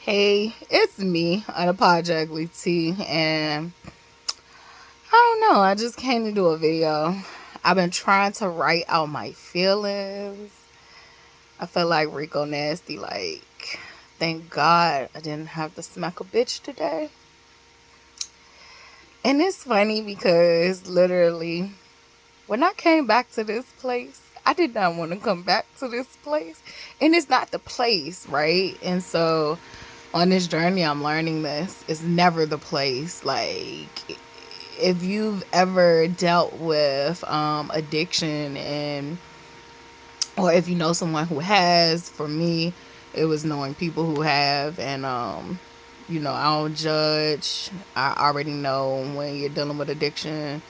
Hey, it's me, Unapologetically T, and I don't know, I just came to do a video. I've been trying to write out my feelings. I feel like Rico Nasty, thank God I didn't have to smack a bitch today. And it's funny because literally, when I came back to this place, I did not want to come back to this place. And it's not the place, right? And so on this journey, I'm learning this. It's never the place. Like, if you've ever dealt with addiction, or if you know someone who has, for me, it was knowing people who have. And I don't judge. I already know when you're dealing with addiction,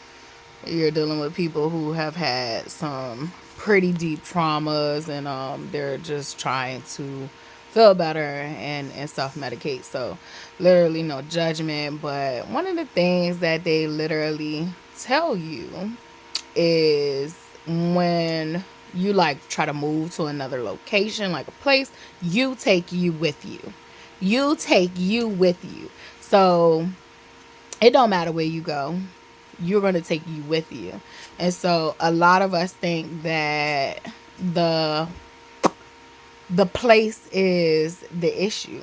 you're dealing with people who have had some pretty deep traumas, and they're just trying to feel better and self-medicate. So literally no judgment, but one of the things that they literally tell you is when you try to move to another location, like a place, you take you with you. You take you with you. So it don't matter where you go, you're going to take you with you. And so a lot of us think that the the place is the issue.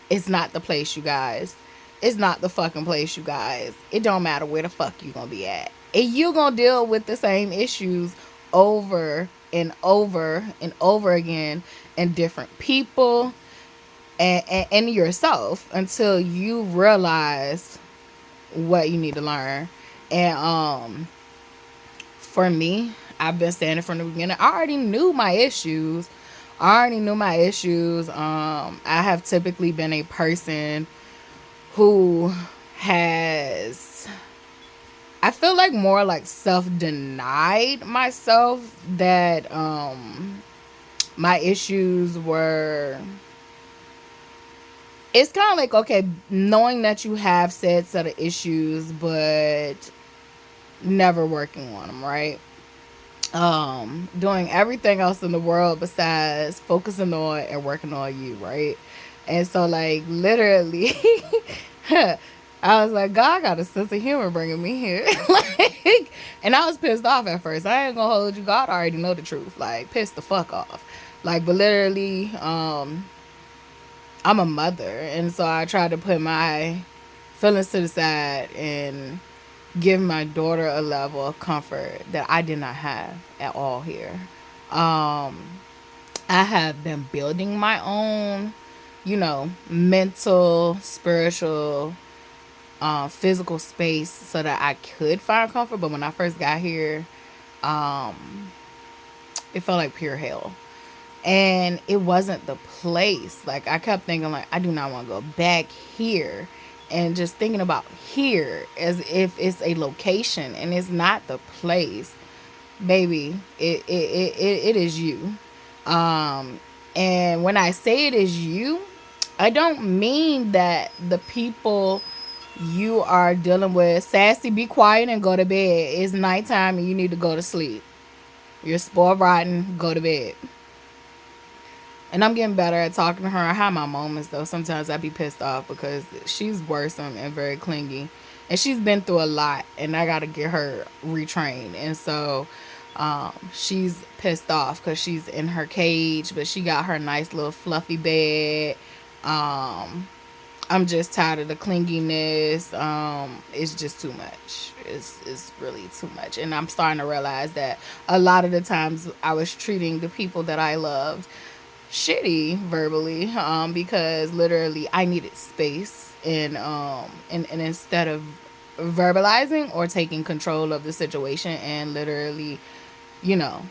It's not the place, you guys. It's not the fucking place, you guys. It don't matter where the fuck you gonna be at. And you gonna deal with the same issues over and over and over again, and different people, and yourself, until you realize what you need to learn. And for me, I've been standing from the beginning. I already knew my issues. I have typically been a person who has, I feel like, more like self-denied myself that my issues were, it's kind of like, okay, knowing that you have said set of issues, but never working on them, right? Doing everything else in the world besides focusing on and working on you, right? And so, like, literally, I was like, God got a sense of humor bringing me here. And I was pissed off at first. I ain't gonna hold you. God already know the truth. Like, pissed the fuck off. But literally, I'm a mother. And so I tried to put my feelings to the side and give my daughter a level of comfort that I did not have at all here. I have been building my own, mental, spiritual, physical space so that I could find comfort. But when I first got here, it felt like pure hell. And it wasn't the place. Like, I kept thinking, like, I do not want to go back here. And just thinking about here as if it's a location, and it's not the place. Baby, it is you. And when I say it is you, I don't mean that the people you are dealing with, sassy, be quiet and go to bed. It's nighttime and you need to go to sleep. You're spoiled rotten, go to bed. And I'm getting better at talking to her. I have my moments, though. Sometimes I be pissed off because she's worrisome and very clingy. And she's been through a lot, and I got to get her retrained. And so she's pissed off because she's in her cage, but she got her nice little fluffy bed. I'm just tired of the clinginess. It's just too much. It's really too much. And I'm starting to realize that a lot of the times I was treating the people that I loved shitty verbally, because literally I needed space, and instead of verbalizing or taking control of the situation and literally, you know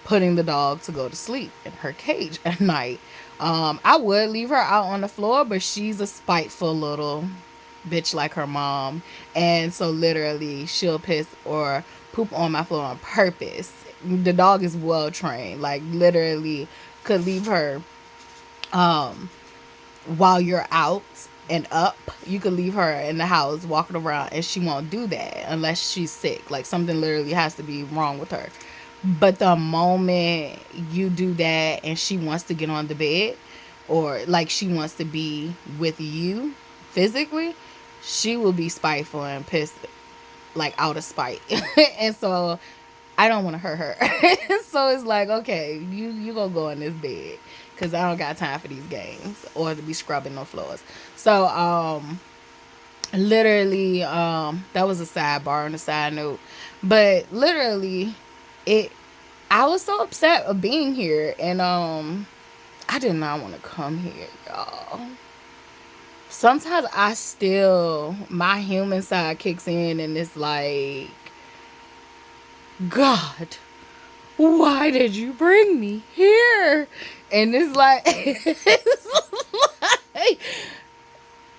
putting the dog to go to sleep in her cage at night, I would leave her out on the floor, but she's a spiteful little bitch like her mom. And so literally she'll piss or poop on my floor on purpose. The dog is well trained. Like, literally could leave her while you're out and up. You could leave her in the house walking around and she won't do that unless she's sick. Like, something literally has to be wrong with her. But the moment you do that and she wants to get on the bed, or like she wants to be with you physically, she will be spiteful and pissed, like out of spite. And so I don't want to hurt her. So it's like, okay, you gonna go in this bed because I don't got time for these games or to be scrubbing no floors. So literally, that was a sidebar on a side note, but literally, it. I was so upset of being here, and I did not want to come here, y'all. Sometimes I still, my human side kicks in, and it's like, God, why did you bring me here? And it's like, like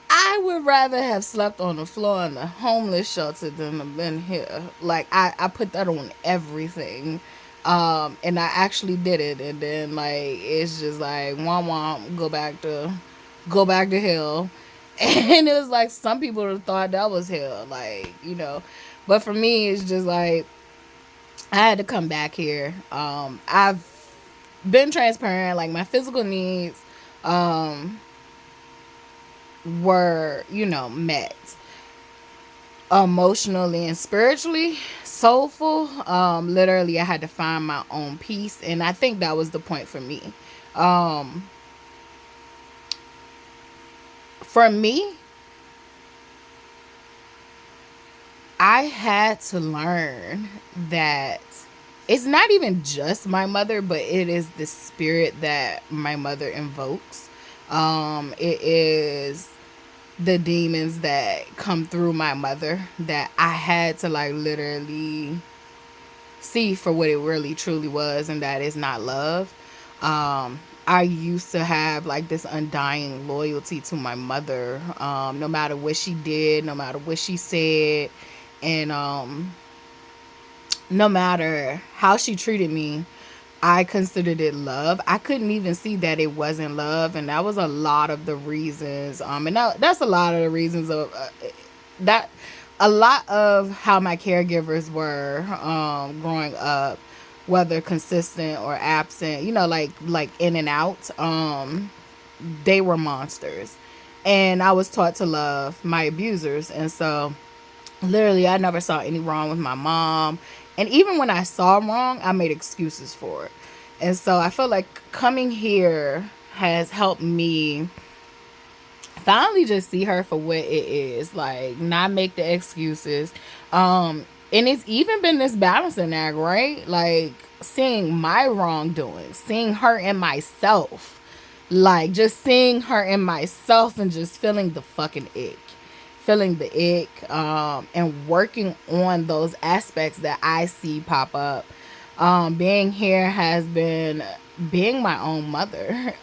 I would rather have slept on the floor in the homeless shelter than have been here. Like I put that on everything. And I actually did it, and then like it's just like womp go back to hell. And it was like some people would have thought that was hell, like, but for me it's just like I had to come back here. I've been transparent, like my physical needs um were, met. Emotionally and spiritually, soulful, literally I had to find my own peace, and I think that was the point for me. um for me, I had to learn that it's not even just my mother, but it is the spirit that my mother invokes. It is the demons that come through my mother that I had to like literally see for what it really truly was, and that is not love. I used to have like this undying loyalty to my mother, no matter what she did, no matter what she said, and no matter how she treated me, I considered it love. I couldn't even see that it wasn't love, and that was a lot of the reasons. That's a lot of the reasons of that. A lot of how my caregivers were growing up, whether consistent or absent, like in and out. They were monsters, and I was taught to love my abusers, and so literally I never saw any wrong with my mom, and even when I saw wrong I made excuses for it. And so I feel like coming here has helped me finally just see her for what it is, like not make the excuses. And it's even been this balancing act, right? Like seeing my wrongdoing, seeing her in myself, like just seeing her in myself and just feeling the fucking ick, and working on those aspects that I see pop up. Being here has been being my own mother.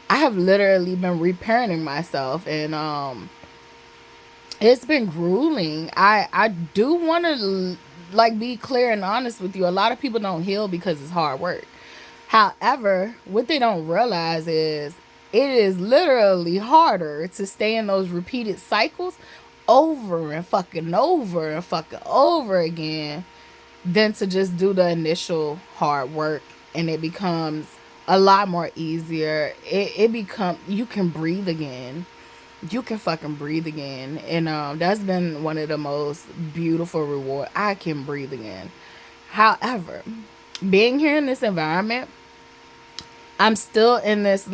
I have literally been reparenting myself, and it's been grueling. I do want to like be clear and honest with you. A lot of people don't heal because it's hard work. However, what they don't realize is it is literally harder to stay in those repeated cycles over and fucking over and fucking over again than to just do the initial hard work, and it becomes a lot more easier. It become you can breathe again. You can fucking breathe again. And that's been one of the most beautiful reward. I can breathe again. However, being here in this environment, I'm still in this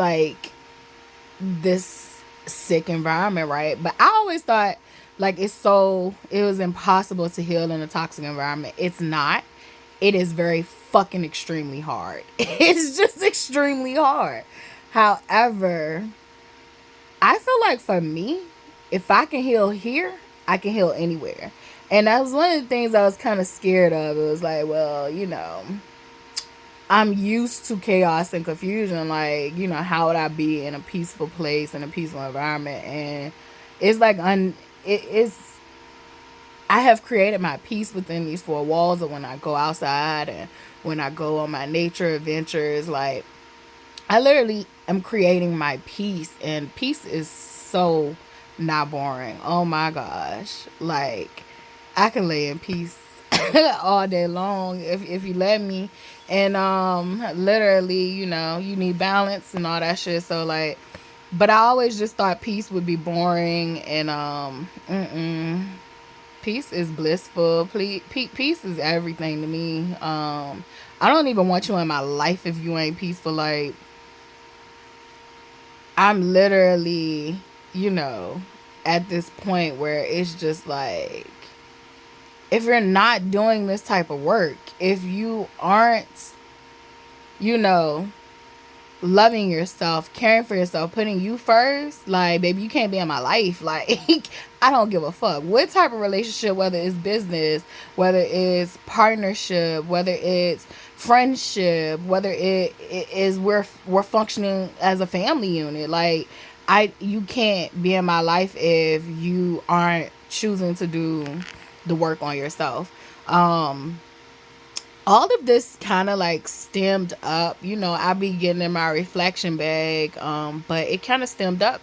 sick environment, right? But I always thought like it was impossible to heal in a toxic environment. It's not. It is very fucking extremely hard. It's just extremely hard. However, I feel like for me, if I can heal here, I can heal anywhere. And that was one of the things I was kind of scared of. It was like, well, I'm used to chaos and confusion. Like, how would I be in a peaceful place, in a peaceful environment? And it's like, it's, I have created my peace within these four walls. Of when I go outside and when I go on my nature adventures, like, I literally am creating my peace, and peace is so not boring. Oh my gosh. Like, I can lay in peace all day long if you let me. And literally, you need balance and all that shit. So like, but I always just thought peace would be boring, and peace is blissful. Peace is everything to me. I don't even want you in my life if you ain't peaceful. Like, I'm literally, at this point where it's just like, if you're not doing this type of work, if you aren't, you know, loving yourself, caring for yourself, putting you first, like, baby, you can't be in my life. Like, I don't give a fuck what type of relationship, whether it's business, whether it's partnership, whether it's friendship, whether it is we're functioning as a family unit. Like, you can't be in my life if you aren't choosing to do the work on yourself. All of this kind of like stemmed up, I be getting in my reflection bag, but it kind of stemmed up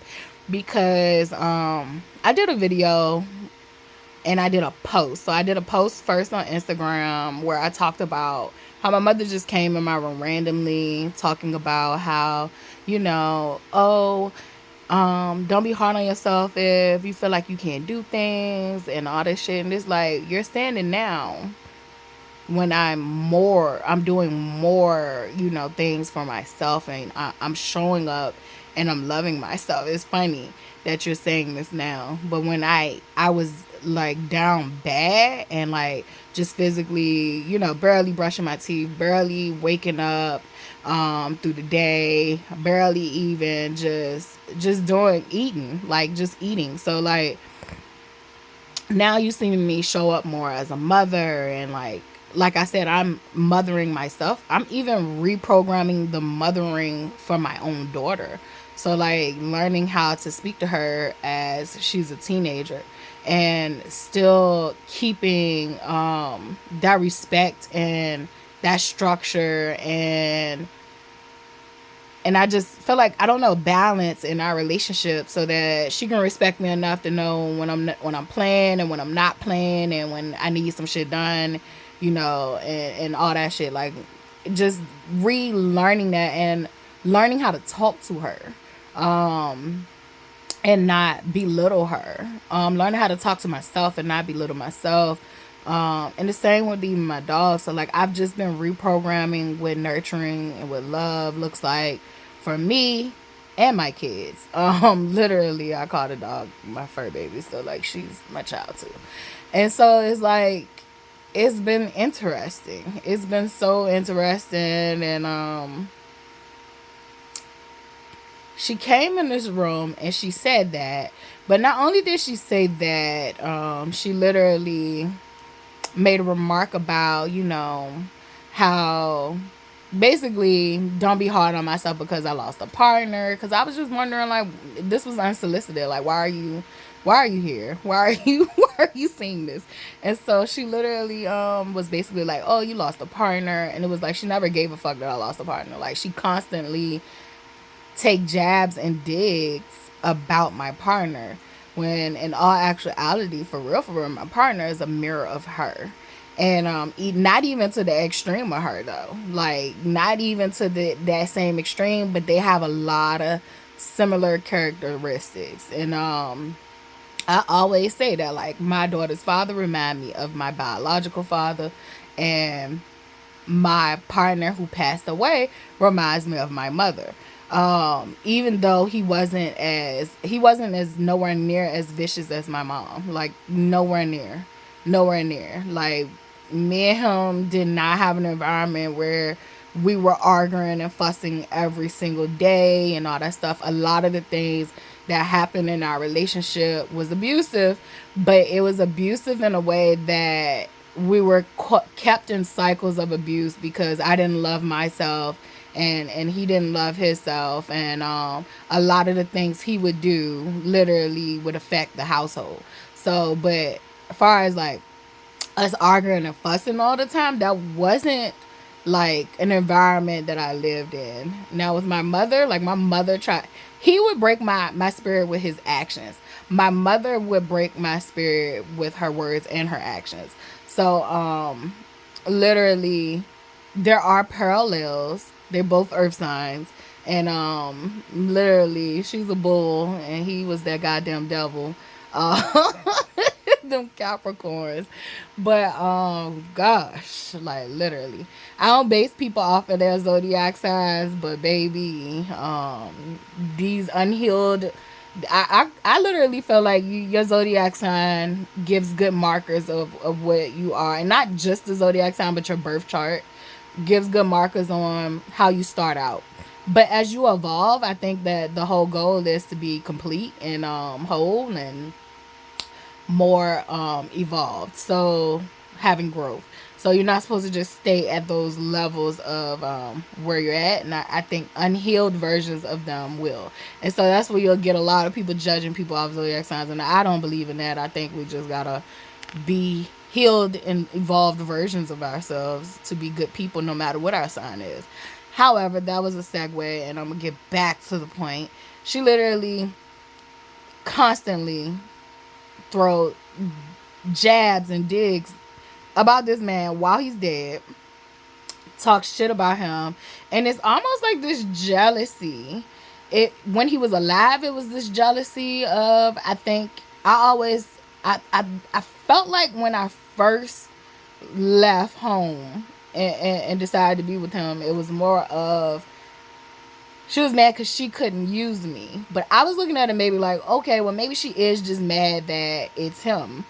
because I did a video and I did a post. So I did a post first on Instagram where I talked about how my mother just came in my room randomly talking about how, don't be hard on yourself if you feel like you can't do things and all this shit. And it's like, you're standing now when I'm doing more, things for myself, and I'm showing up and I'm loving myself. It's funny that you're saying this now, but when I was like down bad and like just physically, barely brushing my teeth, barely waking up through the day, barely even just eating, like just eating. So now you see me show up more as a mother, and like I said, I'm mothering myself. I'm even reprogramming the mothering for my own daughter. So like learning how to speak to her as she's a teenager and still keeping that respect and that structure, and I just feel like, I don't know, balance in our relationship so that she can respect me enough to know when I'm playing and when I'm not playing, and when I need some shit done, and all that shit. Like, just relearning that and learning how to talk to her, and not belittle her. Learning how to talk to myself and not belittle myself. And the same with even my dog. So like, I've just been reprogramming what nurturing and what love looks like for me and my kids. Literally, I call the dog my fur baby. So like, she's my child too. And so it's like, it's been interesting. It's been so interesting. And she came in this room and she said that, but not only did she say that, she literally made a remark about, how basically don't be hard on myself because I lost a partner. Because I was just wondering, like, this was unsolicited. Like, why are you here? Why are you seeing this? And so she literally was basically like, oh, you lost a partner. And it was like, she never gave a fuck that I lost a partner. Like, she constantly take jabs and digs about my partner, when in all actuality, for real, my partner is a mirror of her. And not even to the extreme of her, though. Like, not even to that same extreme, but they have a lot of similar characteristics. And I always say that, like, my daughter's father remind me of my biological father, and my partner who passed away reminds me of my mother. Even though he wasn't as nowhere near as vicious as my mom. Like, nowhere near. Like, me and him did not have an environment where we were arguing and fussing every single day and all that stuff. A lot of the things that happened in our relationship was abusive, but it was abusive in a way that we were kept in cycles of abuse because I didn't love myself, and he didn't love himself, and a lot of the things he would do literally would affect the household. So, but as far as like us arguing and fussing all the time, that wasn't like an environment that I lived in. Now with my mother, like, my mother he would break my spirit with his actions. My mother would break my spirit with her words and her actions. So literally there are parallels. They're both earth signs. And literally she's a bull and he was that goddamn devil. Uh them Capricorns. But gosh, like literally. I don't base people off of their zodiac signs, but baby, these unhealed I literally feel like your zodiac sign gives good markers of what you are, and not just the zodiac sign, but your birth chart gives good markers on how you start out. But as you evolve, I think that the whole goal is to be complete and whole and more evolved. So having growth. So you're not supposed to just stay at those levels of where you're at. And I think unhealed versions of them will. And so that's where you'll get a lot of people judging people off zodiac signs. And I don't believe in that. I think we just gotta be healed and evolved versions of ourselves to be good people no matter what our sign is. However, that was a segue, and I'm gonna get back to the point. She literally constantly throw jabs and digs about this man while he's dead, talk shit about him, and it's almost like this jealousy. It when he was alive, it was this jealousy of, I think I always I felt like when I first left home and decided to be with him, it was more of she was mad because she couldn't use me. But I was looking at it maybe like, okay, well, maybe she is just mad that it's him.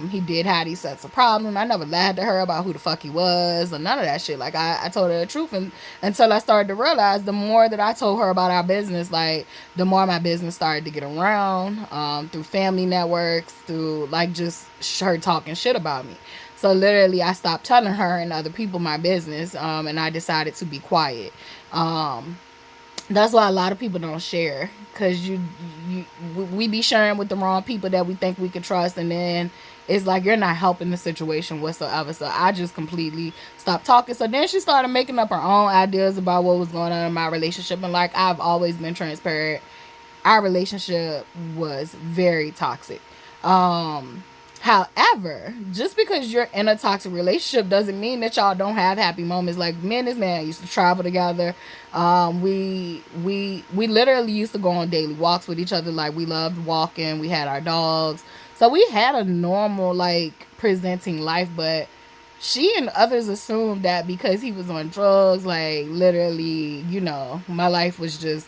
He did have these sets of problems. I never lied to her about who the fuck he was or none of that shit. Like, I told her the truth. And until I started to realize, the more that I told her about our business, like, the more my business started to get around, through family networks, through, like, just her talking shit about me. So literally, I stopped telling her and other people my business, and I decided to be quiet. That's why a lot of people don't share, because we be sharing with the wrong people that we think we could trust, and then it's like you're not helping the situation whatsoever. So I just completely stopped talking. So then she started making up her own ideas about what was going on in my relationship, and like I've always been transparent, our relationship was very toxic. However, just because you're in a toxic relationship doesn't mean that y'all don't have happy moments. Like, me and this man used to travel together. We literally used to go on daily walks with each other. Like, we loved walking. We had our dogs. So we had a normal, like, presenting life. But she and others assumed that because he was on drugs, like, literally, my life was just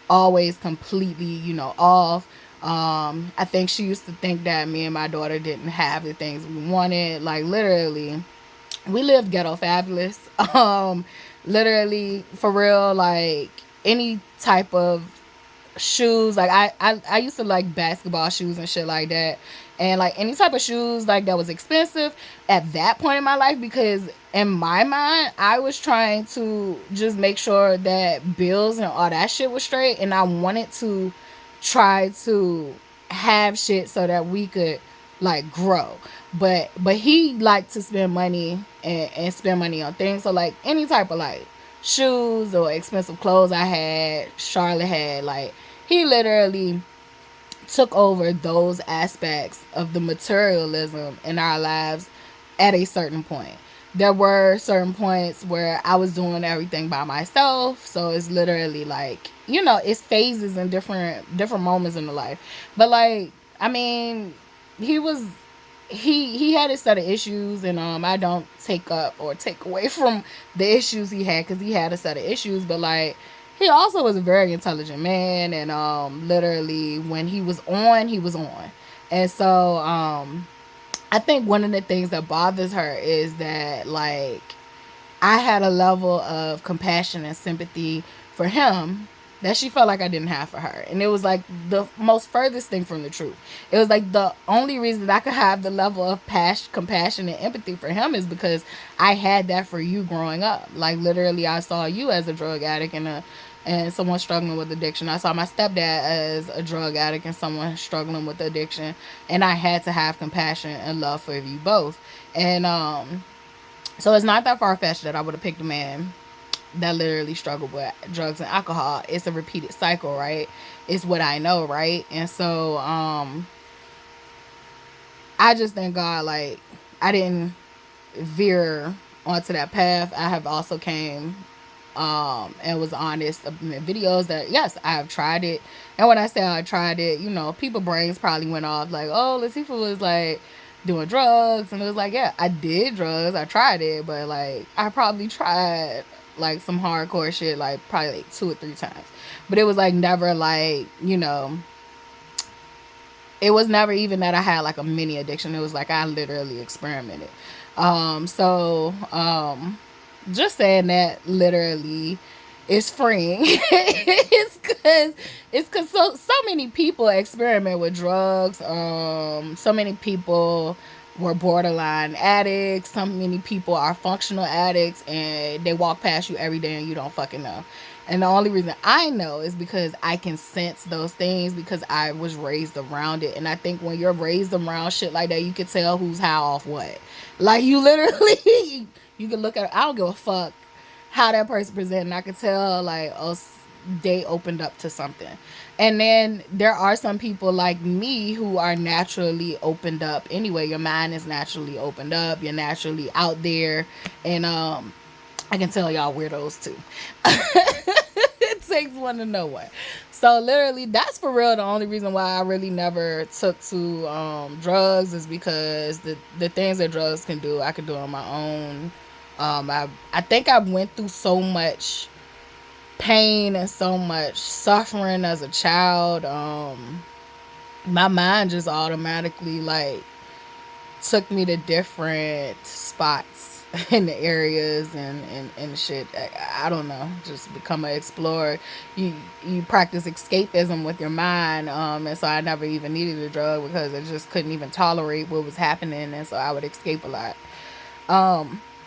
always completely, off. I think she used to think that me and my daughter didn't have the things we wanted. Like, literally, we lived ghetto fabulous. Literally, for real, like, any type of shoes, like, I used to like basketball shoes and shit like that. And like any type of shoes like that was expensive at that point in my life, because in my mind I was trying to just make sure that bills and all that shit was straight, and I wanted to try to have shit so that we could like grow. But he liked to spend money and spend money on things. So like any type of like shoes or expensive clothes I had, Charlotte had, like, he literally took over those aspects of the materialism in our lives at a certain point. There were certain points where I was doing everything by myself. So it's literally like, it's phases and different moments in the life. But like, I mean, he had his set of issues, and I don't take up or take away from the issues he had, because he had a set of issues. But like, he also was a very intelligent man, and literally when he was on, he was on. And so I think one of the things that bothers her is that, like, I had a level of compassion and sympathy for him that she felt like I didn't have for her. And it was like the most furthest thing from the truth. It was like the only reason that I could have the level of compassion and empathy for him is because I had that for you growing up. Like, literally, I saw you as a drug addict and someone struggling with addiction. I saw my stepdad as a drug addict and someone struggling with addiction. And I had to have compassion and love for you both. And so it's not that far-fetched that I would have picked a man that literally struggled with drugs and alcohol. It's a repeated cycle, right? It's what I know, right? And so I just thank God, like, I didn't veer onto that path. I have also came and was honest in videos that yes, I have tried it. And when I say I tried it, you know, people brains probably went off like, oh, Latifah was like doing drugs, and it was like, yeah, I did drugs, I tried it, but like I probably tried like some hardcore shit like probably like 2 or 3 times, but it was like never like, you know, it was never even that I had like a mini addiction. It was like I literally experimented. Just saying that literally is freeing. It's cause so many people experiment with drugs. So many people were borderline addicts. So many people are functional addicts, and they walk past you every day and you don't fucking know. And the only reason I know is because I can sense those things because I was raised around it. And I think when you're raised around shit like that, you can tell who's high off what. Like, you literally, you can look at, I don't give a fuck how that person presented. I could tell, like, oh, they opened up to something. And then there are some people like me who are naturally opened up anyway. Your mind is naturally opened up. You're naturally out there. And I can tell y'all weirdos too. It takes one to know one. So literally, that's for real. The only reason why I really never took to drugs is because the things that drugs can do, I could do on my own. I think I went through so much pain and so much suffering as a child. My mind just automatically like took me to different spots in the areas and shit. I don't know, just become an explorer. You practice escapism with your mind, and so I never even needed a drug because I just couldn't even tolerate what was happening, and so I would escape a lot.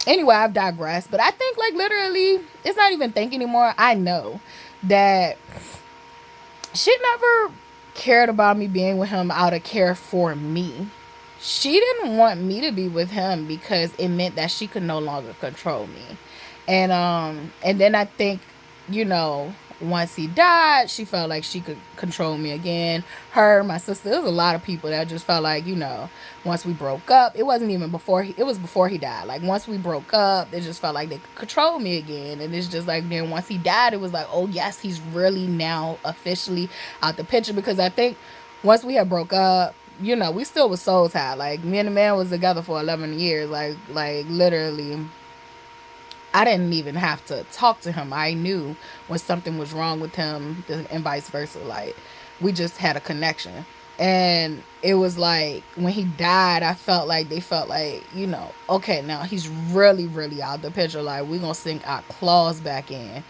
Anyway, I've digressed, but I think like literally it's not even think anymore. I know that she never cared about me being with him out of care for me. She didn't want me to be with him because it meant that she could no longer control me. And then I think, you know, once he died, she felt like she could control me again. Her, my sister, there was a lot of people that just felt like, you know, once we broke up, it wasn't even before it was before he died. Like once we broke up, it just felt like they could control me again. And it's just like then once he died, it was like, oh yes, he's really now officially out the picture. Because I think once we had broke up, you know, we still was soul tied. Like me and the man was together for 11 years. Like literally, I didn't even have to talk to him. I knew when something was wrong with him and vice versa. Like we just had a connection. And it was like when he died, I felt like they felt like, you know, okay, now he's really, really out the picture. Like we're going to sink our claws back in.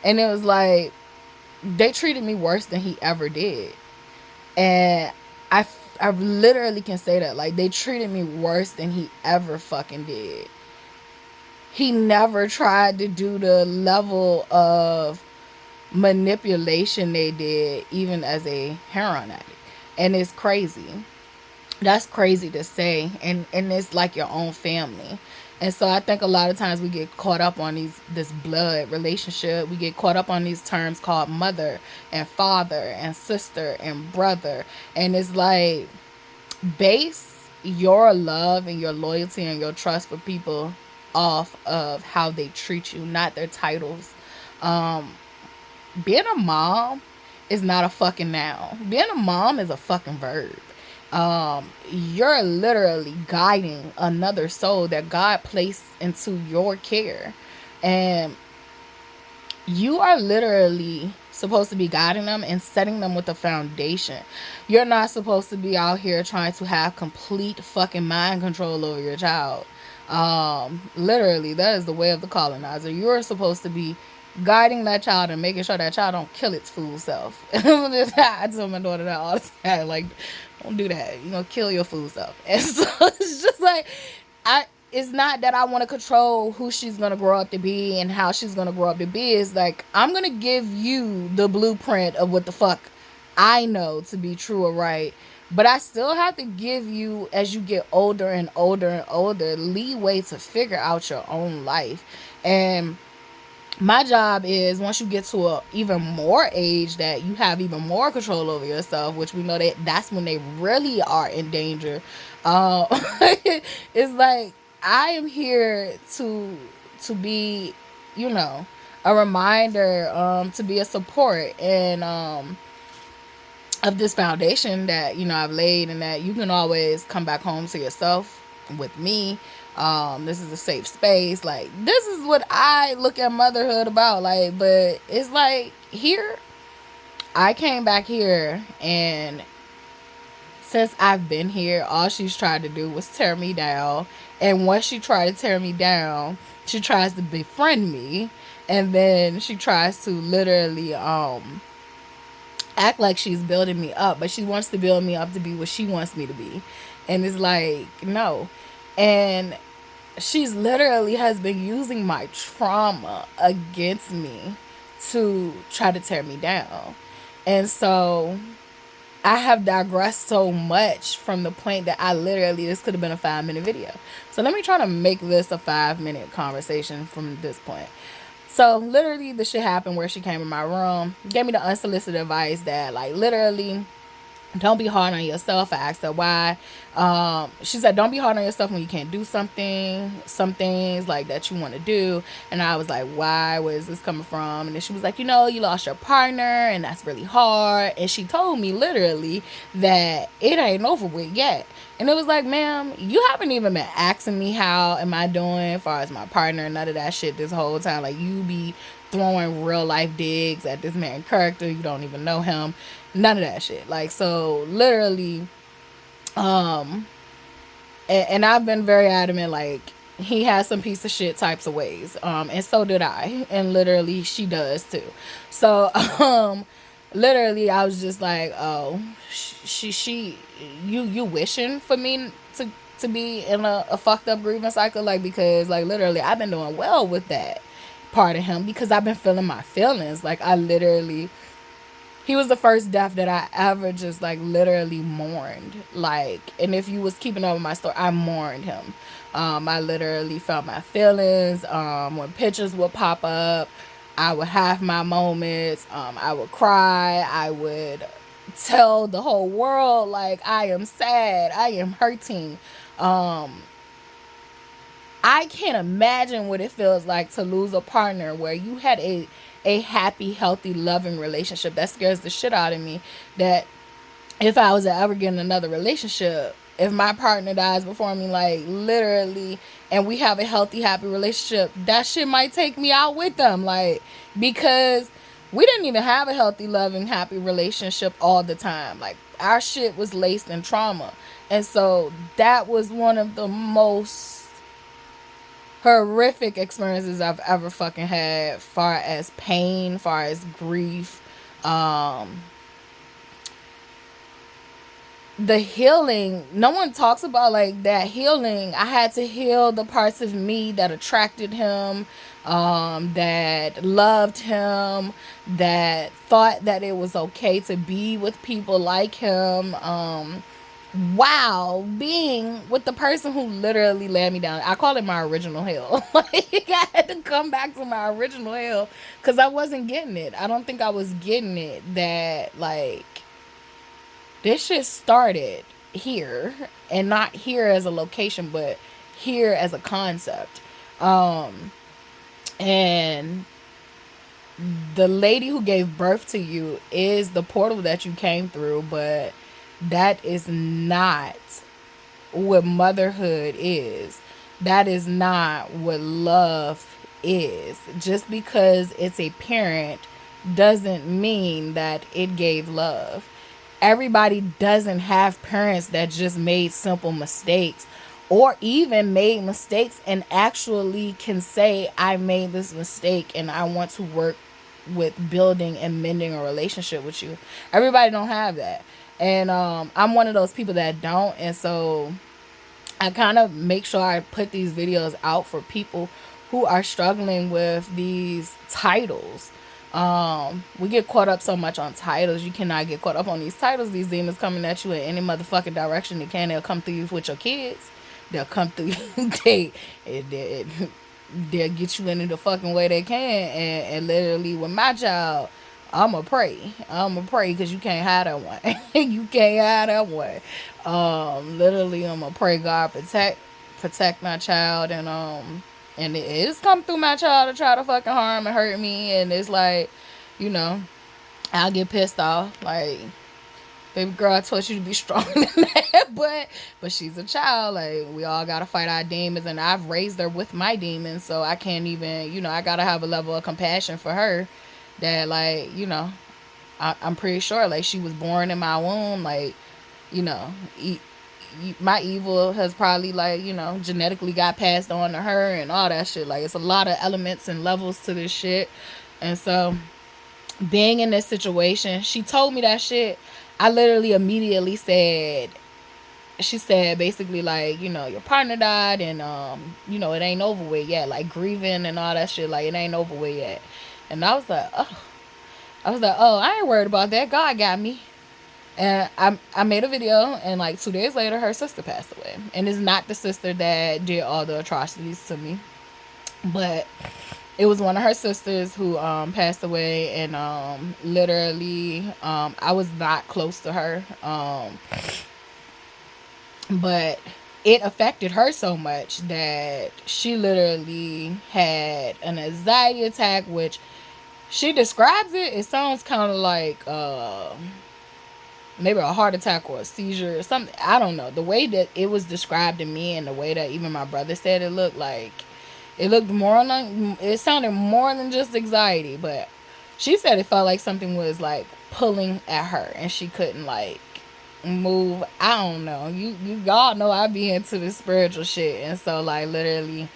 And it was like they treated me worse than he ever did. And I literally can say that. Like, they treated me worse than he ever fucking did. He never tried to do the level of manipulation they did, even as a heroin addict. And it's crazy. That's crazy to say. And it's like your own family. And so I think a lot of times we get caught up on this blood relationship. We get caught up on these terms called mother and father and sister and brother. And it's like, base your love and your loyalty and your trust for people off of how they treat you, not their titles. Being a mom is not a fucking noun. Being a mom is a fucking verb. You're literally guiding another soul that God placed into your care. And you are literally supposed to be guiding them and setting them with a foundation. You're not supposed to be out here trying to have complete fucking mind control over your child. Literally, that is the way of the colonizer. You're supposed to be guiding that child and making sure that child don't kill its fool self. I tell my daughter that all the time. Like, don't do that. You're gonna kill your fool self. And so it's just like, it's not that I want to control who she's going to grow up to be and how she's going to grow up to be. It's like, I'm going to give you the blueprint of what the fuck I know to be true or right. But I still have to give you, as you get older and older and older, leeway to figure out your own life. And my job is, once you get to a even more age that you have even more control over yourself, which we know that that's when they really are in danger. uh, it's like, I am here to be, you know, a reminder, to be a support, and of this foundation that, you know, I've laid, and that you can always come back home to yourself with me. This is a safe space. Like, this is what I look at motherhood about. Like, but it's like, here, I came back here, and since I've been here, all she's tried to do was tear me down. And once she tried to tear me down, she tries to befriend me, and then she tries to literally act like she's building me up, but she wants to build me up to be what she wants me to be. And it's like, no. And she's literally has been using my trauma against me to try to tear me down. And so I have digressed so much from the point that I literally, this could have been a 5-minute video. So let me try to make this a 5-minute conversation from this point. So literally, the shit happened where she came in my room, gave me the unsolicited advice that, like, literally, don't be hard on yourself. I asked her why. She said, don't be hard on yourself when you can't do something, some things like that you want to do. And I was like, why? Where is this coming from? And then she was like, you know, you lost your partner and that's really hard. And she told me literally that it ain't over with yet. And it was like, ma'am, you haven't even been asking me how am I doing as far as my partner, none of that shit this whole time. Like, you be throwing real life digs at this man's character. You don't even know him. None of that shit. Like, so literally, and I've been very adamant, like, he has some piece of shit types of ways. And so did I. And literally, she does too. So, literally, I was just like, oh, you wishing for me to be in a fucked up grieving cycle? Like, because, like, literally, I've been doing well with that part of him because I've been feeling my feelings. Like, I literally, he was the first death that I ever just, like, literally mourned. Like, and if you was keeping up with my story, I mourned him. I literally felt my feelings. When pictures would pop up, I would have my moments. I would cry. I would tell the whole world, like, I am sad. I am hurting. I can't imagine what it feels like to lose a partner where you had a happy, healthy, loving relationship. That scares the shit out of me. That if I was to ever get in another relationship, if my partner dies before me, like, literally, and we have a healthy, happy relationship, that shit might take me out with them. Like, because we didn't even have a healthy, loving, happy relationship all the time. Like, our shit was laced in trauma. And so that was one of the most horrific experiences I've ever fucking had, far as pain, far as grief. The healing, no one talks about, like, that healing. I had to heal the parts of me that attracted him, that loved him, that thought that it was okay to be with people like him, wow, being with the person who literally led me down. I call it my original hell. Like, I had to come back to my original hell because I wasn't getting it. I don't think I was getting it, that, like, this shit started here, and not here as a location, but here as a concept. And the lady who gave birth to you is the portal that you came through, but that is not what motherhood is. That is not what love is. Just because it's a parent doesn't mean that it gave love. Everybody doesn't have parents that just made simple mistakes, or even made mistakes and actually can say, I made this mistake and I want to work with building and mending a relationship with you. Everybody don't have that. And I'm one of those people that don't. And so I kind of make sure I put these videos out for people who are struggling with these titles. We get caught up so much on titles. You cannot get caught up on these titles. These demons coming at you in any motherfucking direction they can. They'll come through you with your kids. They'll come through you. they'll get you in the fucking way they can. And literally with my child, I'ma pray. I'ma pray because you can't hide that one. You can't hide that one. Literally I'ma pray God protect my child, and it's come through my child to try to fucking harm and hurt me, and it's like, you know, I'll get pissed off. Like, baby girl, I told you to be strong than that, but she's a child. Like, we all gotta fight our demons, and I've raised her with my demons, so I can't even, I gotta have a level of compassion for her that, like, I'm pretty sure, like, she was born in my womb, like, you know, my evil has probably, like, genetically got passed on to her and all that shit. Like, it's a lot of elements and levels to this shit. And so being in this situation, she told me that shit. I literally immediately said, she said basically, like, your partner died, and it ain't over with yet, like grieving and all that shit, like, it ain't over with yet. And I was like, oh, I ain't worried about that, God got me. And I made a video, and like 2 days later her sister passed away. And it's not the sister that did all the atrocities to me, but it was one of her sisters who passed away. And literally I was not close to her, but it affected her so much that she literally had an anxiety attack, which she describes it sounds kind of like maybe a heart attack or a seizure or something. I don't know. The way that it was described to me, and the way that even my brother said it looked like, it sounded more than just anxiety. But she said it felt like something was like pulling at her, and she couldn't like move. I don't know. You y'all know I be into this spiritual shit, and so like literally,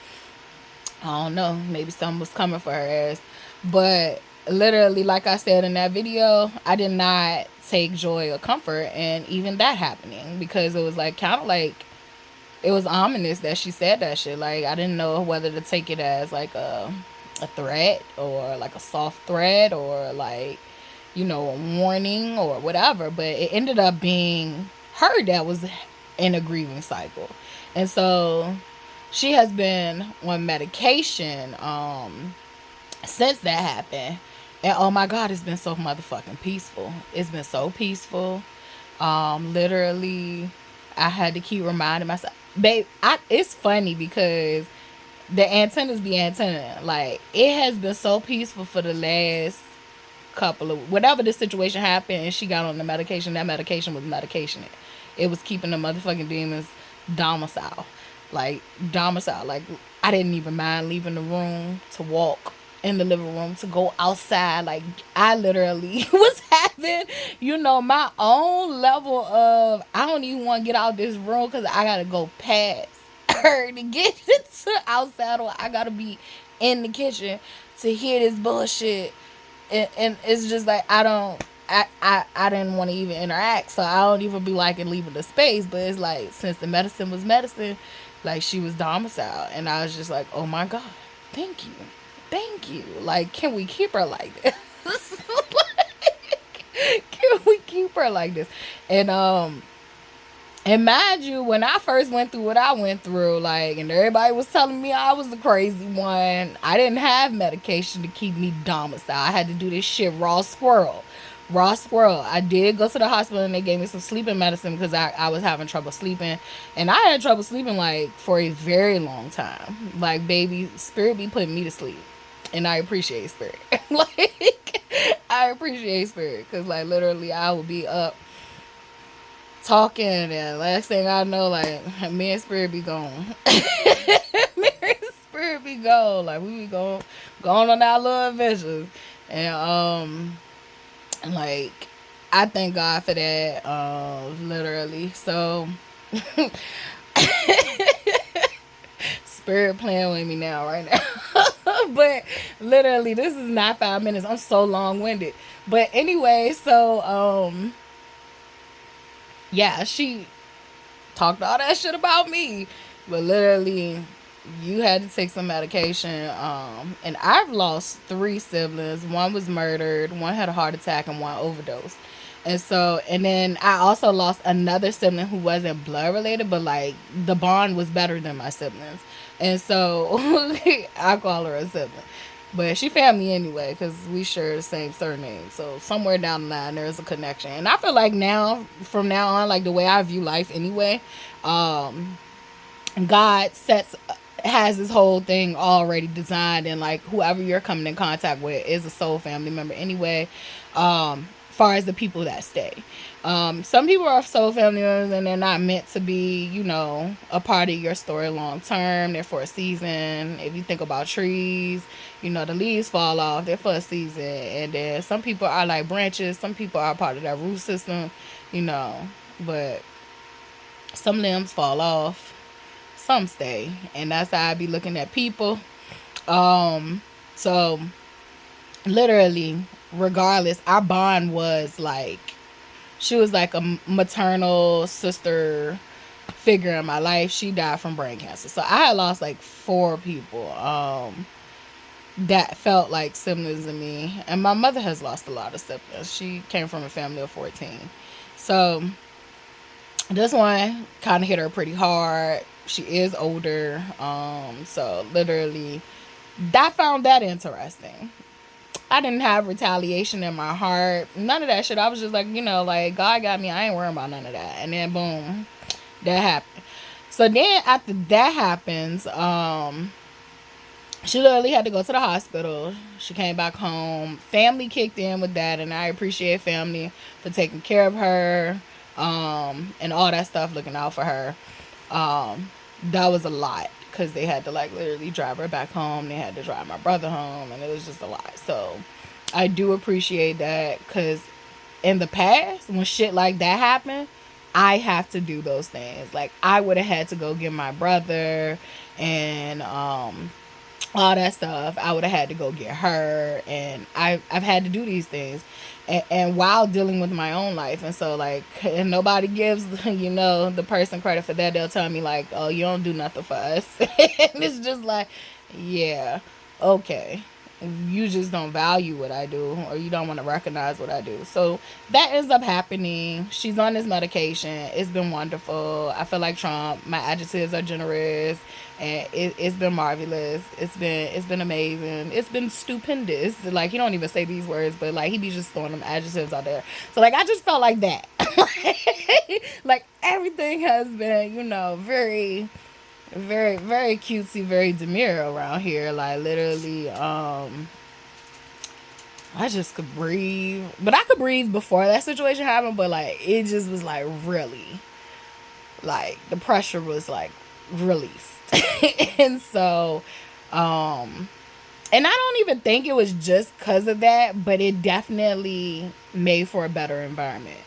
I don't know, maybe something was coming for her ass. But literally, like I said in that video, I did not take joy or comfort in even that happening, because it was like kind of like, it was ominous that she said that shit. Like, I didn't know whether to take it as like a threat, or like a soft threat, or like, a warning or whatever. But it ended up being her that was in a grieving cycle. And so she has been on medication since that happened. And oh my God, it's been so motherfucking peaceful. It's been so peaceful. Literally, I had to keep reminding myself. Babe, it's funny because the antennas be antenna. Like, it has been so peaceful for the last couple of, whatever the situation happened and she got on the medication, that medication was medication. It was keeping the motherfucking demons domicile. Like, I didn't even mind leaving the room to walk in the living room, to go outside. Like, I literally was having, my own level of, I don't even want to get out this room because I got to go past her to get to outside, or I got to be in the kitchen to hear this bullshit. And it's just like, I didn't want to even interact, so I don't even be liking leaving the space. But it's like, since the medicine was medicine, like, she was domiciled, and I was just like, oh my God, thank you. Like, can we keep her like this? Like, can we keep her like this? And mind you, when I first went through what I went through, like, and everybody was telling me I was the crazy one, I didn't have medication to keep me domiciled. I had to do this shit raw squirrel. I did go to the hospital, and they gave me some sleeping medicine because I was having trouble sleeping. And I had trouble sleeping, like, for a very long time. Like, baby, Spirit be putting me to sleep. And I appreciate Spirit. Like, I appreciate Spirit. Because, like, literally, I would be up talking, and last thing I know, like, me and Spirit be gone. Me and Spirit be gone. Like, we be going on our little adventures. And, like, I thank God for that, literally. So, Spirit playing with me now, right now. But literally, this is not 5 minutes. I'm so long-winded. But anyway, so, yeah, she talked all that shit about me. But literally, you had to take some medication. And I've lost 3 siblings. One was murdered, one had a heart attack, and one overdosed. And so, and then I also lost another sibling who wasn't blood related, but like the bond was better than my siblings. And so I call her a sibling. But she family anyway, because we share the same surname. So somewhere down the line, there's a connection. And I feel like now, from now on, like the way I view life anyway, um, God has this whole thing already designed, and like whoever you're coming in contact with is a soul family member anyway. Far as the people that stay, some people are soul family members and they're not meant to be, a part of your story long term. They're for a season. If you think about trees, the leaves fall off. They're for a season, and then some people are like branches. Some people are part of that root system, but some limbs fall off, some stay, and that's how I be looking at people. So literally, regardless, our bond was like, she was like a maternal sister figure in my life. She died from brain cancer, so I had lost like 4 people that felt like siblings to me, and my mother has lost a lot of siblings. She came from a family of 14, so this one kind of hit her pretty hard. She is older. So literally, I found that interesting. I didn't have retaliation in my heart. None of that shit. I was just like, like God got me. I ain't worrying about none of that. And then boom, that happened. So then after that happens, she literally had to go to the hospital. She came back home. Family kicked in with that, and I appreciate family for taking care of her, and all that stuff, looking out for her. That was a lot because they had to like literally drive her back home. They had to drive my brother home, and it was just a lot. So I do appreciate that, because in the past, when shit like that happened, I have to do those things. Like I would have had to go get my brother and all that stuff. I would have had to go get her, and I've had to do these things, and while dealing with my own life. And so like, and nobody gives the person credit for that. They'll tell me like, oh, you don't do nothing for us. And it's just like, yeah, okay, you just don't value what I do, or you don't want to recognize what I do. So that ends up happening. She's on this medication. It's been wonderful. I feel like Trump. My adjectives are generous, and it's been marvelous. It's been amazing. It's been stupendous. Like, he don't even say these words, but like he be just throwing them adjectives out there. So like, I just felt like that. Like everything has been, very, very, very cutesy, very demure around here. Like literally, I just could breathe. But I could breathe before that situation happened, but like it just was like really, like the pressure was like released. And so, and I don't even think it was just because of that, but it definitely made for a better environment.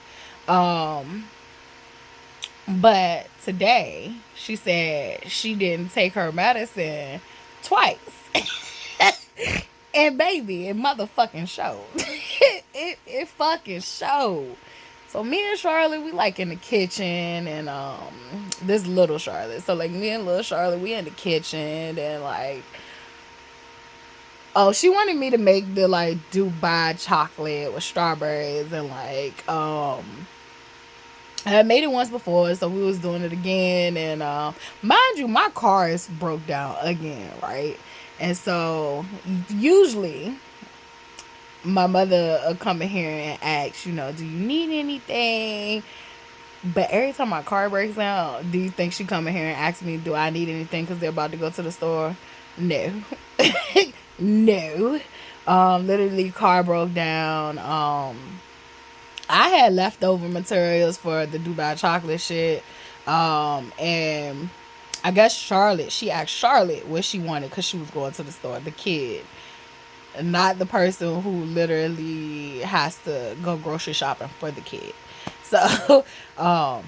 But today, she said she didn't take her medicine twice. And baby, it motherfucking showed. It fucking showed. So me and Charlotte, we like in the kitchen, and this little Charlotte. So like me and little Charlotte, we in the kitchen, and like, oh, she wanted me to make the like Dubai chocolate with strawberries, and like I had made it once before, so we was doing it again. And mind you, my car is broke down again, right? And so usually my mother will come in here and ask, do you need anything? But every time my car breaks down, do you think she come in here and ask me, do I need anything because they're about to go to the store? No. No. Literally, car broke down. I had leftover materials for the Dubai chocolate shit. And I guess she asked Charlotte what she wanted because she was going to the store, the kid. Not the person who literally has to go grocery shopping for the kid. So, I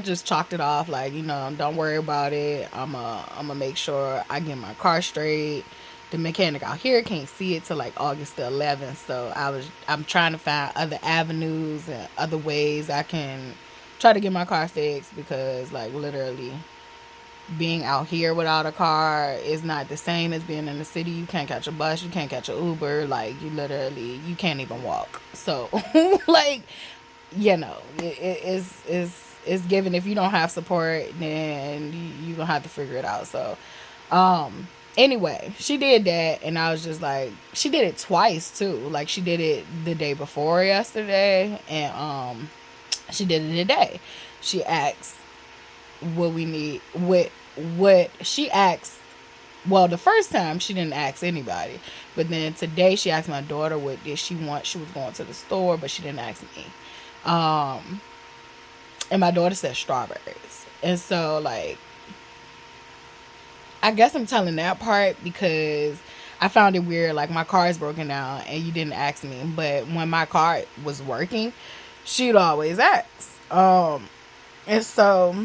just chalked it off like, don't worry about it. I'm gonna make sure I get my car straight. The mechanic out here can't see it till like August the 11th. So I'm trying to find other avenues and other ways I can try to get my car fixed, because like literally being out here without a car is not the same as being in the city. You can't catch a bus, you can't catch an Uber, like you can't even walk. So like, it's given. If you don't have support, then you're gonna have to figure it out. So anyway, she did that, and I was just like, she did it twice too. Like, she did it the day before yesterday, and she did it today. She asked what we need, what she asked. Well, the first time she didn't ask anybody, but then today she asked my daughter what did she want. She was going to the store, but she didn't ask me. And my daughter said strawberries, and so like, I guess I'm telling that part because I found it weird. Like, my car is broken down and you didn't ask me, but when my car was working, she'd always ask. And so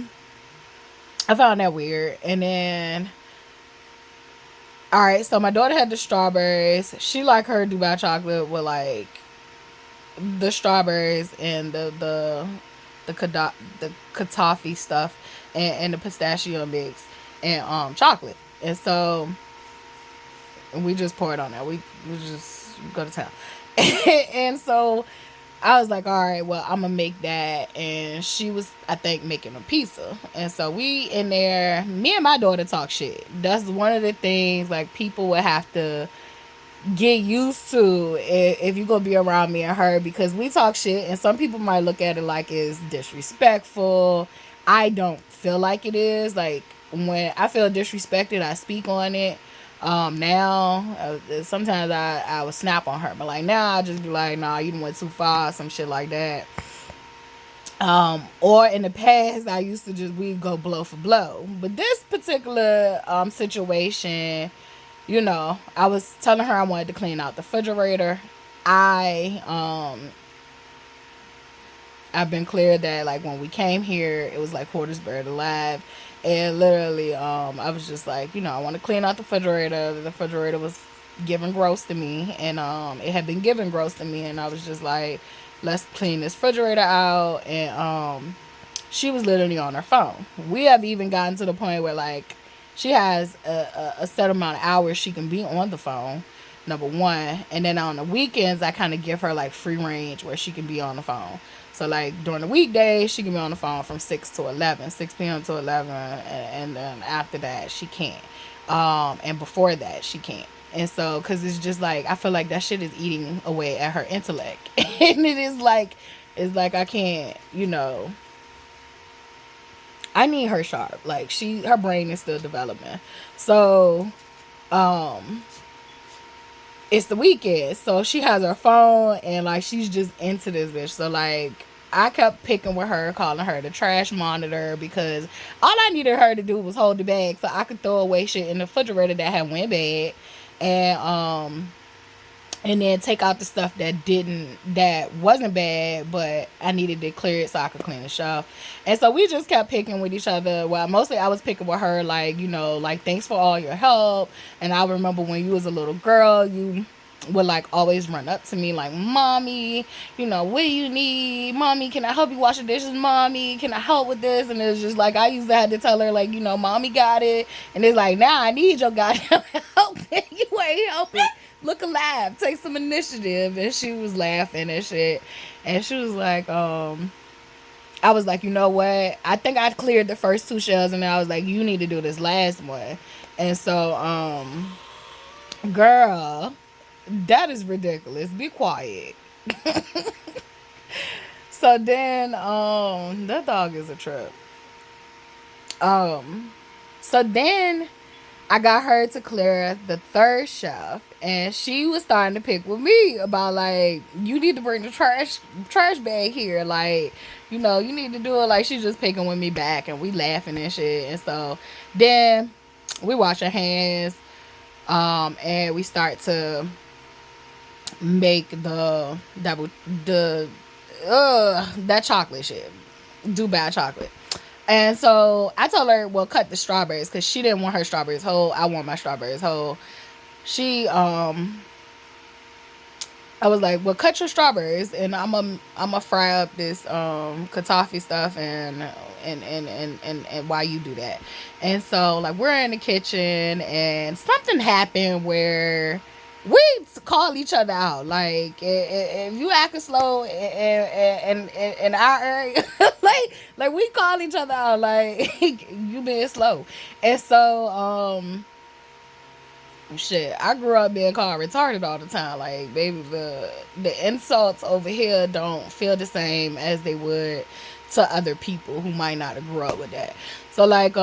I found that weird. And then, all right, so my daughter had the strawberries. She like her Dubai chocolate with like the strawberries and the katafi stuff, and the pistachio mix, and chocolate. And so we just pour it on there. We just go to town. And so I was like, all right, well, I'm gonna make that. And she was, I think, making a pizza. And so we in there, me and my daughter talk shit. That's one of the things like people would have to get used to if you're gonna be around me and her, because we talk shit, and some people might look at it like it's disrespectful. I don't feel like it is. Like, when I feel disrespected, I speak on it. Now sometimes I would snap on her, but like now I just be like, nah, you done went too far, some shit like that. Or in the past I used to just, we'd go blow for blow, but this particular situation, I was telling her I wanted to clean out the refrigerator. I've been clear that like when we came here, it was like Hoarders Buried Alive. And literally, I was just like, I want to clean out the refrigerator. The refrigerator was giving gross to me, and it had been giving gross to me, and I was just like, let's clean this refrigerator out. And she was literally on her phone. We have even gotten to the point where like she has a set amount of hours she can be on the phone, number one. And then on the weekends, I kind of give her like free range where she can be on the phone. So like during the weekdays, she can be on the phone from 6 p.m. to 11, and then after that she can't. And before that she can't. And so, because it's just like, I feel like that shit is eating away at her intellect. And it's like I can't, I need her sharp. Like, her brain is still developing. So, it's the weekend, so she has her phone, and like she's just into this bitch. So like, I kept picking with her, calling her the trash monitor, because all I needed her to do was hold the bag so I could throw away shit in the refrigerator that had went bad, and then take out the stuff that wasn't bad, but I needed to clear it so I could clean the shelf. And so we just kept picking with each other. Well, mostly I was picking with her, like, like, thanks for all your help. And I remember when you was a little girl, you would like always run up to me like, mommy, what do you need? Mommy, can I help you wash the dishes? Mommy, can I help with this? And it's just like, I used to have to tell her like, mommy got it. And it's like, now I need your goddamn help. You ain't helping. Look alive, take some initiative. And she was laughing and shit. And she was like, I was like, you know what? I think I cleared the first 2 shelves, and I was like, you need to do this last one. And so, girl, that is ridiculous. Be quiet. So then, that dog is a trip. So then I got her to clear the 3rd shelf, and she was starting to pick with me about like, you need to bring the trash bag here, like, you need to do it. Like, she's just picking with me back, and we laughing and shit. And so then we wash our hands, and we start to make that chocolate shit, Dubai chocolate. And so I told her, well, cut the strawberries, because she didn't want her strawberries whole. I want my strawberries whole. She I was like, well, cut your strawberries, and I'm a fry up this kataffi stuff, and why you do that. And so like we're in the kitchen, and something happened where we call each other out. Like if you acting slow in our area, like we call each other out. Like you being slow, and so shit, I grew up being called retarded all the time. Like, baby, the insults over here don't feel the same as they would to other people who might not have grew up with that. So like,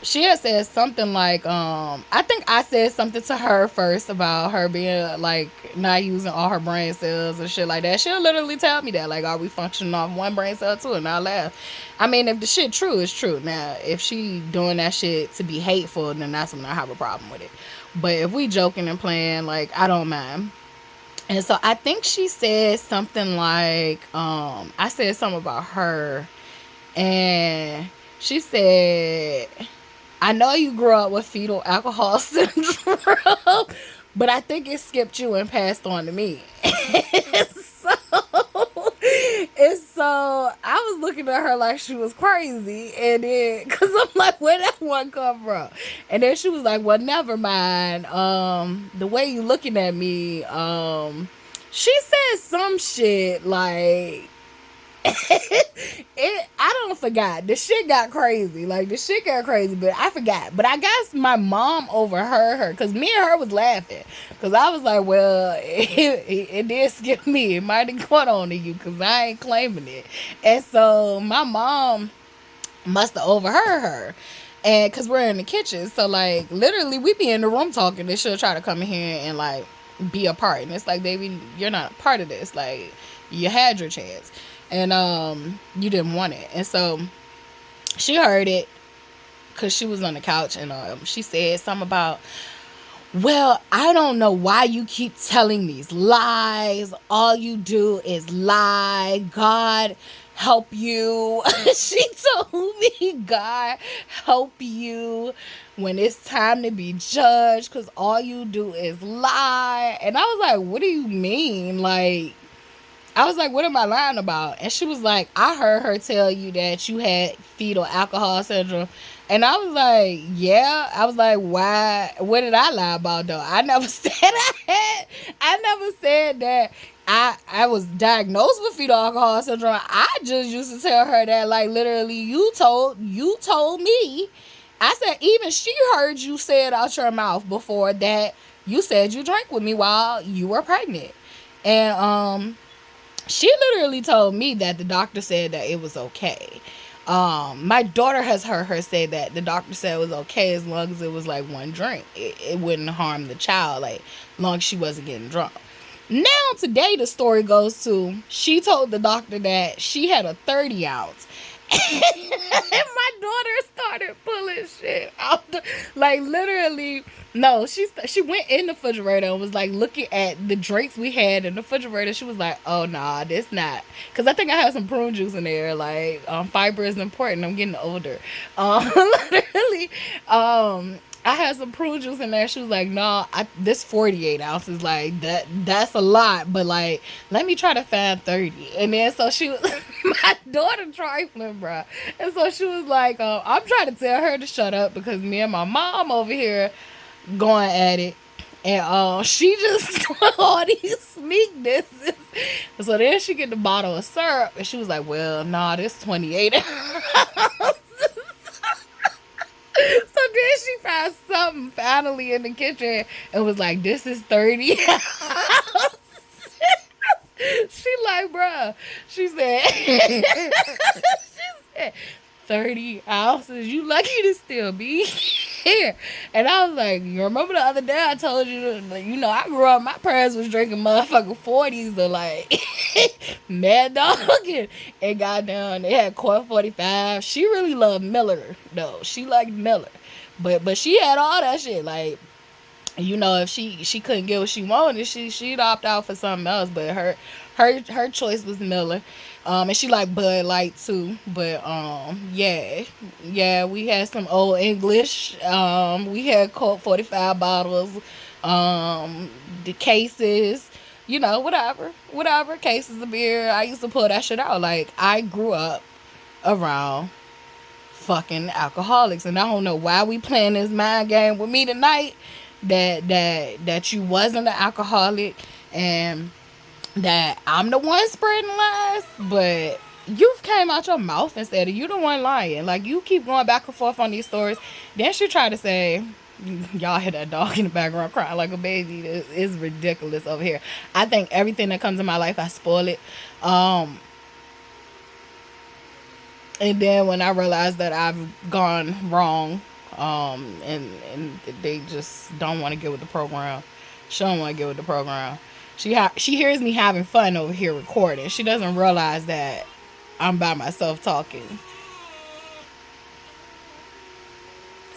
she had said something like, I think I said something to her first about her being like not using all her brain cells and shit like that. She'll literally tell me that, like, are we functioning off one brain cell too? And I laugh. I mean, if the shit true, it's true. Now, if she doing that shit to be hateful, then that's when I have a problem with it. But if we joking and playing, like, I don't mind. And so I think she said something like, I said something about her, and she said, I know you grew up with fetal alcohol syndrome, but I think it skipped you and passed on to me. so, and so I was looking at her like she was crazy, and then because I'm like, where that one come from? And then she was like, well, never mind. The way you looking at me, she said some shit like I don't forgot. The shit got crazy. Like the shit got crazy, but I forgot. But I guess my mom overheard her because me and her was laughing. Because I was like, well, it did skip me. It might have caught on to you because I ain't claiming it. And so my mom must have overheard her. And because we're in the kitchen. So like literally we be in the room talking and she'll try to come in here and like be a part. And it's like, baby, you're not a part of this. Like you had your chance. And you didn't want it. And so she heard it because she was on the couch, and she said something about, well, I don't know why you keep telling these lies. All you do is lie. God help you. She told me, God help you when it's time to be judged, because all you do is lie. And I was like, what do you mean? Like, I was like, what am I lying about? And she was like, I heard her tell you that you had fetal alcohol syndrome. And I was like, yeah. I was like, why? What did I lie about though? I never said I never said that I was diagnosed with fetal alcohol syndrome. I just used to tell her that, like, literally, you told me. I said, even she heard you say it out your mouth before that you said you drank with me while you were pregnant. And she literally told me that the doctor said that it was okay. My daughter has heard her say that the doctor said it was okay as long as it was like one drink. It wouldn't harm the child, like, long as she wasn't getting drunk. Now, today, the story goes to, she told the doctor that she had a 30 ounce. And my daughter started pulling shit out. Like, literally, no, she went in the refrigerator and was like looking at the drinks we had in the refrigerator. She was like, oh, nah, this not. Because I think I had some prune juice in there. Like, fiber is important. I'm getting older. Literally, I had some prune juice in there. She was like, "No, this 48 ounces, like that's a lot, but like let me try to find 30." And then so she was, my daughter trifling, bro. And so she was like, "I'm trying to tell her to shut up because me and my mom over here going at it." And she just all these sneaknesses. So then she get the bottle of syrup, and she was like, "Well, nah, this 28 ounces." So then she found something finally in the kitchen and was like, this is 30 ounces. She like, bruh. She said, she said, 30 ounces. You lucky to still be here. And I was like, you remember the other day I told you, like, you know, I grew up, my parents was drinking motherfucking 40s or like Mad Dog, and goddamn, they had Court 45. She really loved Miller though. She liked Miller. But she had all that shit. Like, you know, if she couldn't get what she wanted, she'd opt out for something else. But her choice was Miller. And she liked Bud Light too. But yeah, we had some Old English. We had Colt 45 bottles. The cases. you know, whatever. Cases of beer. I used to pull that shit out. Like, I grew up around fucking alcoholics, and I don't know why we playing this mind game with me tonight. That you wasn't an alcoholic, and that I'm the one spreading lies, but you came out your mouth and said you the one lying. Like, you keep going back and forth on these stories. Then she tried to say, y'all hear that dog in the background crying like a baby. It's ridiculous over here. I think everything that comes in my life, I spoil it. And then when I realized that I've gone wrong, and they just don't want to get with the program. She don't want to get with the program. She hears me having fun over here recording. She doesn't realize that I'm by myself talking.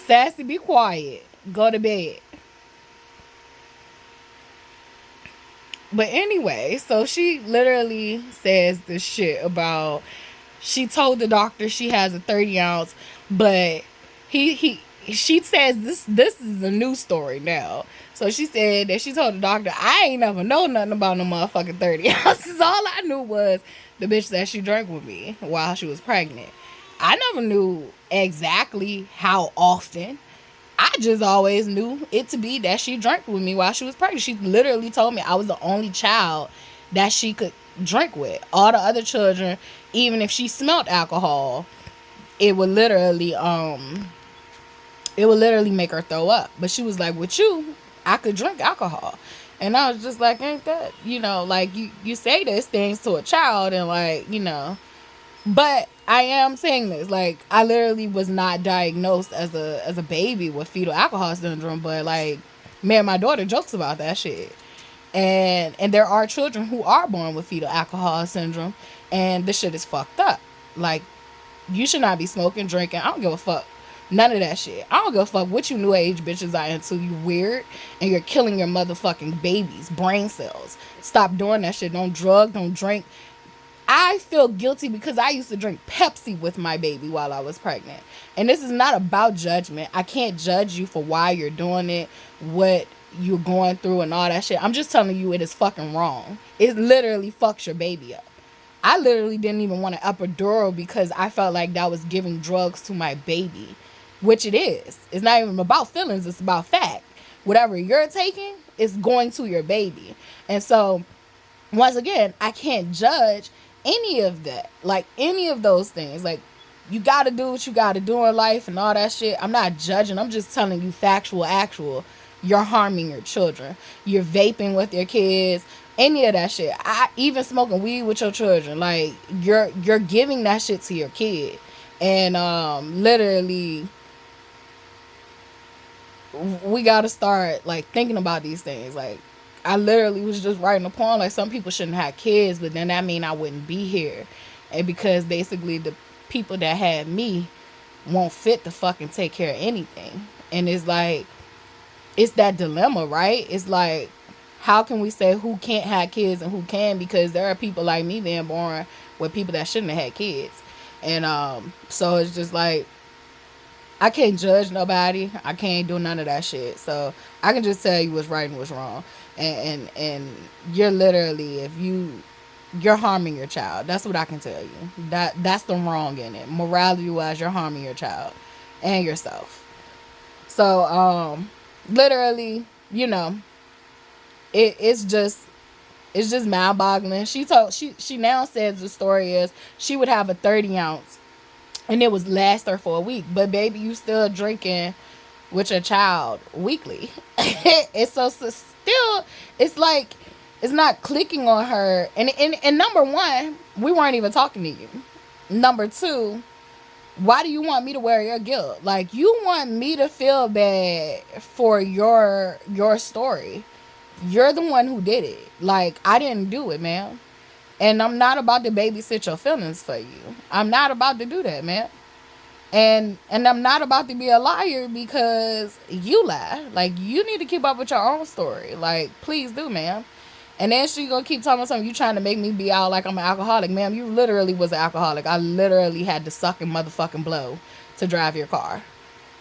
Sassy, be quiet. Go to bed. But anyway, so she literally says this shit about, she told the doctor she has a 30 ounce, but she says this is a new story now. So she said that she told the doctor, I ain't never know nothing about no motherfucking 30 ounces. All I knew was the bitch that she drank with me while she was pregnant. I never knew exactly how often. I just always knew it to be that she drank with me while she was pregnant. She literally told me I was the only child that she could drink with. All the other children, even if she smelled alcohol, it would literally make her throw up. But she was like, with you, I could drink alcohol. And I was just like, ain't that, like, you say these things to a child, and like, but I am saying this, like, I literally was not diagnosed as a baby with fetal alcohol syndrome, but like, me and my daughter jokes about that shit. And there are children who are born with fetal alcohol syndrome, and this shit is fucked up. Like, you should not be smoking, drinking. I don't give a fuck. None of that shit. I don't give a fuck what you new age bitches are into. You weird, and you're killing your motherfucking babies' brain cells. Stop doing that shit. Don't drug, don't drink. I feel guilty because I used to drink Pepsi with my baby while I was pregnant. And this is not about judgment. I can't judge you for why you're doing it, what you're going through, and all that shit. I'm just telling you, it is fucking wrong. It literally fucks your baby up. I literally didn't even want an epidural because I felt like that was giving drugs to my baby, which it is. It's not even about feelings. It's about fact. Whatever you're taking is going to your baby. And so, once again, I can't judge any of that. Like, any of those things. Like, you got to do what you got to do in life and all that shit. I'm not judging. I'm just telling you factual, actual. You're harming your children. You're vaping with your kids. Any of that shit. Even smoking weed with your children. Like, you're giving that shit to your kid. And literally, we got to start, like, thinking about these things. Like, I literally was just writing a poem, like, some people shouldn't have kids, but then that mean I wouldn't be here. And because basically the people that had me won't fit to fucking take care of anything. And it's like, it's that dilemma, right? It's like, how can we say who can't have kids and who can? Because there are people like me being born with people that shouldn't have had kids. And so it's just like, I can't judge nobody. I can't do none of that shit. So I can just tell you what's right and what's wrong. And you're literally, if you're harming your child. That's what I can tell you. That's the wrong in it. Morality wise, you're harming your child and yourself. So literally, it's just mind boggling. She now says the story is she would have a 30 ounce and it would last her for a week. But baby, you still drinking with your child weekly. It's so still, it's like, it's not clicking on her. And number one, we weren't even talking to you. Number two, why do you want me to wear your guilt? Like, you want me to feel bad for your story. You're the one who did it. Like, I didn't do it, man. And I'm not about to babysit your feelings for you. I'm not about to do that, man. And I'm not about to be a liar because you lie. Like, you need to keep up with your own story. Like, please do, ma'am. And then she gonna keep telling me something. You trying to make me be out like I'm an alcoholic. Ma'am, you literally was an alcoholic. I literally had to suck and motherfucking blow to drive your car.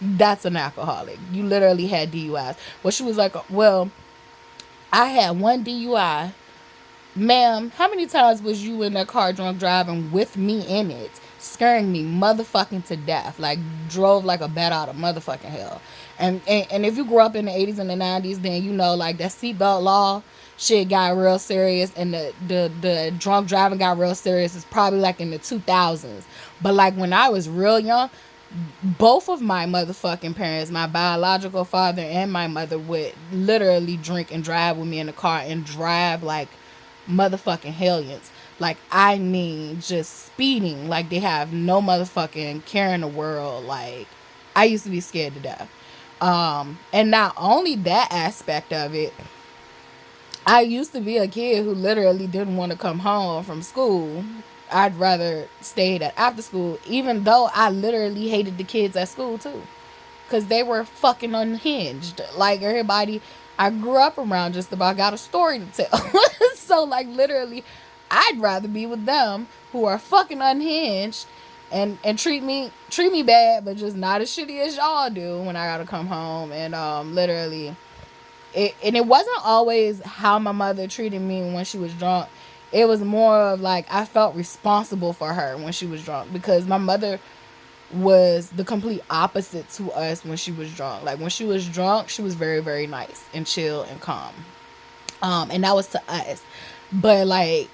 That's an alcoholic. You literally had DUIs. Well, she was like, well, I had one DUI Ma'am, how many times was you in that car drunk driving with me in it, scaring me motherfucking to death? Like, drove like a bat out of motherfucking hell. And if you grew up in the 80s and the 90s, then you know, like, that seatbelt law shit got real serious, and the drunk driving got real serious. It's probably like in the 2000s. But like when I was real young, both of my motherfucking parents, my biological father and my mother, would literally drink and drive with me in the car and drive like motherfucking hellions. Like, I mean, just speeding like they have no motherfucking care in the world. Like, I used to be scared to death. And not only that aspect of it, I used to be a kid who literally didn't want to come home from school. I'd rather stay at after school, even though I literally hated the kids at school too, because they were fucking unhinged. Like, everybody I grew up around just about got a story to tell. So like, literally, I'd rather be with them who are fucking unhinged and treat me bad, but just not as shitty as y'all do when I gotta come home. And literally, it wasn't always how my mother treated me when she was drunk. It was more of like, I felt responsible for her when she was drunk, because my mother was the complete opposite to us when she was drunk. Like, when she was drunk, she was very, very nice and chill and calm. And that was to us. But like,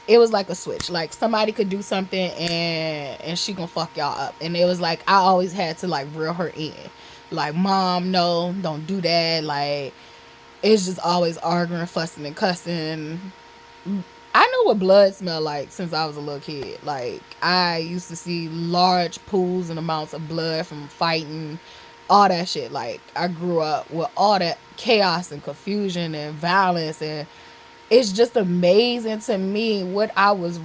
it was like a switch. Like, somebody could do something and she gonna fuck y'all up. And it was like, I always had to like reel her in. Like, mom, no, don't do that. Like, it's just always arguing, fussing, and cussing. I knew what blood smelled like since I was a little kid. Like, I used to see large pools and amounts of blood from fighting, all that shit. Like, I grew up with all that chaos and confusion and violence, and it's just amazing to me what I was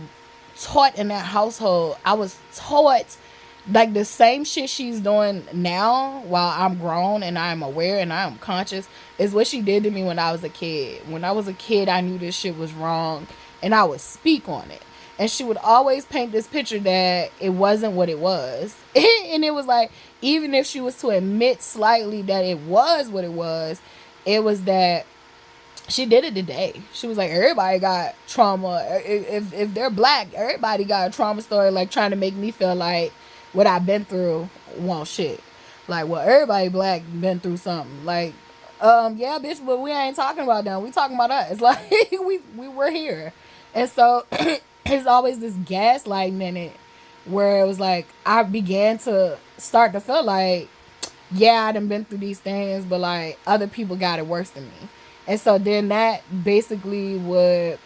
taught in that household. I was taught like the same shit she's doing now while I'm grown and I'm aware and I am conscious is what she did to me when I was a kid. When I was a kid, I knew this shit was wrong and I would speak on it. And she would always paint this picture that it wasn't what it was. And it was like, even if she was to admit slightly that it was what it was that she did it today. She was like, everybody got trauma. If they're black, everybody got a trauma story, like trying to make me feel like what I've been through won't shit. Like, well, everybody black been through something. Like, yeah, bitch, but we ain't talking about them. We talking about us. Like, we were here. And so it's always this gaslighting in it, where it was like, I began to start to feel like, yeah, I done been through these things, but like, other people got it worse than me. And so then that basically would,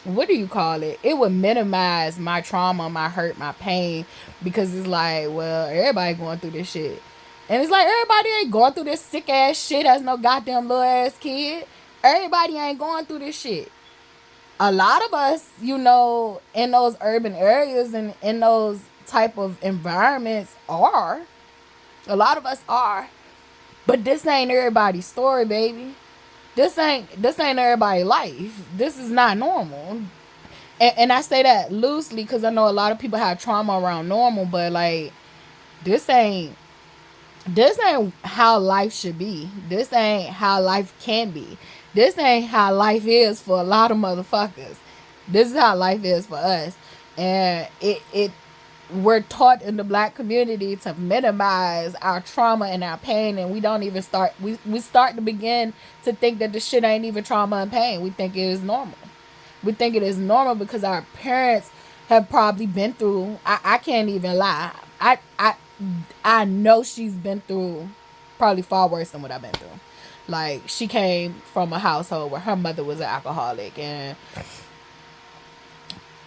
what do you call it? It would minimize my trauma, my hurt, my pain, because it's like, well, everybody going through this shit. And it's like, everybody ain't going through this sick ass shit as no goddamn little ass kid. Everybody ain't going through this shit. A lot of us, you know, in those urban areas and in those type of environments are. A lot of us are. But this ain't everybody's story, baby. This ain't everybody's life. This is not normal. And I say that loosely because I know a lot of people have trauma around normal, but like, this ain't how life should be. This ain't how life can be. This ain't how life is for a lot of motherfuckers. This is how life is for us. And we're taught in the black community to minimize our trauma and our pain, and we don't even start, we start to begin to think that the shit ain't even trauma and pain. We think it is normal. We think it is normal because our parents have probably been through, I can't even lie, I know she's been through probably far worse than what I've been through. Like, she came from a household where her mother was an alcoholic, and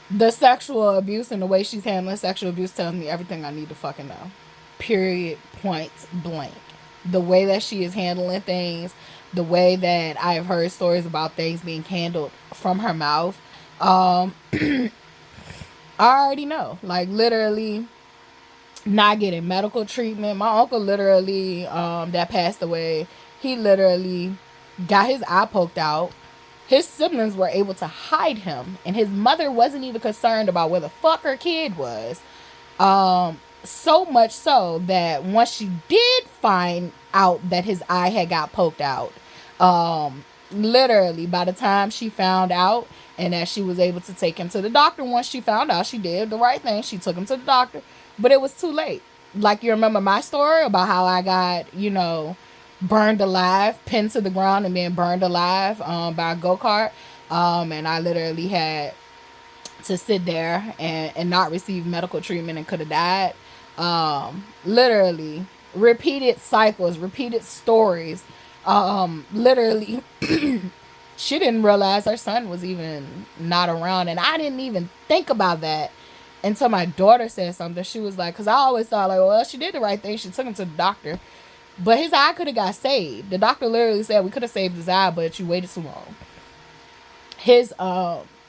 the sexual abuse and the way she's handling sexual abuse tells me everything I need to fucking know. Period. Point blank. The way that she is handling things, the way that I have heard stories about things being handled from her mouth, I already know. Like, literally not getting medical treatment. My uncle literally, that passed away, he literally got his eye poked out. His siblings were able to hide him, and his mother wasn't even concerned about where the fuck her kid was. So much so that once she did find out that his eye had got poked out, literally, by the time she found out and that she was able to take him to the doctor, once she found out, she did the right thing. She took him to the doctor, but it was too late. Like, you remember my story about how I got, burned alive, pinned to the ground and being burned alive by a go-kart. And I literally had to sit there and not receive medical treatment and could have died. Literally, repeated cycles, repeated stories. Literally, she didn't realize her son was even not around. And I didn't even think about that until my daughter said something. She was like, because I always thought, like, well, she did the right thing. She took him to the doctor. But his eye could have got saved. The doctor literally said, we could have saved his eye, but you waited too long.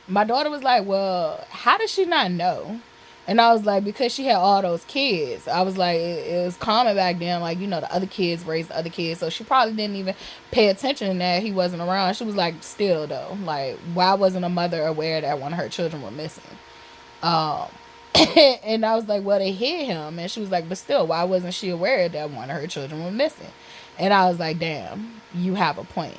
My daughter was like, well, how does she not know? And I was like, because she had all those kids. I was like, it was common back then. Like, the other kids raised the other kids. So she probably didn't even pay attention that he wasn't around. She was like, still, though. Like, why wasn't a mother aware that one of her children were missing? And I was like, well, they hid him. And she was like, but still, why wasn't she aware that one of her children were missing? And I was like, damn, you have a point.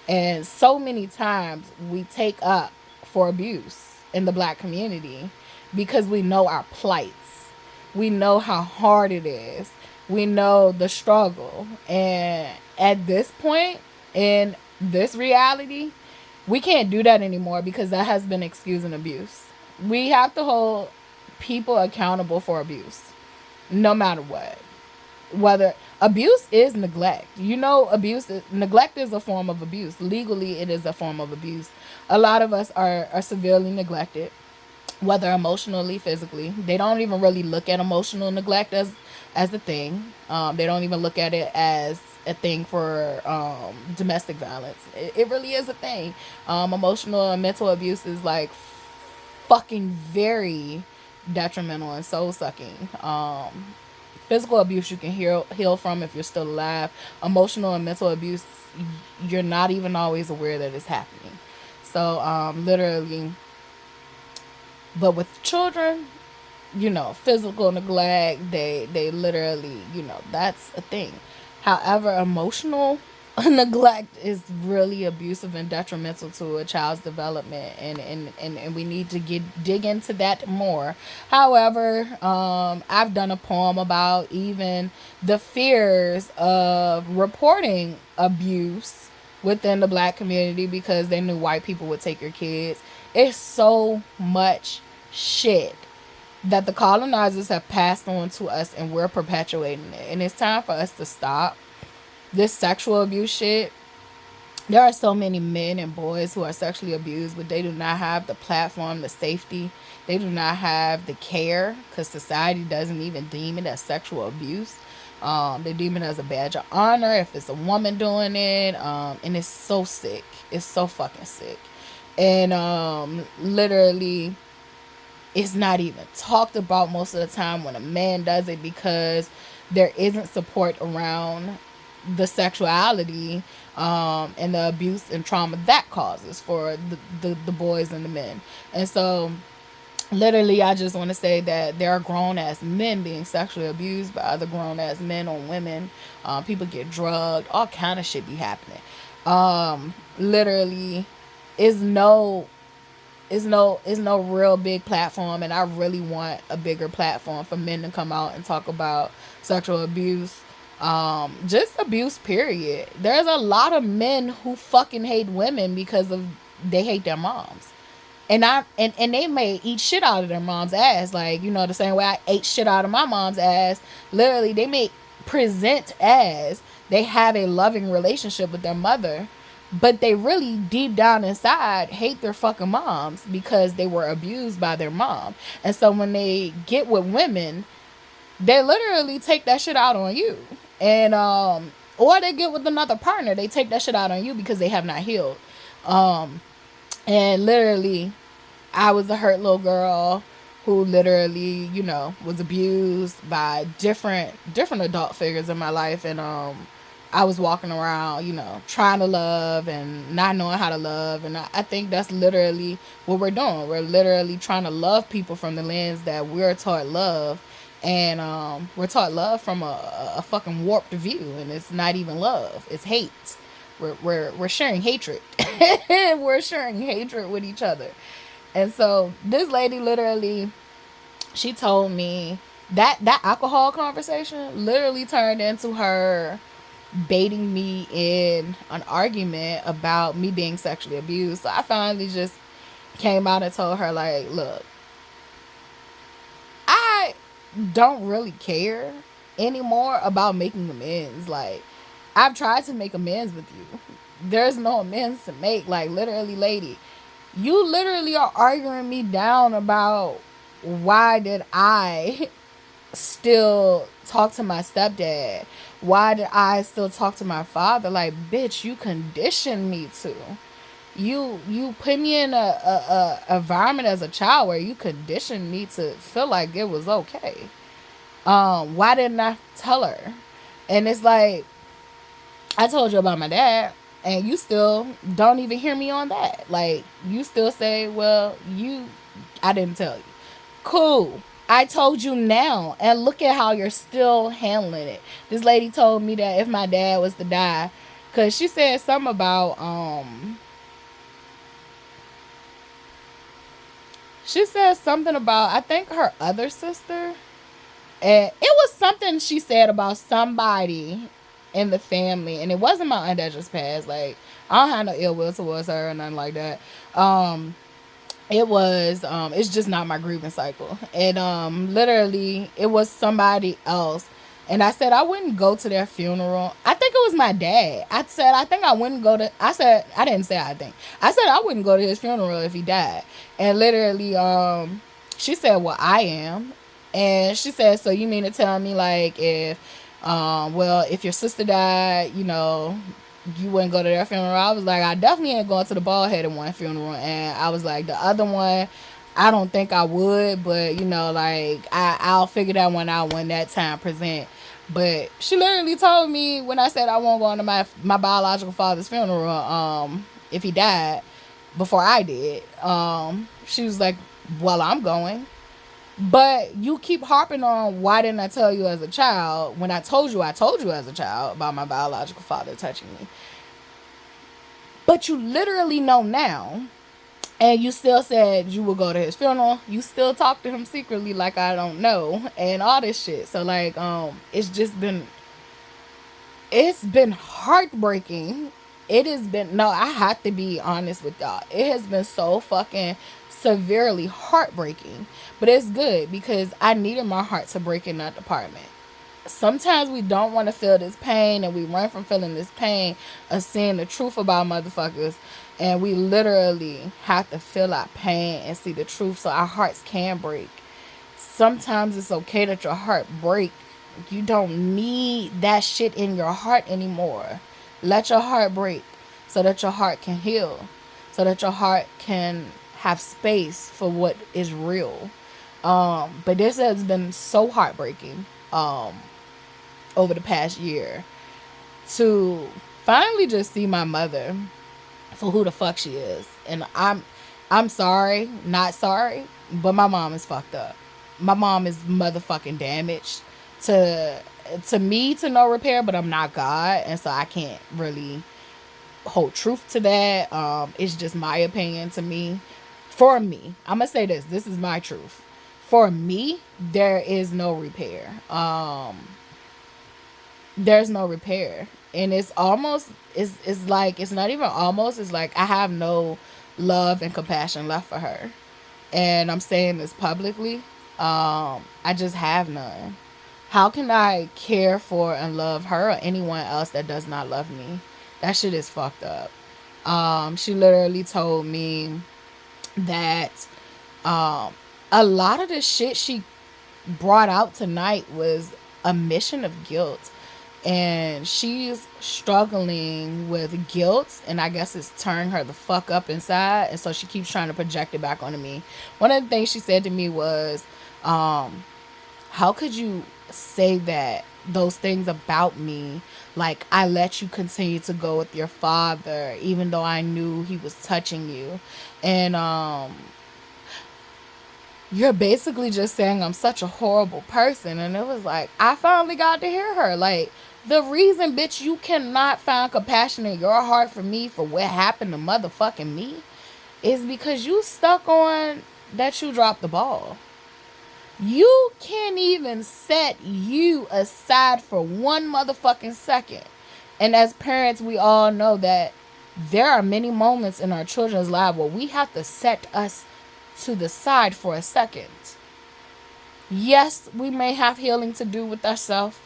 And so many times we take up for abuse in the Black community because we know our plights. We know how hard it is. We know the struggle. And at this point, in this reality, we can't do that anymore because that has been excusing abuse. We have to hold people accountable for abuse, no matter what. Whether abuse is neglect, neglect is a form of abuse. Legally, it is a form of abuse. A lot of us are severely neglected, whether emotionally, physically. They don't even really look at emotional neglect as a thing. They don't even look at it as a thing for domestic violence. It really is a thing. Emotional and mental abuse is like fucking very detrimental and soul sucking. Physical abuse you can heal from if you're still alive. Emotional and mental abuse, you're not even always aware that it's happening. So literally, but with children, physical neglect, they literally, that's a thing. However, emotional neglect is really abusive and detrimental to a child's development, and we need to dig into that more. However, I've done a poem about even the fears of reporting abuse within the Black community because they knew white people would take your kids. It's so much shit that the colonizers have passed on to us, and we're perpetuating it, and it's time for us to stop this sexual abuse shit. There are so many men and boys who are sexually abused, but they do not have the platform, the safety. They do not have the care because society doesn't even deem it as sexual abuse. They deem it as a badge of honor if it's a woman doing it. And it's so sick. It's so fucking sick. And literally, it's not even talked about most of the time when a man does it because there isn't support around the sexuality and the abuse and trauma that causes for the boys and the men. And so literally, I just want to say that there are grown-ass men being sexually abused by other grown-ass men on women. People get drugged. All kind of shit be happening. Literally, is no real big platform, and I really want a bigger platform for men to come out and talk about sexual abuse. Just abuse, period. There's a lot of men who fucking hate women because of they hate their moms. And they may eat shit out of their mom's ass. Like, the same way I ate shit out of my mom's ass. Literally, they may present as they have a loving relationship with their mother, but they really deep down inside hate their fucking moms because they were abused by their mom. And so when they get with women, they literally take that shit out on you. And or they get with another partner, they take that shit out on you because they have not healed. And literally, I was a hurt little girl who literally, was abused by different adult figures in my life. And I was walking around, trying to love and not knowing how to love. And I think that's literally what we're doing. We're literally trying to love people from the lens that we're taught love. And we're taught love from a fucking warped view. And it's not even love. It's hate. We're sharing hatred. We're sharing hatred with each other. And so this lady literally, she told me that alcohol conversation literally turned into her baiting me in an argument about me being sexually abused. So I finally just came out and told her, like, look, I don't really care anymore about making amends. Like, I've tried to make amends with you. There's no amends to make. Like, literally, lady, you literally are arguing me down about why did I still talk to my stepdad? Why did I still talk to my father? Like, bitch, you conditioned me to. You put me in a environment as a child where you conditioned me to feel like it was okay. Why didn't I tell her? And it's like, I told you about my dad, and you still don't even hear me on that. Like, you still say, well, I didn't tell you. Cool. I told you now, and look at how you're still handling it. This lady told me that if my dad was to die, because she said something about, she said something about, I think, her other sister. And it was something she said about somebody in the family, and it wasn't my aunt that just passed. Like, I don't have no ill will towards her or nothing like that. It was it's just not my grieving cycle. And literally it was somebody else. And I said I wouldn't go to their funeral. I think it was my dad. I said I think I wouldn't go to I said I didn't say I think. I said I wouldn't go to his funeral if he died. And literally she said, well, I am. And she said, so you mean to tell me, like, if well, if your sister died, you wouldn't go to their funeral? I was like, I definitely ain't going to the bald headed one funeral. And I was like, the other one, I don't think I would, but like, I'll figure that one out when that time present. But she literally told me when I said I won't go to my biological father's funeral, if he died before I did, she was like, well, I'm going. But you keep harping on, why didn't I tell you as a child, when I told you as a child about my biological father touching me. But you literally know now, and you still said you would go to his funeral. You still talk to him secretly like I don't know, and all this shit. So like, it's been heartbreaking. I have to be honest with y'all. It has been so fucking severely heartbreaking. But it's good because I needed my heart to break in that department. Sometimes we don't want to feel this pain, and we run from feeling this pain of seeing the truth about motherfuckers. And we literally have to feel our pain and see the truth so our hearts can break. Sometimes it's okay that your heart break. You don't need that shit in your heart anymore. Let your heart break so that your heart can heal, so that your heart can have space for what is real. But this has been so heartbreaking over the past year to finally just see my mother for who the fuck she is. And I'm sorry, not sorry, but my mom is fucked up. My mom is motherfucking damaged to me to no repair, but I'm not God, and so I can't really hold truth to that. It's just my opinion to me. For me, I'm gonna say this is my truth. For me, there is no repair. There's no repair. And it's almost, it's like, it's not even almost, it's like I have no love and compassion left for her. And I'm saying this publicly. I just have none. How can I care for and love her or anyone else that does not love me? That shit is fucked up. She literally told me that a lot of the shit she brought out tonight was a mission of guilt. And she's struggling with guilt, and I guess it's tearing her the fuck up inside, and so she keeps trying to project it back onto me. One of the things she said to me was, how could you say those things about me? Like, I let you continue to go with your father even though I knew he was touching you. And you're basically just saying I'm such a horrible person. And it was like, I finally got to hear her. Like, The reason, bitch, you cannot find compassion in your heart for me for what happened to motherfucking me is because you stuck on that you dropped the ball. You can't even set you aside for one motherfucking second. And as parents, we all know that there are many moments in our children's life where we have to set us to the side for a second. Yes, we may have healing to do with ourselves,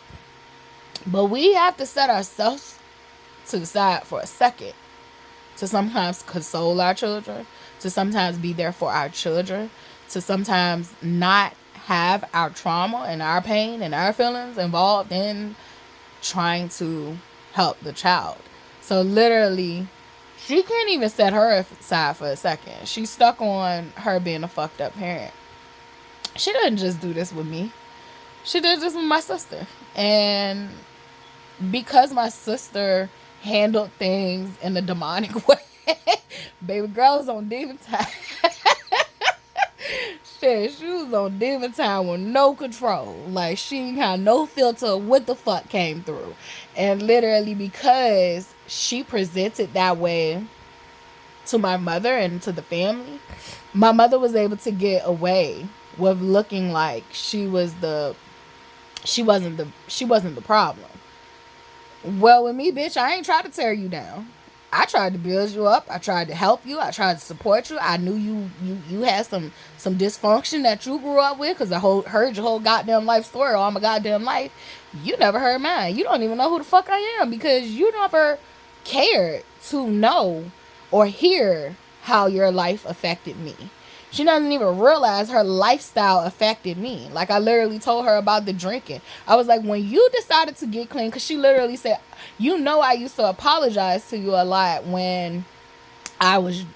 but we have to set ourselves to the side for a second to sometimes console our children, to sometimes be there for our children, to sometimes not have our trauma and our pain and our feelings involved in trying to help the child. So literally, she can't even set her aside for a second. She's stuck on her being a fucked up parent. She didn't just do this with me. She did this with my sister. And because my sister handled things in a demonic way, baby girl was on demon time. Shit, she was on demon time with no control. Like, she ain't had no filter what the fuck came through. And literally, because she presented that way to my mother and to the family, my mother was able to get away with looking like she wasn't the problem. Well, with me, bitch, I ain't trying to tear you down. I tried to build you up. I tried to help you. I tried to support you. I knew you had some dysfunction that you grew up with, because I heard your whole goddamn life story all my goddamn life. You never heard mine. You don't even know who the fuck I am, because you never cared to know or hear how your life affected me. She doesn't even realize her lifestyle affected me. Like, I literally told her about the drinking. I was like, when you decided to get clean, because she literally said, I used to apologize to you a lot when I was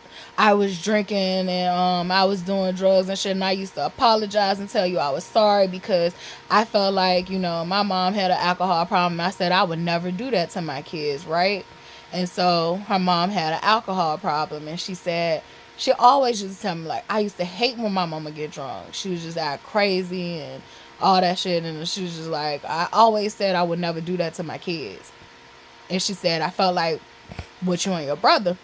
drinking and I was doing drugs and shit, and I used to apologize and tell you I was sorry because I felt like, my mom had an alcohol problem. I said I would never do that to my kids, right? And so her mom had an alcohol problem, and she said, she always used to tell me, like, I used to hate when my mama get drunk. She was just act crazy and all that shit. And she was just like, I always said I would never do that to my kids. And she said, I felt like with you and your brother,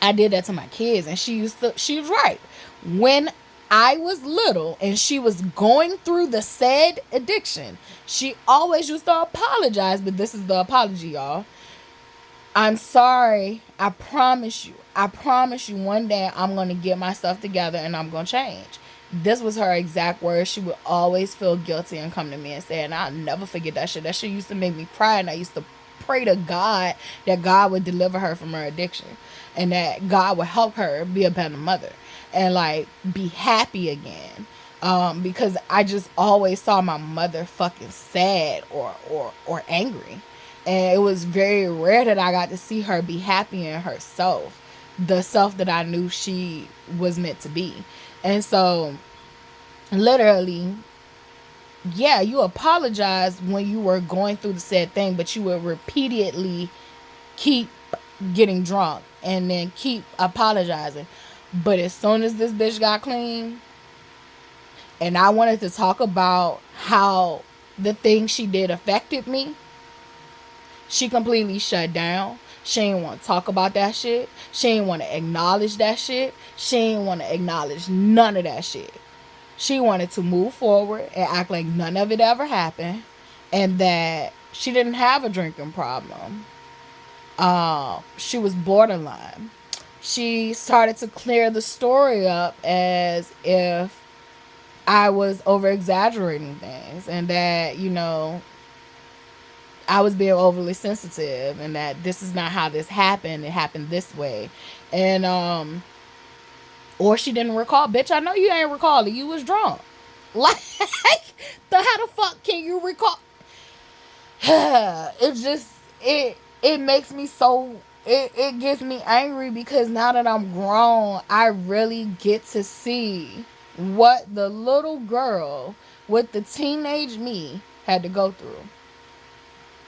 I did that to my kids. And she was right. When I was little and she was going through the said addiction, she always used to apologize. But this is the apology, y'all. I'm sorry. I promise you one day I'm going to get myself together and I'm going to change. This was her exact words. She would always feel guilty and come to me and say, and I'll never forget that shit. That shit used to make me cry, and I used to pray to God that God would deliver her from her addiction and that God would help her be a better mother and, like, be happy again. Because I just always saw my mother fucking sad or angry. And it was very rare that I got to see her be happy in herself, the self that I knew she was meant to be. And so, literally, yeah, you apologize when you were going through the said thing, but you would repeatedly keep getting drunk and then keep apologizing. But as soon as this bitch got clean, and I wanted to talk about how the things she did affected me, she completely shut down. She ain't want to talk about that shit. She ain't want to acknowledge that shit. She ain't want to acknowledge none of that shit. She wanted to move forward and act like none of it ever happened, and that she didn't have a drinking problem. She was borderline. She started to clear the story up as if I was over exaggerating things, and that, I was being overly sensitive, and that this is not how this happened. It happened this way. And, or she didn't recall. Bitch, I know you ain't recall it. You was drunk. Like, how the fuck can you recall? It makes me so, it gets me angry, because now that I'm grown, I really get to see what the little girl with the teenage me had to go through.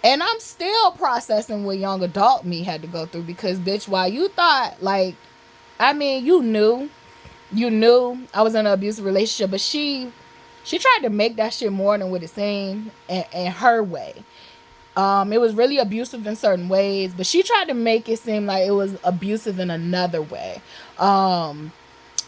And I'm still processing what young adult me had to go through, because, bitch, while you thought, like, I mean, you knew I was in an abusive relationship, but she tried to make that shit more than what it seemed in her way. It was really abusive in certain ways, but she tried to make it seem like it was abusive in another way.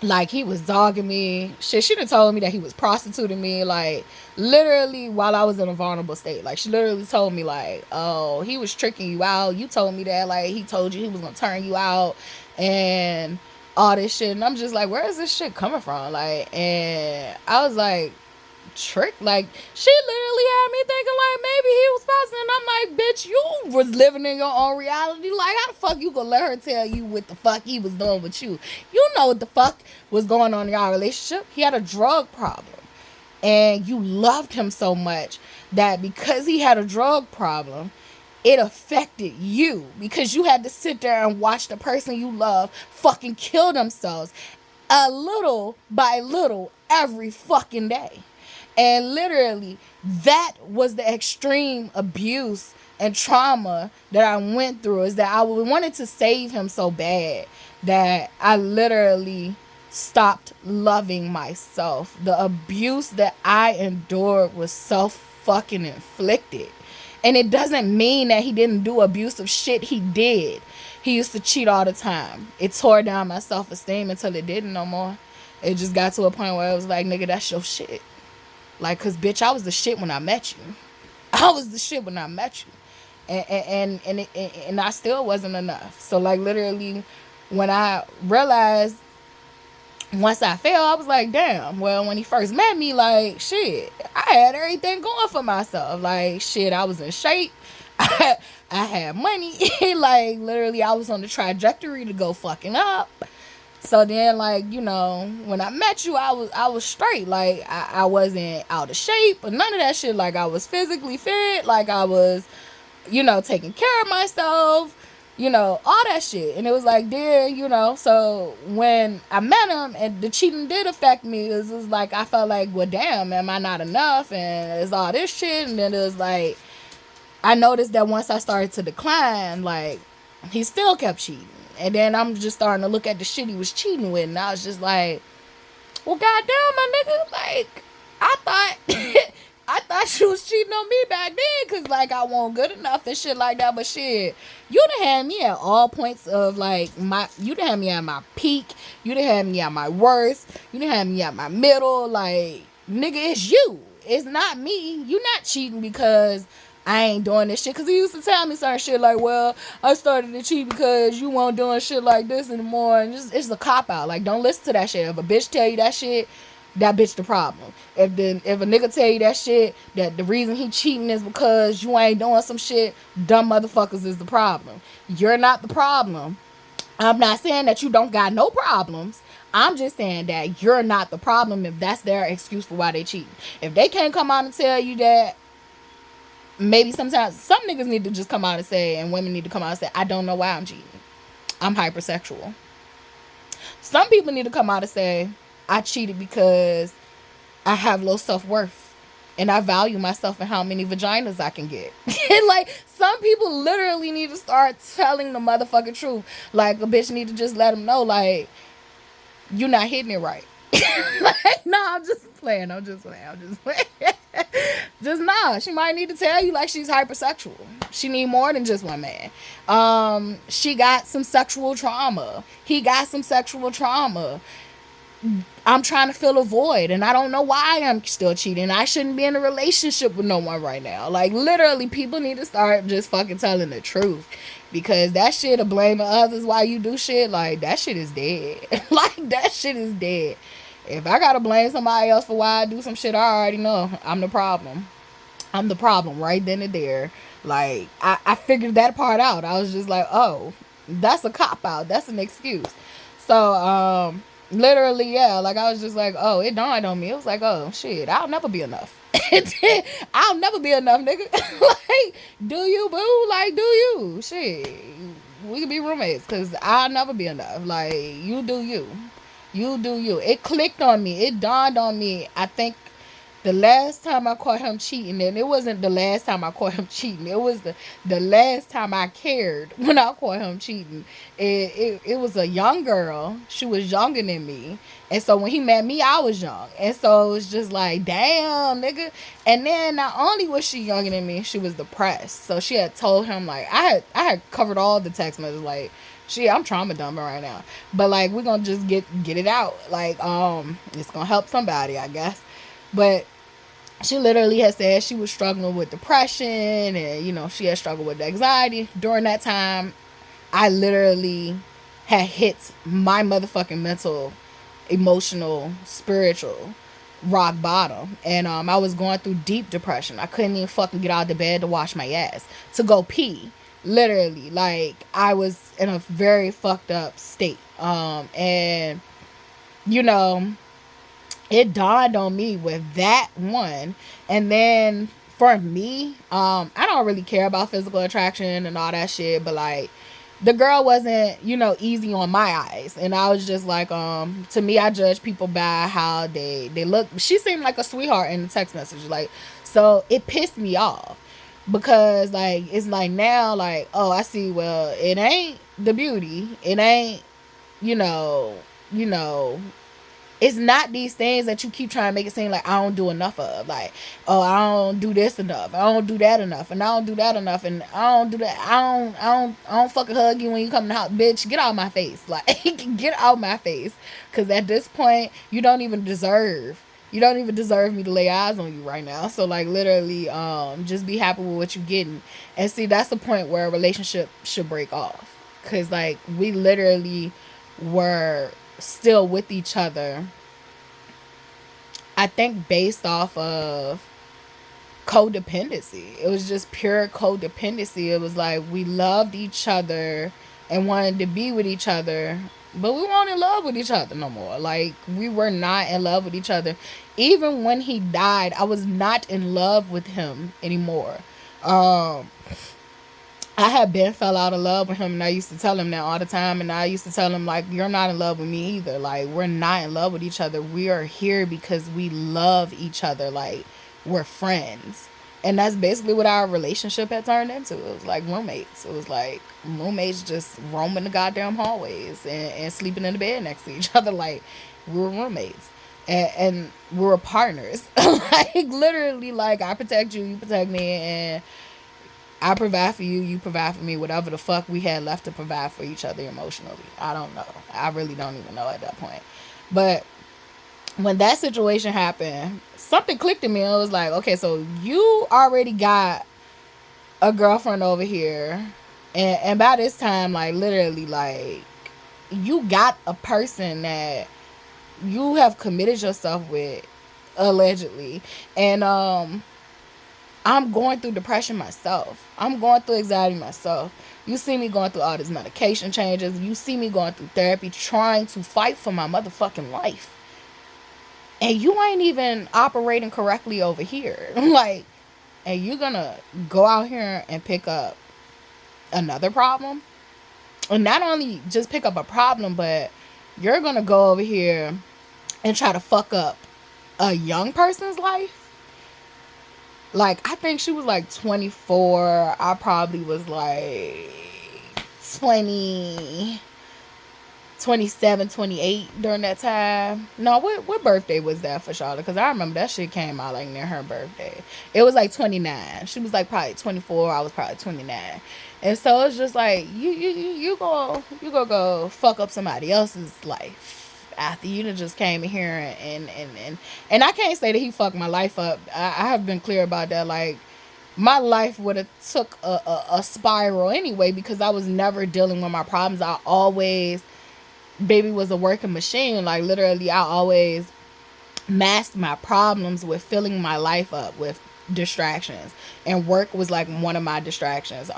Like he was dogging me. Shit, she done told me that he was prostituting me, like literally while I was in a vulnerable state. Like she literally told me like, oh, he was tricking you out. You told me that, like he told you he was gonna turn you out and all this shit. And I'm just like, where is this shit coming from? Like, and I was like, trick, like she literally had me thinking like maybe he was passing, and I'm like, bitch, you was living in your own reality. Like how the fuck you gonna let her tell you what the fuck he was doing with you? You know what the fuck was going on in y'all relationship. He had a drug problem, and you loved him so much that because he had a drug problem, it affected you because you had to sit there and watch the person you love fucking kill themselves a little by little every fucking day. And literally, that was the extreme abuse and trauma that I went through, is that I wanted to save him so bad that I literally stopped loving myself. The abuse that I endured was self fucking inflicted. And it doesn't mean that he didn't do abusive shit. He did. He used to cheat all the time. It tore down my self-esteem until it didn't no more. It just got to a point where it was like, nigga, that's your shit. Like, cause bitch, I was the shit when I met you. I was the shit when I met you. And I still wasn't enough. So like literally when I realized, once I fell, I was like, damn, well, when he first met me, like, shit, I had everything going for myself. Like, shit, I was in shape. I had money. Like, literally, I was on the trajectory to go fucking up. So then, like, you know, when I met you, I was straight. Like, I wasn't out of shape, but none of that shit. Like, I was physically fit. Like, I was, you know, taking care of myself, you know, all that shit. And it was like, then, you know, so when I met him and the cheating did affect me, it was like, I felt like, well, damn, am I not enough? And it's all this shit. And then it was like, I noticed that once I started to decline, like, he still kept cheating. And then I'm just starting to look at the shit he was cheating with. And I was just like, well, goddamn, my nigga, like, I thought I thought she was cheating on me back then because, like, I wasn't good enough and shit like that. But shit, you done had me at all points of, like, you done had me at my peak. You done had me at my worst. You done had me at my middle. Like, nigga, it's you. It's not me. You not cheating because I ain't doing this shit. Because he used to tell me certain shit like, well, I started to cheat because you weren't doing shit like this anymore. And it's a cop-out. Like, don't listen to that shit. If a bitch tell you that shit, that bitch the problem. If a nigga tell you that shit, that the reason he cheating is because you ain't doing some shit, dumb motherfuckers is the problem. You're not the problem. I'm not saying that you don't got no problems. I'm just saying that you're not the problem if that's their excuse for why they cheating. If they can't come out and tell you that, maybe sometimes some niggas need to just come out and say, and women need to come out and say, I don't know why I'm cheating. I'm hypersexual. Some people need to come out and say, I cheated because I have low self-worth and I value myself and how many vaginas I can get. And like, some people literally need to start telling the motherfucking truth. Like, a bitch need to just let them know, like, you're not hitting it right. Like, no, I'm just playing. Just nah. She might need to tell you, like, she's hypersexual. She need more than just one man. She got some sexual trauma. He got some sexual trauma. I'm trying to fill a void and I don't know why I'm still cheating. I shouldn't be in a relationship with no one right now. Like, literally, people need to start just fucking telling the truth, because that shit of blaming others while you do shit, like, that shit is dead. Like, that shit is dead. If I gotta blame somebody else for why I do some shit, I already know I'm the problem. I'm the problem right then and there. Like, I figured that part out. I was just like, oh, that's a cop-out. That's an excuse. So, literally, yeah, like, I was just like, oh, it dawned on me. It was like, oh, shit, I'll never be enough. I'll never be enough, nigga. Like, do you, boo? Like, do you? Shit, we could be roommates, because I'll never be enough. Like, you do you. You do you. It clicked on me. It dawned on me, I think, The last time I caught him cheating, and it wasn't the last time I caught him cheating. It was the last time I cared when I caught him cheating. It was a young girl. She was younger than me. And so when he met me, I was young. And so it was just like, damn, nigga. And then not only was she younger than me, she was depressed. So she had told him, like, I had covered all the text messages, like, shit, I'm trauma dumping right now. But like, we're gonna just get it out. Like, it's gonna help somebody, I guess. But she literally had said she was struggling with depression, and she had struggled with anxiety. During that time, I literally had hit my motherfucking mental, emotional, spiritual rock bottom. And I was going through deep depression. I couldn't even fucking get out of the bed to wash my ass, to go pee. Literally, like, I was in a very fucked up state. And you know it dawned on me with that one. And then for me, I don't really care about physical attraction and all that shit, but like, the girl wasn't, easy on my eyes. And I was just like, to me, I judge people by how they look. She seemed like a sweetheart in the text message. Like, so it pissed me off. Because like, it's like now, like, oh, I see, well, it ain't the beauty. It ain't, you know, you know, it's not these things that you keep trying to make it seem like I don't do enough of. Like, oh, I don't do this enough. I don't do that enough. And I don't do that enough. And I don't do that. I don't fucking hug you when you come in the house. Bitch, get out my face. Like, get out my face. Because at this point, you don't even deserve me to lay eyes on you right now. So like, literally, just be happy with what you're getting. And see, that's the point where a relationship should break off. Because like, we literally were still with each other, I think, based off of codependency. It was just pure codependency. It was like, we loved each other and wanted to be with each other, but we weren't in love with each other no more. Like, we were not in love with each other. Even when he died, I was not in love with him anymore. I had been fell out of love with him, and I used to tell him that all the time. And I used to tell him, like, you're not in love with me either. Like, we're not in love with each other. We are here because we love each other. Like, we're friends. And that's basically what our relationship had turned into. It was like roommates. It was like roommates just roaming the goddamn hallways and sleeping in the bed next to each other. Like, we were roommates. And we were partners. Like, literally, like, I protect you, you protect me, and I provide for you, you provide for me, whatever the fuck we had left to provide for each other emotionally. I don't know. I really don't even know at that point. But when that situation happened, something clicked in me. It was like, okay, so you already got a girlfriend over here. And by this time, like, literally, like, you got a person that you have committed yourself with, allegedly. And I'm going through depression myself. I'm going through anxiety myself. You see me going through all these medication changes. You see me going through therapy, trying to fight for my motherfucking life. And you ain't even operating correctly over here. Like, and you gonna go out here and pick up another problem? And not only just pick up a problem, but you're gonna go over here and try to fuck up a young person's life? Like, I think she was like 24. I probably was like 20, 27, 28 during that time. No, what birthday was that for Charlotte? Because I remember that shit came out like near her birthday. It was like 29. She was like probably 24. I was probably 29. And so it's just like, you go go fuck up somebody else's life after you just came in here and I can't say that he fucked my life up. I have been clear about that. Like, my life would have took a spiral anyway, because I was never dealing with my problems. I always, baby, was a working machine. Like, literally, I always masked my problems with filling my life up with distractions, and work was like one of my distractions.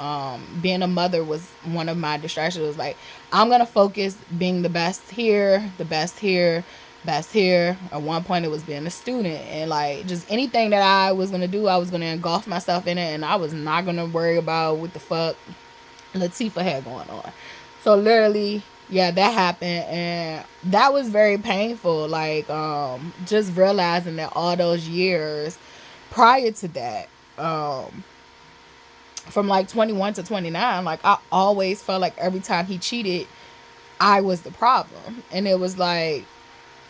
Being a mother was one of my distractions. It was like, I'm gonna focus being the best here, best here. At one point, it was being a student, and like, just anything that I was gonna do, I was gonna engulf myself in it, and I was not gonna worry about what the fuck Latifah had going on. So literally, Yeah, that happened, and that was very painful. Like, just realizing that all those years prior to that, from like 21 to 29, like I always felt like every time he cheated, I was the problem, and it was like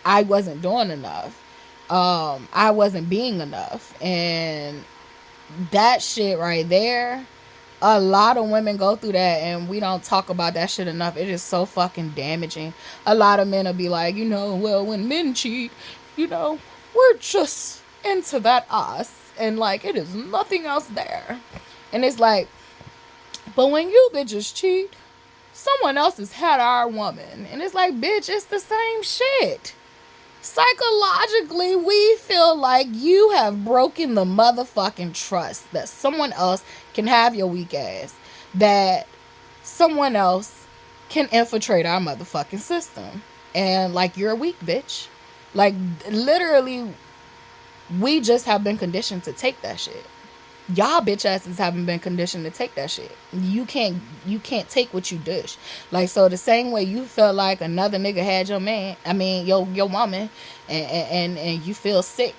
I wasn't doing enough. I wasn't being enough, and that shit right there, a lot of women go through that, and we don't talk about that shit enough. It is so fucking damaging. A lot of men will be like, well, when men cheat, we're just into that us, and like it is nothing else there. And it's like, but when you bitches cheat, someone else has had our woman, and it's like, bitch, it's the same shit. Psychologically, we feel like you have broken the motherfucking trust that someone else can have your weak ass, that someone else can infiltrate our motherfucking system. And like, you're a weak bitch. Like, literally, we just have been conditioned to take that shit. Y'all bitch asses haven't been conditioned to take that shit. You can't take what you dish. Like, so the same way you felt like another nigga had your man, your woman, and you feel sick.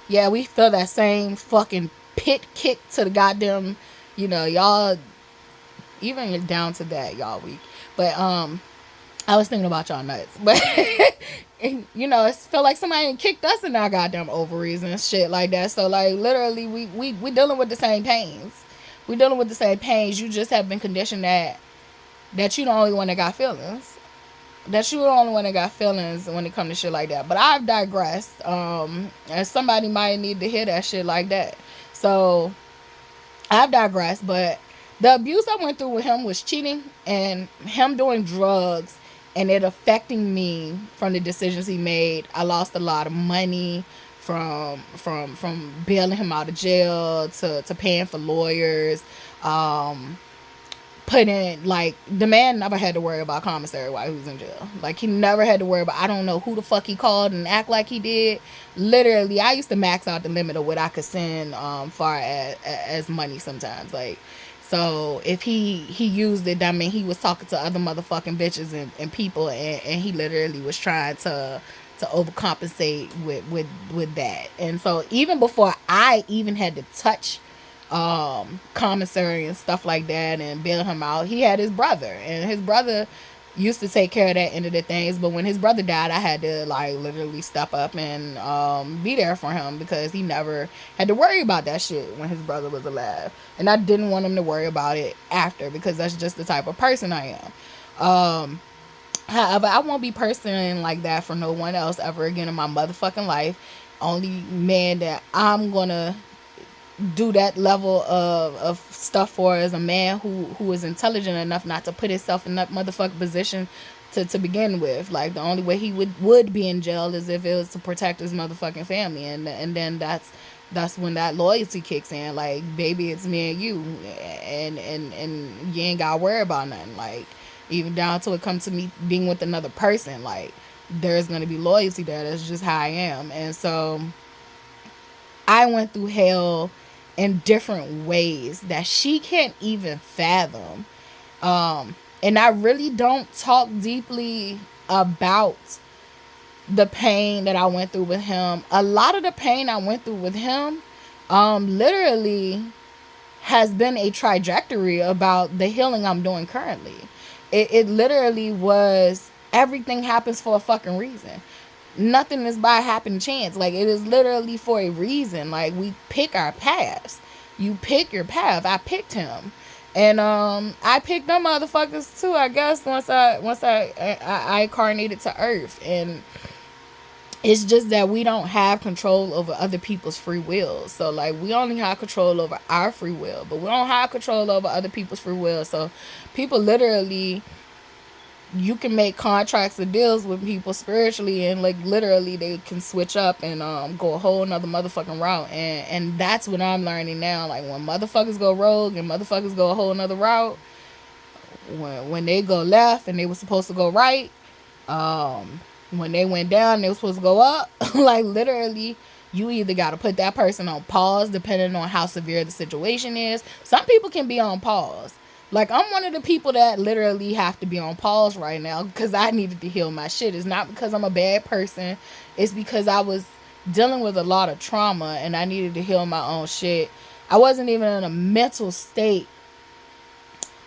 Yeah, we feel that same fucking pit kick to the goddamn, y'all, even down to that, y'all weak. But I was thinking about y'all nuts, but it felt like somebody kicked us in our goddamn ovaries and shit like that. So like, literally, we dealing with the same pains. We dealing with the same pains. You just have been conditioned that you the only one that got feelings. That you the only one that got feelings when it comes to shit like that. But I've digressed. And somebody might need to hear that shit like that. So I've digressed. But the abuse I went through with him was cheating and him doing drugs and it affecting me from the decisions he made. I lost a lot of money from bailing him out of jail to paying for lawyers. Putting, like, the man never had to worry about commissary while he was in jail. Like, he never had to worry about, I don't know who the fuck he called and act like he did. Literally, I used to max out the limit of what I could send far as money sometimes. Like, so if he used it, I mean, he was talking to other motherfucking bitches and people, and he literally was trying to overcompensate with that. And so even before I even had to touch commissary and stuff like that and bail him out, he had his brother, and his brother used to take care of that end of the things. But when his brother died, I had to like literally step up and be there for him, because he never had to worry about that shit when his brother was alive, and I didn't want him to worry about it after, because that's just the type of person I am. However, I won't be person like that for no one else ever again in my motherfucking life. Only man that I'm gonna do that level of stuff for as a man who is intelligent enough not to put himself in that motherfucking position to begin with. Like, the only way he would be in jail is if it was to protect his motherfucking family, and then that's when that loyalty kicks in. Like, baby, it's me and you, and you ain't gotta worry about nothing. Like, even down to it comes to me being with another person, like, there's gonna be loyalty there. That's just how I am. And so I went through hell in different ways that she can't even fathom. And I really don't talk deeply about the pain that I went through with him. A lot of the pain I went through with him literally has been a trajectory about the healing I'm doing currently. It literally was, everything happens for a fucking reason. Nothing is by happen chance. Like, it is literally for a reason. Like, we pick our paths. You pick your path. I picked him, and I picked them motherfuckers too, I guess, once I incarnated to Earth. And it's just that we don't have control over other people's free will. So like, we only have control over our free will, but we don't have control over other people's free will. So people literally, you can make contracts or deals with people spiritually, and like literally they can switch up and go a whole nother motherfucking route. And that's what I'm learning now. Like, when motherfuckers go rogue and motherfuckers go a whole nother route, when they go left and they were supposed to go right, when they went down they were supposed to go up. Like, literally, you either got to put that person on pause depending on how severe the situation is. Some people can be on pause. Like, I'm one of the people that literally have to be on pause right now because I needed to heal my shit. It's not because I'm a bad person. It's because I was dealing with a lot of trauma and I needed to heal my own shit. I wasn't even in a mental state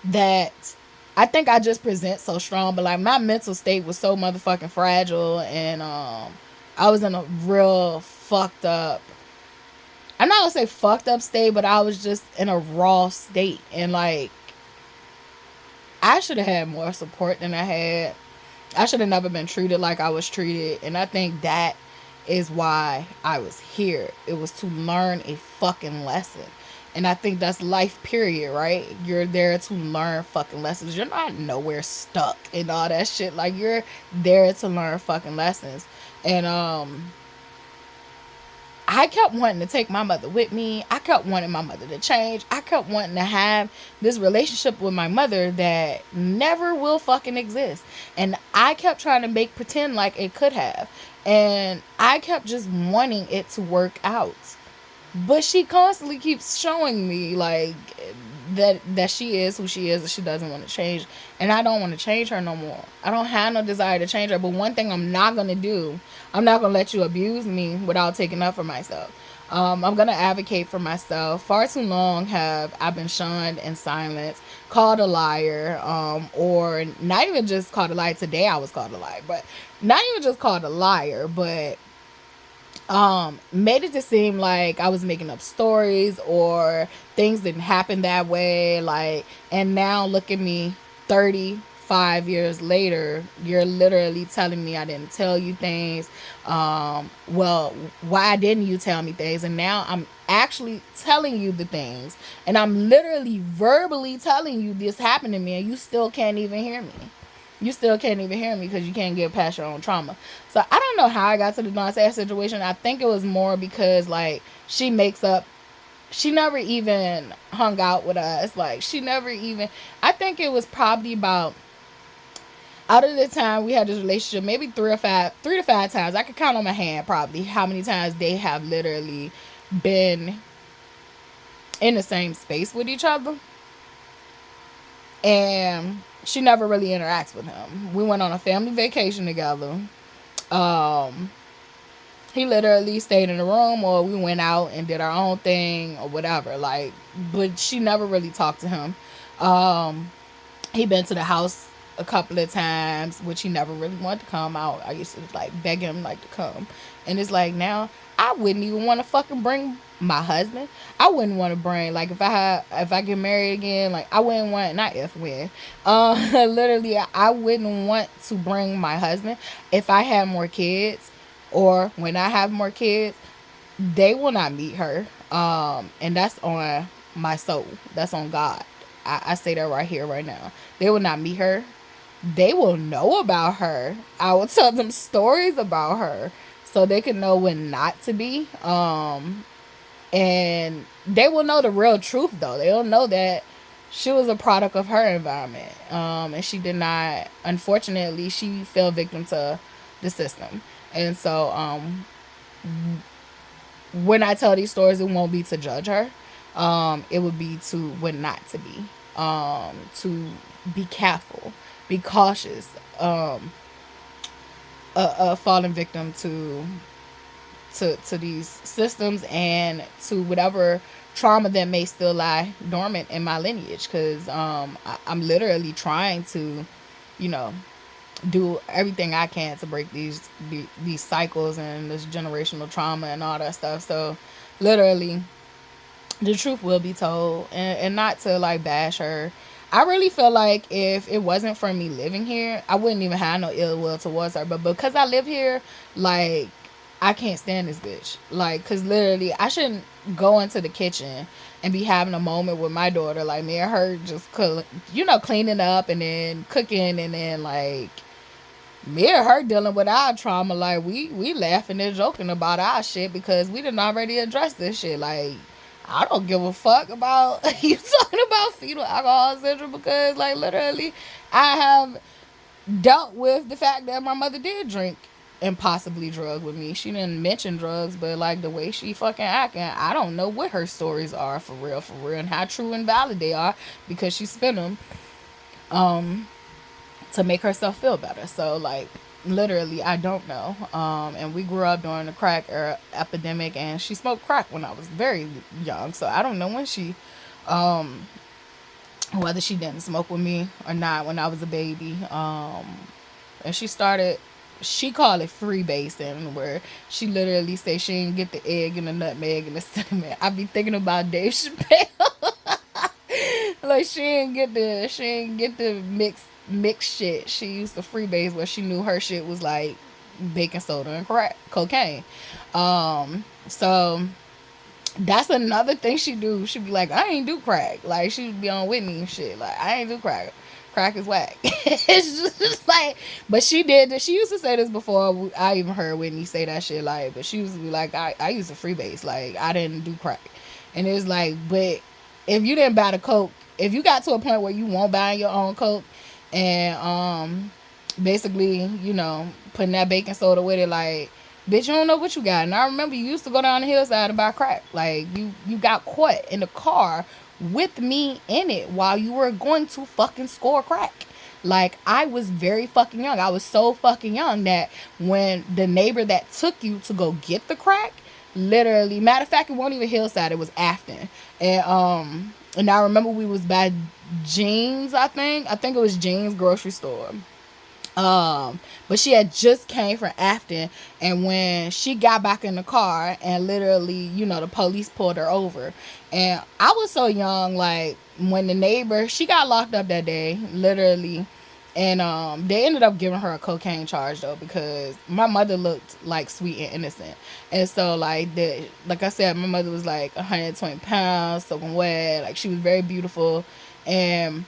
that I think I just present so strong, but like my mental state was so motherfucking fragile, and I was in a real fucked up, I'm not gonna say fucked up state, but I was just in a raw state, and like I should have had more support than I had. I should have never been treated like I was treated, and I think that is why I was here. It was to learn a fucking lesson. And I think that's life, period, right? You're there to learn fucking lessons. You're not nowhere stuck and all that shit. Like, you're there to learn fucking lessons. And I kept wanting to take my mother with me. I kept wanting my mother to change. I kept wanting to have this relationship with my mother that never will fucking exist. And I kept trying to make pretend like it could have. And I kept just wanting it to work out. But she constantly keeps showing me like that she is who she is and she doesn't want to change. And I don't want to change her no more. I don't have no desire to change her. But one thing I'm not going to do, I'm not going to let you abuse me without taking up for myself. I'm going to advocate for myself. Far too long have I been shunned and silenced, called a liar, or not even just called a liar. Today I was called a liar, but not even just called a liar, but made it to seem like I was making up stories or things didn't happen that way. Like, and now look at me 35 years later, you're literally telling me I didn't tell you things. Well, why didn't you tell me things? And now I'm actually telling you the things, and I'm literally verbally telling you this happened to me, and you still can't even hear me. You still can't even hear me because you can't get past your own trauma. So I don't know how I got to the Dante situation. I think it was more because like she never even hung out with us. Like, she never even, I think it was probably about, out of the time we had this relationship, maybe 3 to 5 times. I could count on my hand probably how many times they have literally been in the same space with each other. And she never really interacts with him. We went on a family vacation together. He literally stayed in the room, or we went out and did our own thing or whatever. Like, but she never really talked to him. He been to the house a couple of times, which he never really wanted to come out. I used to like beg him like to come, and it's like now I wouldn't even want to fucking bring my husband. I wouldn't want to bring, like, if I get married again, like I wouldn't want, not if, when, literally I wouldn't want to bring my husband. If I had more kids, or when I have more kids, they will not meet her. And that's on my soul. That's on God. I say that right here, right now. They will not meet her. They will know about her. I will tell them stories about her so they can know when not to be. And they will know the real truth, though. They'll know that she was a product of her environment. And she did not, unfortunately, she fell victim to the system. And so when I tell these stories, it won't be to judge her. It would be to when not to be. To be careful, be cautious, falling victim to these systems and to whatever trauma that may still lie dormant in my lineage. Because I'm literally trying to, do everything I can to break these cycles and this generational trauma and all that stuff. So literally the truth will be told, and not to like bash her. I really feel like if it wasn't for me living here, I wouldn't even have no ill will towards her. But because I live here, like, I can't stand this bitch. Like, because literally I shouldn't go into the kitchen and be having a moment with my daughter, like me and her just cleaning up and then cooking, and then like me and her dealing with our trauma. Like, we laughing and joking about our shit because we didn't already address this shit. Like, I don't give a fuck about you talking about fetal alcohol syndrome, because like literally I have dealt with the fact that my mother did drink and possibly drug with me. She didn't mention drugs, but like the way she fucking acting, I don't know what her stories are for real, and how true and valid they are because she spent them to make herself feel better. So like literally, I don't know. And we grew up during the crack era epidemic, and she smoked crack when I was very young. So I don't know when she, whether she didn't smoke with me or not when I was a baby. And she called it freebasing, where she literally say she didn't get the egg and the nutmeg and the cinnamon. I be thinking about Dave Chappelle. Like she didn't get the mix shit. She used to freebase where she knew her shit was like baking soda and crack cocaine. So that's another thing she do. She'd be like, I ain't do crack. Like she'd be on Whitney and shit. Like I ain't do crack. Crack is whack. It's just like, but she did this. She used to say this before I even heard Whitney say that shit. Like, but she used to be like, I used to freebase. Like I didn't do crack. And it's like, but if you didn't buy the coke, if you got to a point where you won't buy your own coke, and basically, you know, putting that baking soda with it, like, bitch, you don't know what you got. And I remember you used to go down the hillside and buy crack. Like you got caught in the car with me in it while you were going to fucking score crack. Like I was very fucking young. I was so fucking young that when the neighbor that took you to go get the crack, literally, matter of fact, it wasn't even Hillside, it was Afton. And I remember we was by Jeans, I think it was Jeans grocery store. But she had just came from Afton, and when she got back in the car and literally, you know, the police pulled her over. And I was so young, like when the neighbor, she got locked up that day, literally. And they ended up giving her a cocaine charge though, because my mother looked like sweet and innocent. And so like I said, my mother was like 120 pounds, soaking wet, like she was very beautiful, and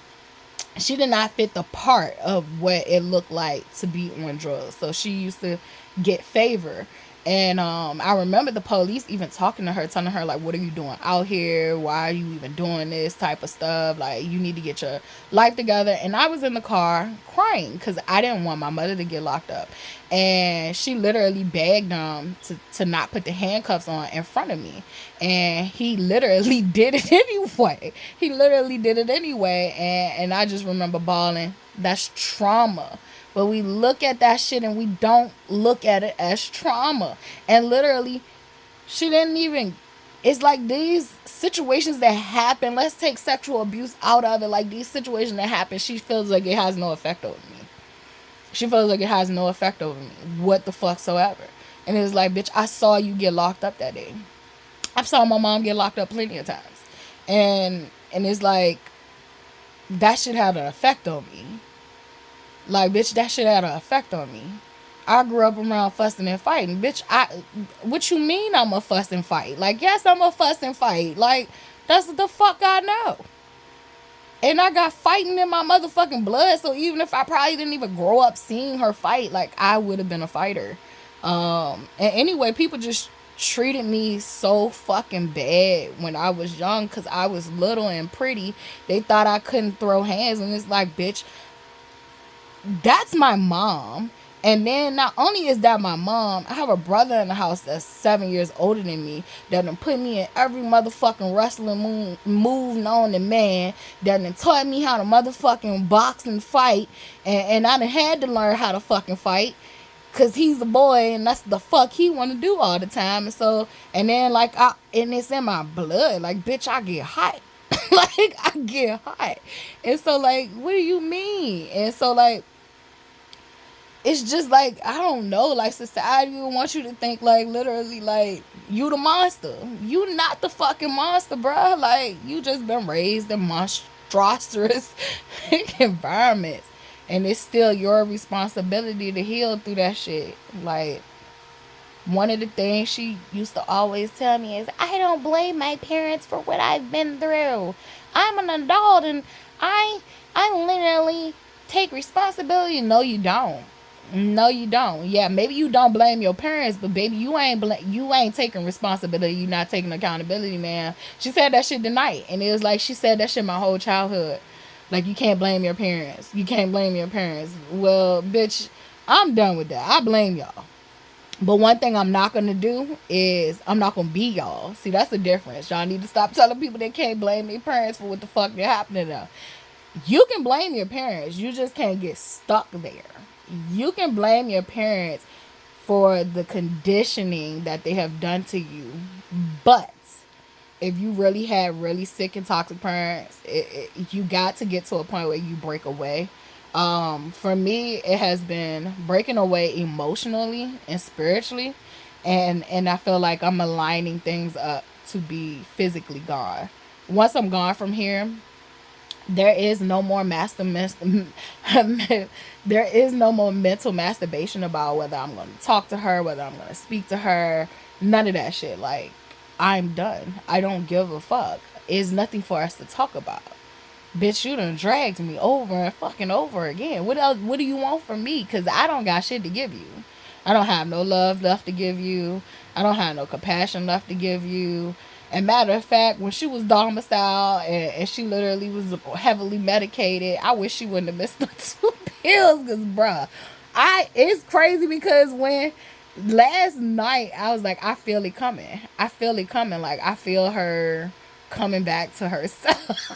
she did not fit the part of what it looked like to be on drugs. So she used to get favor. And I remember the police even talking to her, telling her, like, what are you doing out here? Why are you even doing this type of stuff? Like, you need to get your life together. And I was in the car crying because I didn't want my mother to get locked up. And she literally begged him to not put the handcuffs on in front of me. And he literally did it anyway. And I just remember bawling. That's trauma. But we look at that shit and we don't look at it as trauma. And literally, she didn't even... It's like these situations that happen, let's take sexual abuse out of it. Like these situations that happen, she feels like it has no effect over me. She feels like it has no effect over me. What the fuck soever. And it's like, bitch, I saw you get locked up that day. I saw my mom get locked up plenty of times. And it's like, that shit had an effect on me. Like, bitch, that shit had an effect on me. I grew up around fussing and fighting. Bitch, what you mean I'm a fuss and fight? Like, yes, I'm a fuss and fight. Like, that's what the fuck I know. And I got fighting in my motherfucking blood. So even if I probably didn't even grow up seeing her fight, like, I would have been a fighter. And anyway, people just treated me so fucking bad when I was young because I was little and pretty. They thought I couldn't throw hands. And it's like, bitch, that's my mom. And then not only is that my mom, I have a brother in the house that's 7 years older than me that done put me in every motherfucking wrestling move known to man, that done taught me how to motherfucking box and fight, and I done had to learn how to fucking fight because he's a boy and that's the fuck he want to do all the time. And so, and then like, and it's in my blood, like, bitch, I get hot. Like, I get hot. And so like, what do you mean? And so like, it's just like, I don't know, like society will want you to think like literally like you the monster. You not the fucking monster, bruh. Like, you just been raised in monstrous environments. And it's still your responsibility to heal through that shit. Like, one of the things she used to always tell me is, I don't blame my parents for what I've been through. I'm an adult and I literally take responsibility. No, you don't. No, you don't. Yeah, maybe you don't blame your parents, but baby, you ain't taking responsibility. You not taking accountability, man. She said that shit tonight, and it was like she said that shit my whole childhood. Like, you can't blame your parents. You can't blame your parents. Well, bitch, I'm done with that. I blame y'all. But one thing I'm not gonna do is I'm not gonna be y'all. See, that's the difference. Y'all need to stop telling people they can't blame their parents for what the fuck they're happening to them. You can blame your parents. You just can't get stuck there. You can blame your parents for the conditioning that they have done to you. But if you really had really sick and toxic parents, you got to get to a point where you break away. For me, it has been breaking away emotionally and spiritually, and I feel like I'm aligning things up to be physically gone. Once I'm gone from here, there is no more there is no more mental masturbation about whether I'm going to talk to her, whether I'm going to speak to her. None of that shit. Like, I'm done. I don't give a fuck. It's nothing for us to talk about. Bitch, you done dragged me over and fucking over again. What else? What do you want from me? Because I don't got shit to give you. I don't have no love left to give you. I don't have no compassion left to give you. And matter of fact, when she was domiciled and she literally was heavily medicated, I wish she wouldn't have missed the 2 pills. Because, bruh, it's crazy because when last night, I was like, I feel it coming. I feel it coming. Like, I feel her coming back to herself.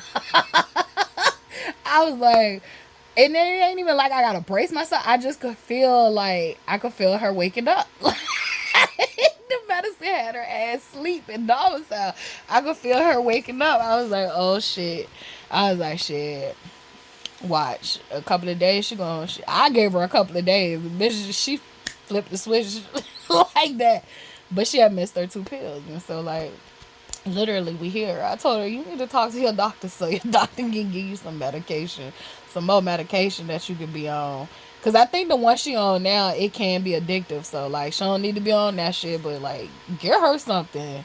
I was like, and it ain't even like I gotta brace myself. I just could feel like I could feel her waking up. The medicine had her ass sleep and domicile. I could feel her waking up. I was like, oh shit. I was like, shit. Watch a couple of days. I gave her a couple of days. Bitch, she flipped the switch like that. But she had missed her 2 pills, and so like literally we hear. I told her you need to talk to your doctor so your doctor can give you some medication, some more medication that you can be on. Cause I think the one she on now, it can be addictive. So like she don't need to be on that shit, but like get her something.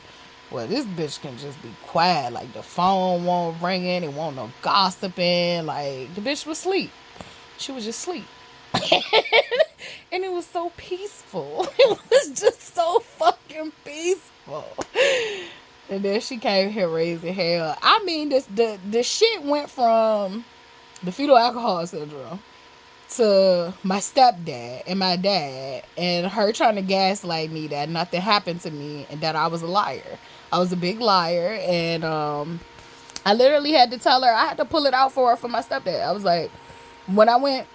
Well, this bitch can just be quiet. Like the phone won't ring in, it won't no gossiping. Like the bitch was asleep. She was just asleep. And it was so peaceful. It was just so fucking peaceful. And then she came here raising hell. I mean, the shit went from the fetal alcohol syndrome to my stepdad and my dad and her trying to gaslight me that nothing happened to me and that I was a liar. I was a big liar, and I literally had to tell her, I had to pull it out for her for my stepdad. I was like, when I went,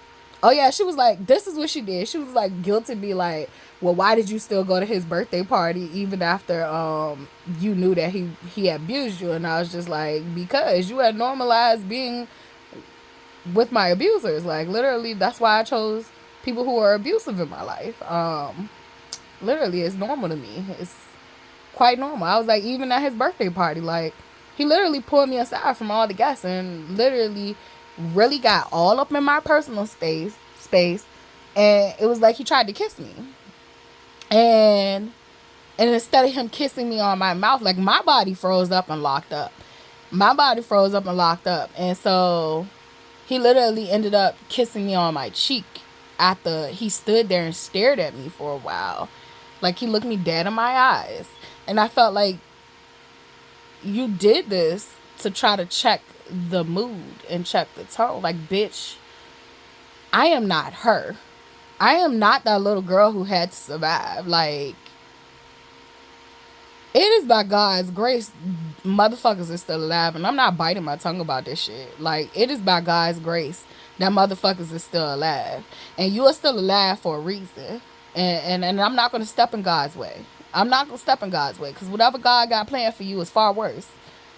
oh yeah, she was like, this is what she did. She was like guilty me like, well, why did you still go to his birthday party even after you knew that he abused you? And I was just like, because you had normalized being with my abusers. Like literally, that's why I chose people who are abusive in my life. Literally, it's normal to me. It's quite normal. I was like, even at his birthday party, like he literally pulled me aside from all the guests and literally really got all up in my personal space, and it was like he tried to kiss me. And instead of him kissing me on my mouth, like my body froze up and locked up. And so he literally ended up kissing me on my cheek after he stood there and stared at me for a while. Like he looked me dead in my eyes. And I felt like you did this to try to check the mood and check the tone. Like, bitch, I am not her. I am not that little girl who had to survive. Like, it is by God's grace motherfuckers are still alive. And I'm not biting my tongue about this shit. Like, it is by God's grace that motherfuckers is still alive. And you are still alive for a reason. And I'm not going to step in God's way. I'm not going to step in God's way. Because whatever God got planned for you is far worse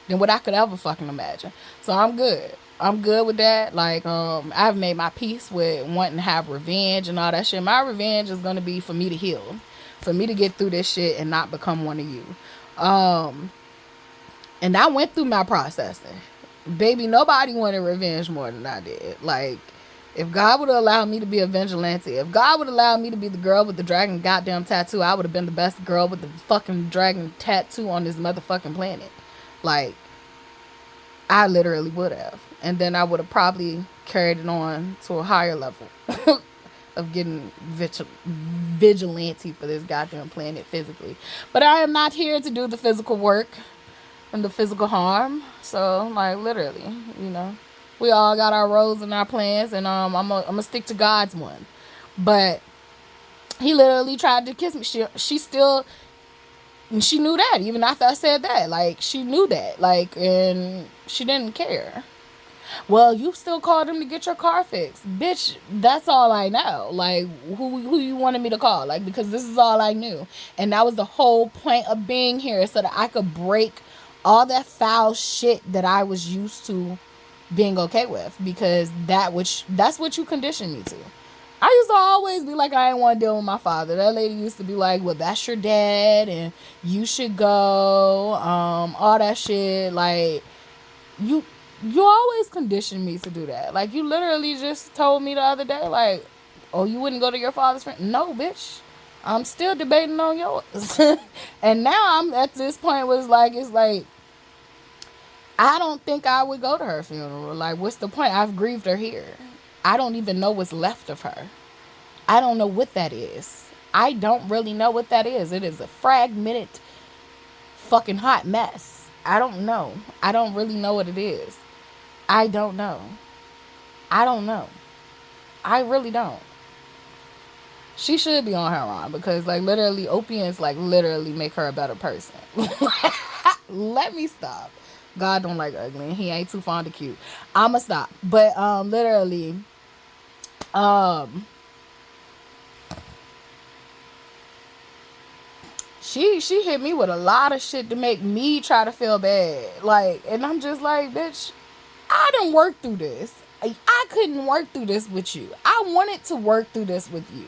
than what I could ever fucking imagine. So I'm good. I'm good with that. Like, I've made my peace with wanting to have revenge and all that shit. My revenge is going to be for me to heal. For me to get through this shit and not become one of you. And I went through my processing. Baby, nobody wanted revenge more than I did. Like, if God would have allowed me to be a vigilante, if God would allow me to be the girl with the dragon goddamn tattoo, I would have been the best girl with the fucking dragon tattoo on this motherfucking planet. Like, I literally would have. And then I would have probably carried it on to a higher level of getting vigilante for this goddamn planet physically. But I am not here to do the physical work and the physical harm. So, like, literally, you know, we all got our roles and our plans, and I'm gonna stick to God's one. But He literally tried to kiss me. She still, she knew that even after I said that. Like, she knew that. Like, and she didn't care. Well, you still called him to get your car fixed. Bitch, that's all I know. Like, who you wanted me to call? Like, because this is all I knew. And that was the whole point of being here, so that I could break all that foul shit that I was used to being okay with. Because that's what you conditioned me to. I used to always be like, I didn't want to deal with my father. That lady used to be like, well, that's your dad, and you should go. All that shit. Like, you always conditioned me to do that. Like, you literally just told me the other day, like, oh, you wouldn't go to your father's friend? No, bitch. I'm still debating on yours. And now I'm at this point where it's like, I don't think I would go to her funeral. Like, what's the point? I've grieved her here. I don't even know what's left of her. I don't know what that is. I don't really know what that is. It is a fragmented fucking hot mess. I don't know. I don't really know what it is. I don't know. I don't know. I really don't. She should be on heroin because, like, literally, opiates, like, literally make her a better person. Let me stop. God don't like ugly. He ain't too fond of cute. I'ma stop. But, literally, she hit me with a lot of shit to make me try to feel bad. Like, and I'm just like, bitch, I done worked through this. I couldn't work through this with you. I wanted to work through this with you.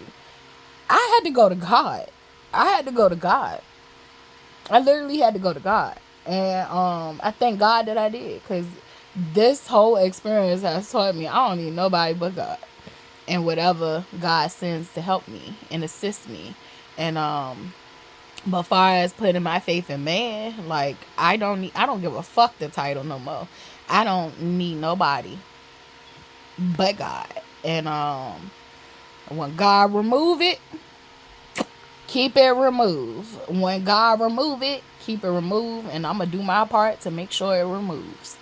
I had to go to God. I had to go to God. I literally had to go to God. And I thank God that I did. Because this whole experience has taught me I don't need nobody but God. And whatever God sends to help me and assist me. And but far as putting my faith in man, like, I don't give a fuck the title no more. I don't need nobody but God. And when God remove it, keep it removed. When God remove it, keep it removed. And I'm gonna do my part to make sure it removes.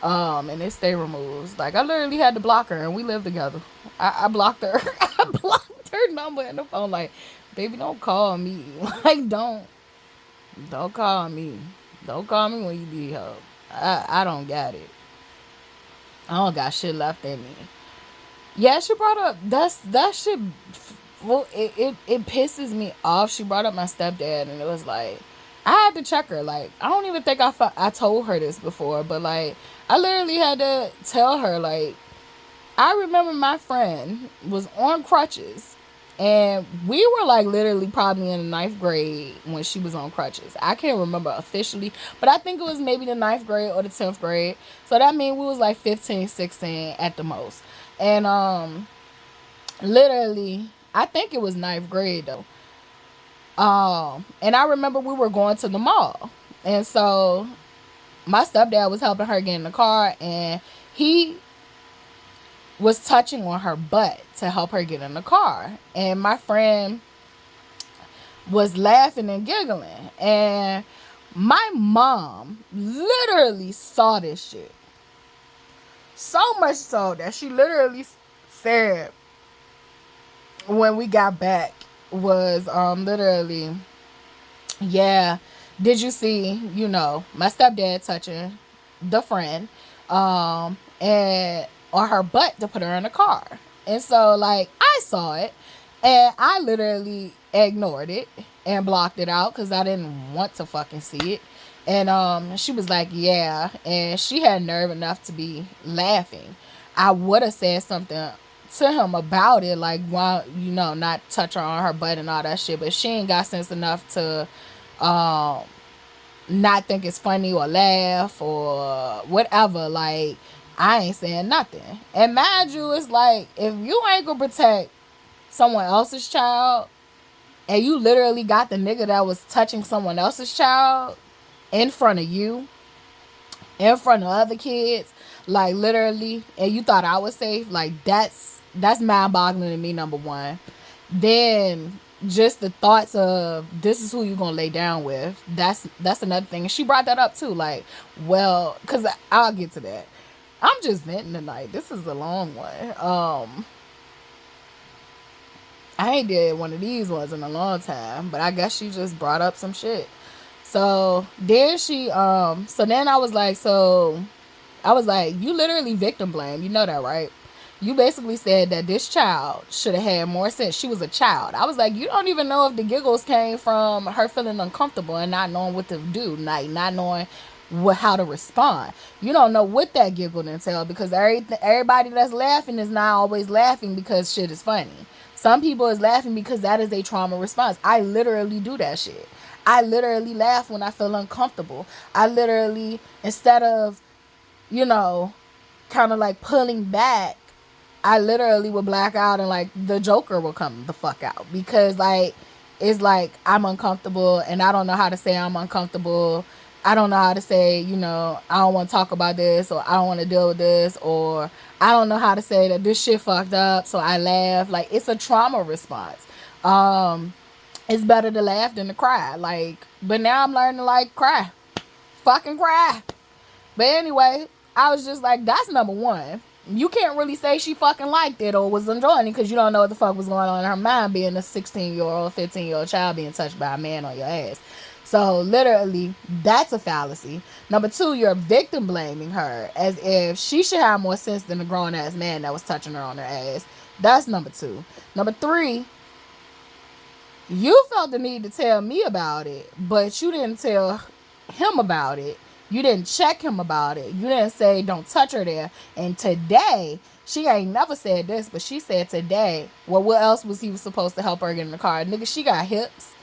And it stay removed. Like, I literally had to block her, and we live together. I blocked her. I blocked her number in the phone. Like, baby, don't call me. Like, don't call me. Don't call me when you need help. I don't got it. I don't got shit left in me. Yeah, she brought up that shit. Well, it pisses me off. She brought up my stepdad, and it was like, I had to check her. Like, I don't even think I told her this before, but, like, I literally had to tell her, like, I remember my friend was on crutches, and we were, like, literally probably in the 9th grade when she was on crutches. I can't remember officially, but I think it was maybe the 9th grade or the 10th grade. So that means we was, like, 15, 16 at the most. And, literally, I think it was 9th grade, though. And I remember we were going to the mall. And so my stepdad was helping her get in the car, and he was touching on her butt to help her get in the car. And my friend was laughing and giggling. And my mom literally saw this shit. So much so that she literally said, when we got back, was literally, yeah, did you see, my stepdad touching the friend and on her butt to put her in the car. And so, like, I saw it, and I literally ignored it and blocked it out because I didn't want to fucking see it. And she was like, yeah, and she had nerve enough to be laughing. I would have said something to him about it, like, why, not touch her on her butt and all that shit, but she ain't got sense enough to not think it's funny or laugh or whatever. Like, I ain't saying nothing. And mind you, it's like, if you ain't gonna protect someone else's child, and you literally got the nigga that was touching someone else's child in front of you, in front of other kids, like, literally, and you thought I was safe, like, that's mind-boggling to me, number one. Then just the thoughts of, this is who you gonna lay down with, that's another thing. And she brought that up too, like, well, because I'll get to that. I'm just venting tonight. This is a long one. I ain't did one of these ones in a long time, but I guess she just brought up some shit. So then so then I was like, you literally victim blame. You know that, right? You basically said that this child should have had more sense. She was a child. I was like, you don't even know if the giggles came from her feeling uncomfortable and not knowing what to do, like not knowing how to respond. You don't know what that giggle entailed, because everybody that's laughing is not always laughing because shit is funny. Some people is laughing because that is a trauma response. I literally do that shit. I literally laugh when I feel uncomfortable. I literally, instead of, you know, kind of like pulling back, I literally would black out and like the Joker will come the fuck out, because like it's like I'm uncomfortable and I don't know how to say I'm uncomfortable. I don't know how to say, I don't want to talk about this, or I don't want to deal with this, or I don't know how to say that this shit fucked up, so I laugh. Like, it's a trauma response. It's better to laugh than to cry. Like, but now I'm learning to like cry. Fucking cry. But anyway, I was just like, that's number one. You can't really say she fucking liked it or was enjoying it, because you don't know what the fuck was going on in her mind, being a 16-year-old, 15-year-old child being touched by a man on your ass. So literally, that's a fallacy. Number two, you're victim blaming her as if she should have more sense than the grown ass man that was touching her on her ass. That's number two. Number three, you felt the need to tell me about it, but you didn't tell him about it. You didn't check him about it. You didn't say, don't touch her there. And today, she ain't never said this, but she said today, well, what else was he supposed to help her get in the car? Nigga, she got hips.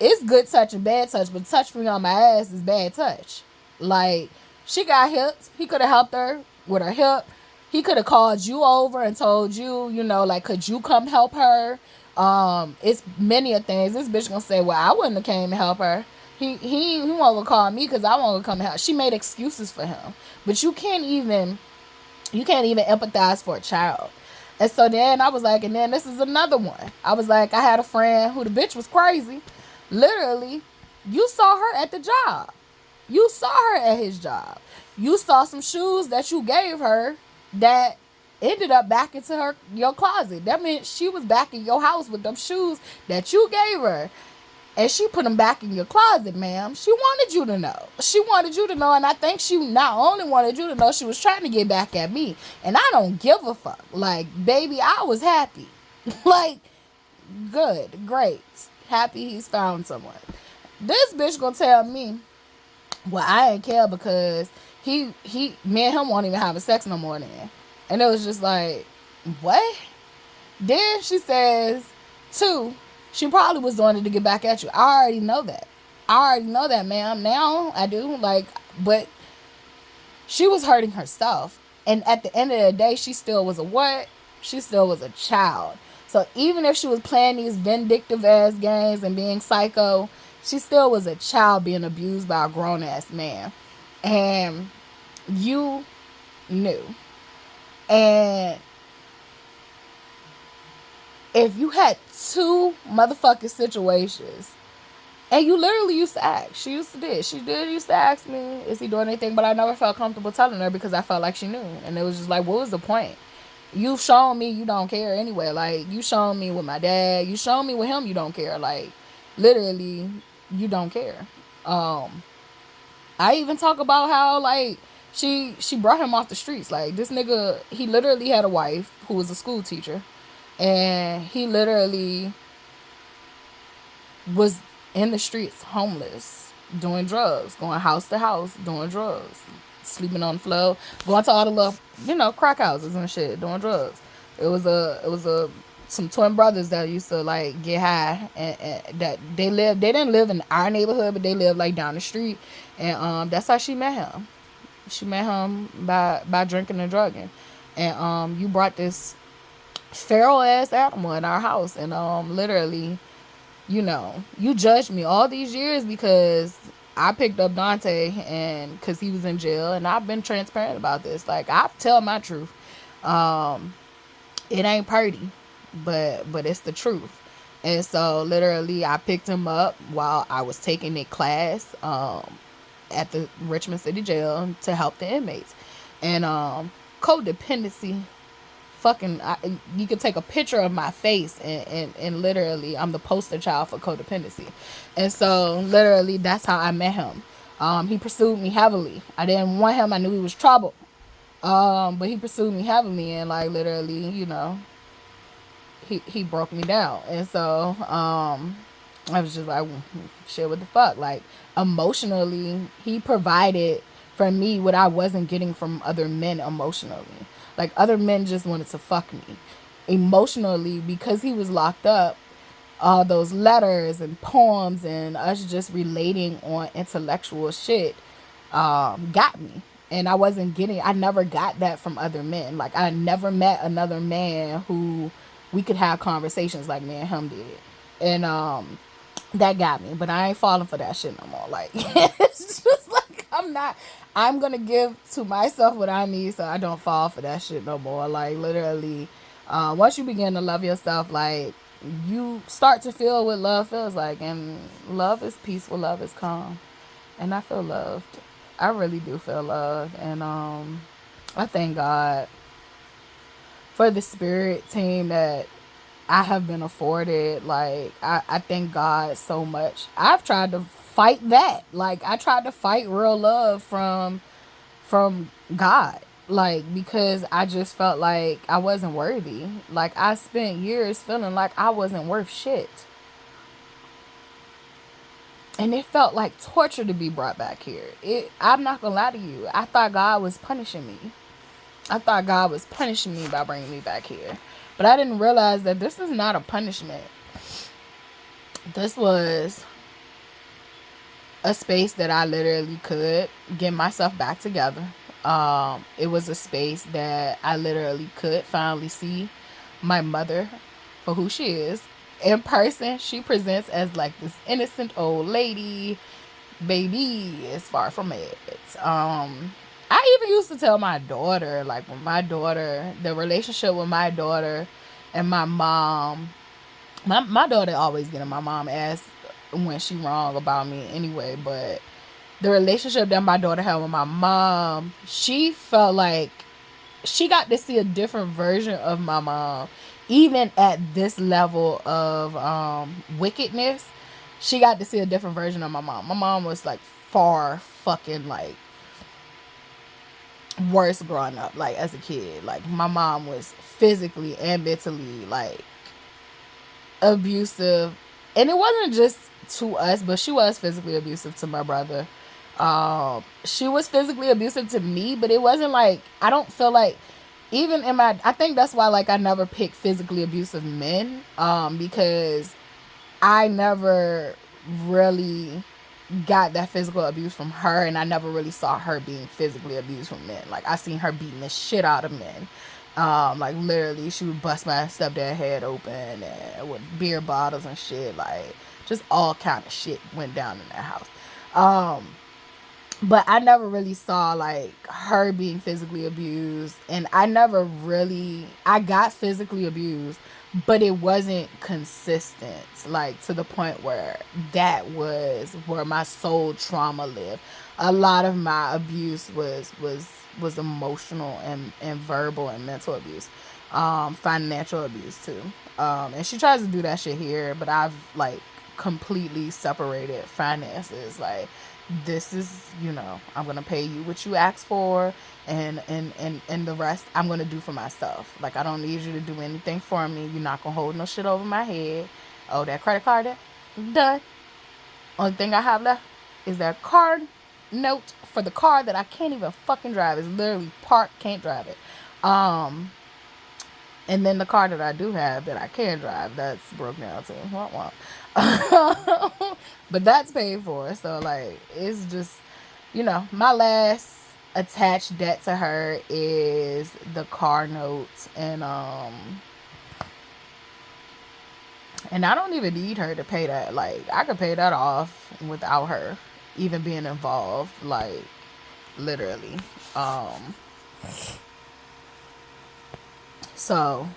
It's good touch and bad touch, but touch me on my ass is bad touch. Like, she got hips. He could have helped her with her hip. He could have called you over and told you, like, could you come help her? It's many of things. This bitch gonna say, well, I wouldn't have came to help her. He won't to call me because I won't come to help. She made excuses for him. But you can't even empathize for a child. And so then I was like, and then this is another one. I was like, I had a friend who the bitch was crazy. Literally, you saw her at the job. You saw her at his job. You saw some shoes that you gave her that ended up back into your closet. That meant she was back in your house with them shoes that you gave her. And she put them back in your closet, ma'am. She wanted you to know. She wanted you to know, and I think she not only wanted you to know, she was trying to get back at me. And I don't give a fuck. Like, baby, I was happy. Like, good, great. Happy he's found someone. This bitch gonna tell me, well, I ain't care because me and him won't even have a sex no more then. And it was just like, what? Then she says, two, she probably was doing it to get back at you. I already know that, ma'am. Now I do. Like, but she was hurting herself. And at the end of the day, she still was a what? She still was a child. So even if she was playing these vindictive ass games and being psycho, she still was a child being abused by a grown ass man. And you knew. And if you had two motherfucking situations, and you literally used to ask, she used to ask me, is he doing anything? But I never felt comfortable telling her because I felt like she knew. And it was just like, what was the point? You've shown me you don't care anyway. Like, you shown me with my dad, you shown me with him you don't care. Like, literally, you don't care. I even talk about how, like, she brought him off the streets. Like, this nigga, he literally had a wife who was a school teacher. And he literally was in the streets, homeless, doing drugs, going house to house, doing drugs, sleeping on the floor, going to all the little, crack houses and shit, doing drugs. It was some twin brothers that used to like get high, and that they didn't live in our neighborhood, but they lived like down the street, and that's how she met him. She met him by drinking and drugging, and you brought this feral ass animal in our house, and literally, you judged me all these years because I picked up Dante and because he was in jail, and I've been transparent about this. Like, I tell my truth. It ain't pretty, but it's the truth. And so literally I picked him up while I was taking a class at the Richmond City Jail to help the inmates. And codependency fucking, you could take a picture of my face and literally I'm the poster child for codependency. And so literally that's how I met him. He pursued me heavily. I didn't want him. I knew he was trouble. But he pursued me heavily, and like literally, he broke me down. And so I was just like, shit, what the fuck? Like, emotionally, he provided for me what I wasn't getting from other men emotionally. Like, other men just wanted to fuck me. Emotionally, because he was locked up, all those letters and poems and us just relating on intellectual shit got me. And I never got that from other men. Like, I never met another man who we could have conversations like me and him did. And that got me. But I ain't falling for that shit no more. Like, it's just like, I'm gonna give to myself what I need so I don't fall for that shit no more. Like, literally, once you begin to love yourself, like, you start to feel what love feels like. And love is peaceful, love is calm. And I feel loved. I really do feel loved. And I thank God for the spirit team that I have been afforded. Like, I thank God so much. I've tried to fight that. Like, I tried to fight real love from God. Like, because I just felt like I wasn't worthy. Like, I spent years feeling like I wasn't worth shit. And it felt like torture to be brought back here. I'm not gonna lie to you. I thought God was punishing me. I thought God was punishing me by bringing me back here. But I didn't realize that this is not a punishment. This was a space that I literally could get myself back together. It was a space that I literally could finally see my mother for who she is. In person, she presents as like this innocent old lady. Baby is far from it. I even used to tell my daughter, like, the relationship with my daughter and my mom. My daughter always getting my mom ass when she wrong about me anyway, but the relationship that my daughter had with my mom, she felt like she got to see a different version of my mom. Even at this level of wickedness, she got to see a different version of my mom. My mom was like far fucking like worse growing up, like as a kid. Like, my mom was physically and mentally like abusive. And it wasn't just to us, but she was physically abusive to my brother. She was physically abusive to me, but it wasn't like, I don't feel like, even in my, I think that's why, like, I never picked physically abusive men, because I never really got that physical abuse from her, and I never really saw her being physically abused from men. Like, I seen her beating the shit out of men. Like, literally, she would bust my stepdad head open and with beer bottles and shit. Like, just all kind of shit went down in that house. But I never really saw like her being physically abused, and I got physically abused, but it wasn't consistent, like to the point where that was where my soul trauma lived. A lot of my abuse was emotional and verbal and mental abuse, financial abuse too. And she tries to do that shit here, but I've like completely separated finances. Like, this is, I'm gonna pay you what you asked for, and the rest I'm gonna do for myself. Like, I don't need you to do anything for me. You're not gonna hold no shit over my head. Oh, that credit card debt? Done. Only thing I have left is that card note for the car that I can't even fucking drive. It's literally parked, can't drive it. And then the car that I do have that I can drive, that's broke down too. Womp womp. But that's paid for. So, like, it's just, my last attached debt to her is the car notes. And I don't even need her to pay that. Like, I could pay that off without her even being involved. Like, literally. So,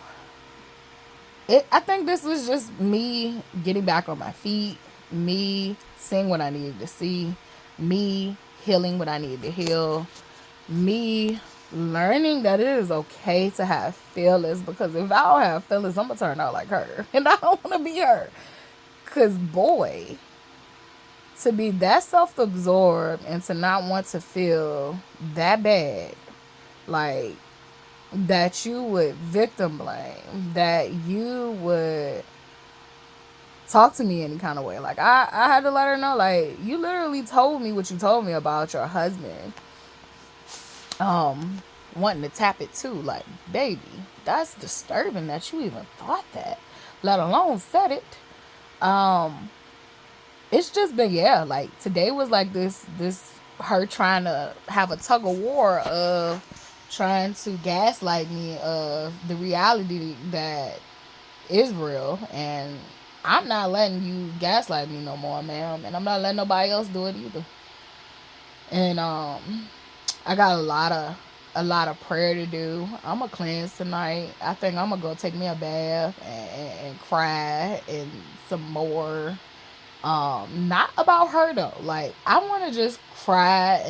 I think this was just me getting back on my feet, me seeing what I needed to see, me healing what I needed to heal, me Learning that it is okay to have feelings, because if I don't have feelings, I'm gonna turn out like her, and I don't want to be her. Cause boy, to be that self-absorbed and to not want to feel that bad, like that you would victim blame, that you would talk to me any kind of way. Like I had to let her know, like, you literally told me what you told me about your husband wanting to tap it too. Like, baby, that's disturbing that you even thought that, let alone said it. It's just been, yeah, like today was like this her trying to have a tug of war of trying to gaslight me of the reality that is real, and I'm not letting you gaslight me no more, ma'am, and I'm not letting nobody else do it either. And I got a lot of prayer to do. I'm gonna cleanse tonight. I think I'm gonna go take me a bath and cry and some more. Not about her though. Like, I want to just cry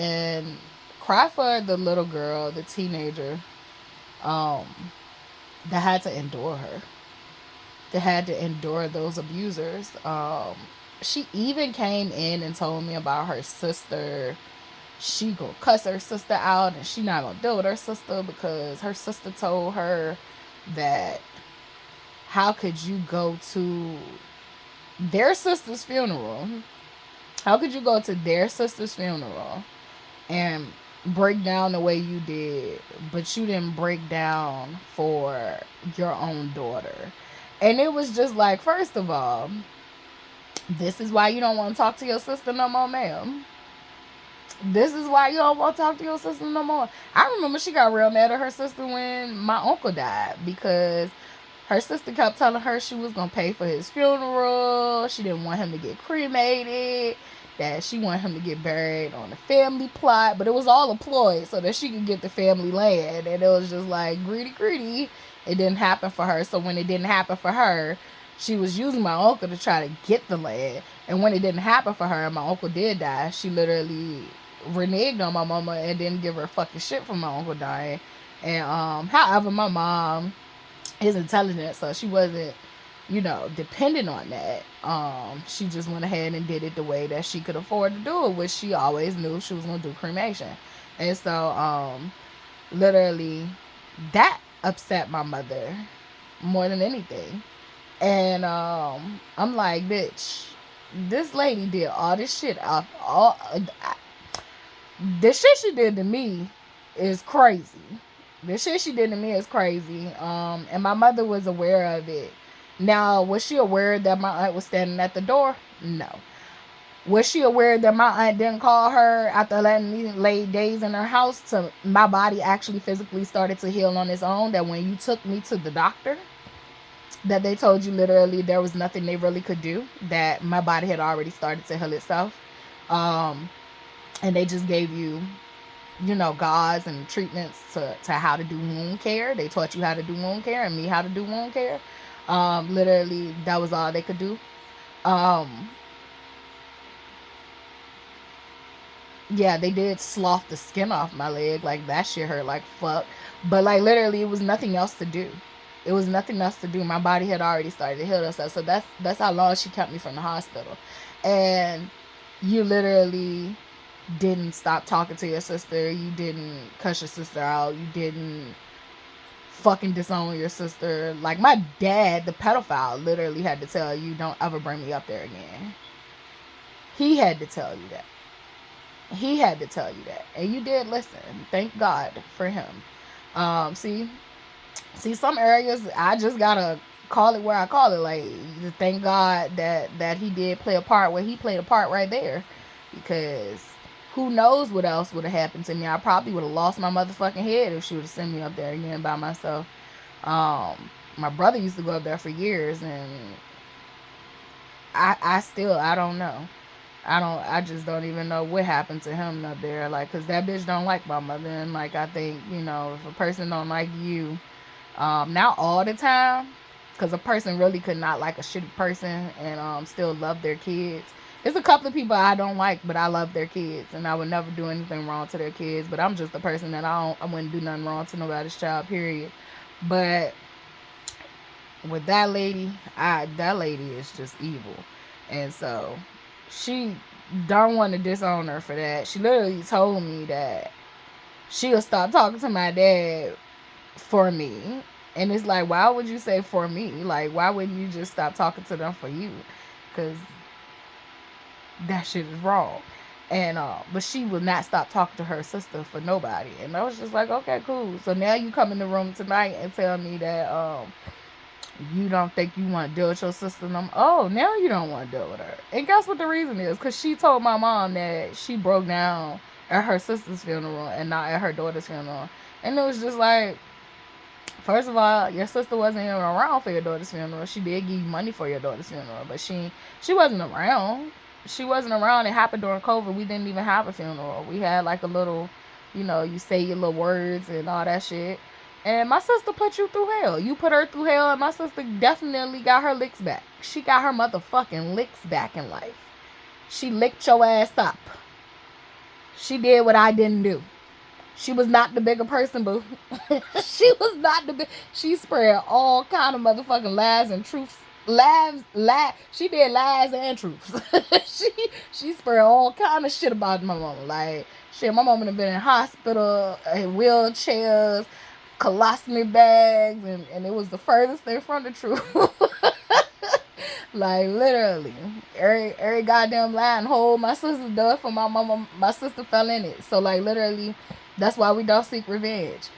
for the little girl, the teenager, um, that had to endure her, that had to endure those abusers. She even came in and told me about her sister. She gonna cuss her sister out, and she not gonna deal with her sister because her sister told her that how could you go to their sister's funeral? How could you go to their sister's funeral and break down the way you did, but you didn't break down for your own daughter? And it was just like, first of all, this is why you don't want to talk to your sister no more, ma'am. This is why you don't want to talk to your sister no more. I remember she got real mad at her sister when my uncle died, because her sister kept telling her she was going to pay for his funeral. She didn't want him to get cremated, that she wanted him to get buried on the family plot. But it was all a ploy so that she could get the family land. And it was just like, greedy, greedy. It didn't happen for her. So when it didn't happen for her, she was using my uncle to try to get the land. And when it didn't happen for her and my uncle did die, she literally reneged on my mama and didn't give her fucking shit for my uncle dying. And however, my mom is intelligent, so she wasn't, dependent on that. She just went ahead and did it the way that she could afford to do it, which she always knew she was gonna do cremation. And so literally that upset my mother more than anything. And I'm like, bitch, this lady did all this shit off all the shit she did to me is crazy. The shit she did to me is crazy. And my mother was aware of it. Now, was she aware that my aunt was standing at the door? No. Was she aware that my aunt didn't call her after letting me lay days in her house to my body actually physically started to heal on its own? That when you took me to the doctor, that they told you literally there was nothing they really could do, that my body had already started to heal itself. And they just gave you, gauze and treatments to how to do wound care. They taught you how to do wound care and me how to do wound care. Literally, that was all they could do. Yeah, they did slough the skin off my leg. Like, that shit hurt like fuck. But, like, literally, it was nothing else to do. It was nothing else to do. My body had already started to heal itself. So that's how long she kept me from the hospital. And you literally didn't stop talking to your sister. You didn't cuss your sister out. You didn't fucking disown your sister. Like, my dad, the pedophile, literally had to tell you, don't ever bring me up there again. He had to tell you that. He had to tell you that. And you did listen. Thank God for him. See, some areas I just gotta call it where I call it. Like, thank God that he did play a part where he played a part right there. Because who knows what else would have happened to me. I probably would have lost my motherfucking head if she would have sent me up there again by myself. My brother used to go up there for years, and I don't know. I just don't even know what happened to him up there. Like, cause that bitch don't like my mother. And like, I think, if a person don't like you, not all the time, cause a person really could not like a shitty person and still love their kids. It's a couple of people I don't like, but I love their kids, and I would never do anything wrong to their kids. But I'm just a person that I wouldn't do nothing wrong to nobody's child, period. But with that lady, that lady is just evil, and so she don't want to disown her for that. She literally told me that she'll stop talking to my dad for me. And it's like, why would you say for me? Like, why wouldn't you just stop talking to them for you? Because that shit is wrong. And but she would not stop talking to her sister for nobody. And I was just like, okay, cool. So now you come in the room tonight and tell me that you don't think you want to deal with your sister. And oh, now you don't want to deal with her. And guess what the reason is? Because she told my mom that she broke down at her sister's funeral and not at her daughter's funeral. And it was just like, first of all, your sister wasn't even around for your daughter's funeral. She did give you money for your daughter's funeral, but she wasn't around. She wasn't around. It happened during COVID. We didn't even have a funeral. We had like a little, you say your little words and all that shit. And my sister put you through hell. You put her through hell, and my sister definitely got her licks back. She got her motherfucking licks back in life. She licked your ass up. She did what I didn't do. She was not the bigger person, boo. She was not the big. She spread all kind of motherfucking lies and truths. She did lies and truths. she spread all kind of shit about my mama. Like, shit, my mama have been in hospital, in wheelchairs, colostomy bags, and it was the furthest thing from the truth. Like, literally, every goddamn lie and hole my sister dug for my mama, my sister fell in it. So, like, literally, that's why we don't seek revenge.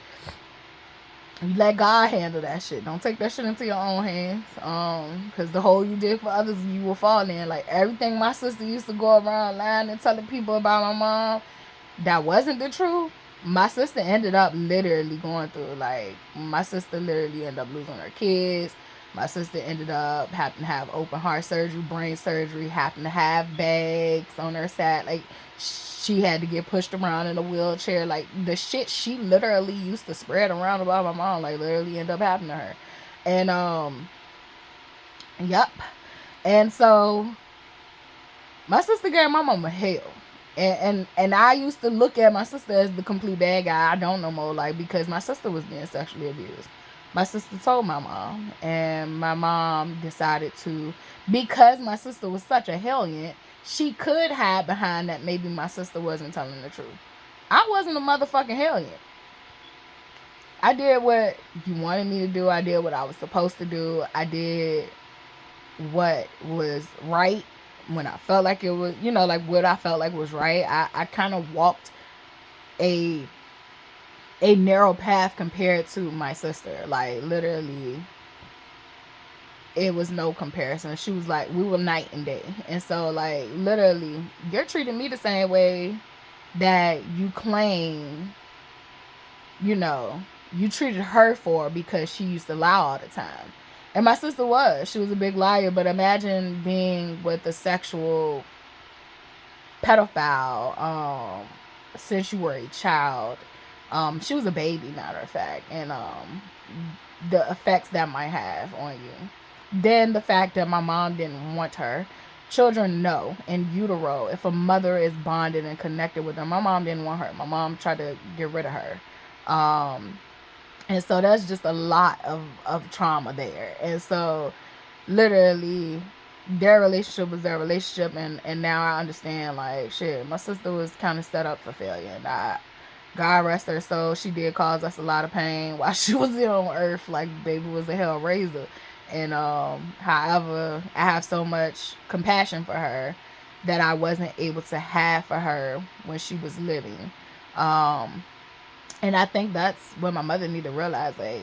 You let God handle that shit. Don't take that shit into your own hands. Because the hole you did for others, you will fall in. Like, everything my sister used to go around lying and telling people about my mom that wasn't the truth, my sister ended up literally going through. Like, my sister literally ended up losing her kids. My sister ended up having to have open heart surgery, brain surgery, having to have bags on her side. Like, she had to get pushed around in a wheelchair. Like, the shit she literally used to spread around about my mom, like, literally ended up happening to her. And, yep. And so, my sister gave my mama hell. And I used to look at my sister as the complete bad guy. I don't no more, like, because my sister was being sexually abused. My sister told my mom, and my mom decided to, because my sister was such a hellion, she could hide behind that maybe my sister wasn't telling the truth. I wasn't a motherfucking hellion. I did what you wanted me to do. I did what I was supposed to do. I did what was right when I felt like it was, like what I felt like was right. I kind of walked a narrow path compared to my sister. Like, literally, it was no comparison. She was like, we were night and day. And so, like, literally, you're treating me the same way that you claim, you treated her for, because she used to lie all the time. And my sister she was a big liar. But imagine being with a sexual pedophile since you were a child. She was a baby, matter of fact. And the effects that might have on you. Then the fact that my mom didn't want her. Children know in utero if a mother is bonded and connected with them. My mom didn't want her. My mom tried to get rid of her. And so that's just a lot of trauma there. And so literally, their relationship was their relationship. And now I understand, like, shit, my sister was kind of set up for failure. And God rest her soul, she did cause us a lot of pain while she was here on earth. Like, baby was a hell raiser. And however, I have so much compassion for her that I wasn't able to have for her when she was living. And I think that's what my mother needed to realize. Like,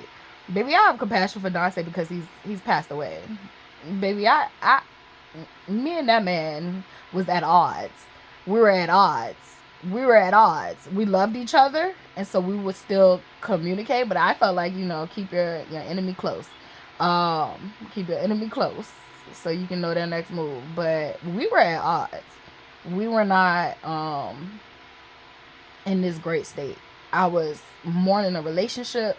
baby, I have compassion for Dante because he's passed away. Baby, me and that man was at odds. We were at odds. We loved each other, and so we would still communicate. But I felt like, keep your enemy close. Keep your enemy close so you can know their next move. But we were at odds. We were not in this great state. I was mourning a relationship.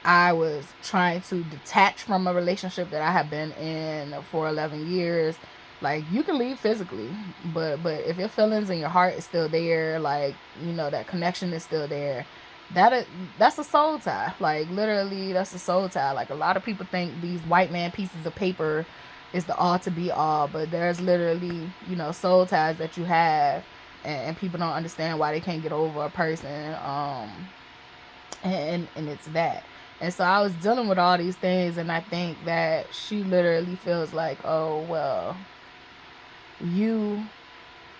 I was trying to detach from a relationship that I had been in for 11 years. Like, you can leave physically, but if your feelings and your heart is still there, like, that connection is still there, that's a soul tie. Like, literally, that's a soul tie. Like, a lot of people think these white man pieces of paper is the all to be all, but there's literally, soul ties that you have, and people don't understand why they can't get over a person. And it's that. And so I was dealing with all these things, and I think that she literally feels like, oh, well, you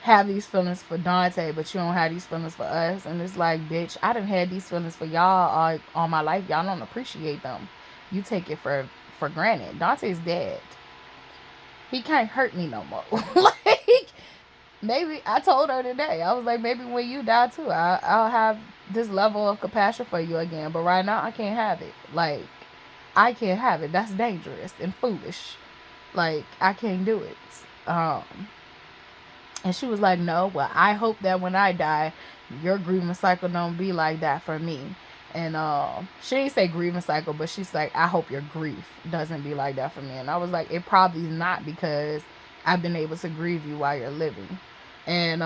have these feelings for Dante, but you don't have these feelings for us. And it's like, bitch, I done had these feelings for y'all all my life. Y'all don't appreciate them. You take it for granted. Dante's dead. He can't hurt me no more. Like, maybe I told her today, I was like, maybe when you die too, I'll have this level of compassion for you again. But right now, I can't have it. Like, I can't have it. That's dangerous and foolish. Like, I can't do it. And she was like, no, well, I hope that when I die, your grieving cycle don't be like that for me. And she didn't say grieving cycle, but she's like, I hope your grief doesn't be like that for me. And I was like, it probably is not, because I've been able to grieve you while you're living. And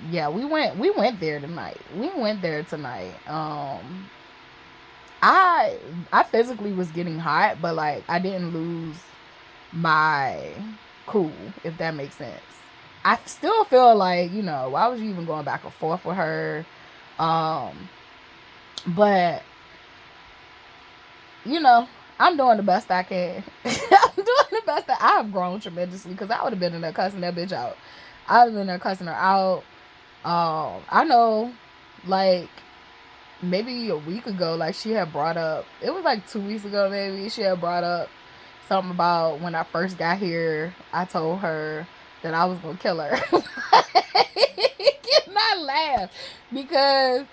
yeah, we went there tonight. I physically was getting hot, but like, I didn't lose my cool, if that makes sense. I still feel like, why was you even going back and forth with her? But I'm doing the best I can. I'm doing the best that I have grown tremendously, because I would have been in there cussing that bitch out. I would have been there cussing her out. I know, like, maybe a week ago, like, she had brought up, it was like 2 weeks ago, maybe, she had brought up something about when I first got here, I told her that I was gonna kill her. And I laughed, because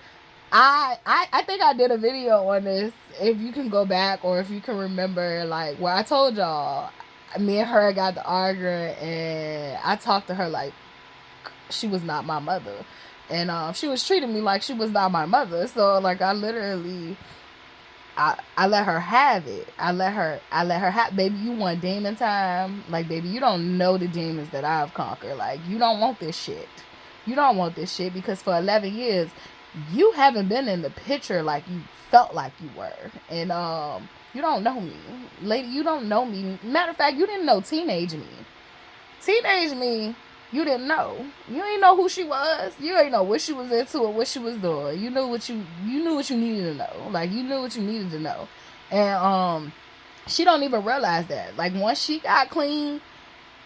I think I did a video on this, if you can go back, or if you can remember, like, where I told y'all me and her got to arguing, and I talked to her like she was not my mother, and she was treating me like she was not my mother. So like, I literally, I let her have it. I let her have, baby, you want demon time? Like, baby, you don't know the demons that I've conquered. Like, you don't want this shit. You don't want this shit, because for 11 years, you haven't been in the picture like you felt like you were. And you don't know me. Lady, you don't know me. Matter of fact, you didn't know teenage me. Teenage me, you didn't know. You didn't know who she was. You didn't know what she was into or what she was doing. You knew what you needed to know. Like, you knew what you needed to know. And she don't even realize that. Like, once she got clean,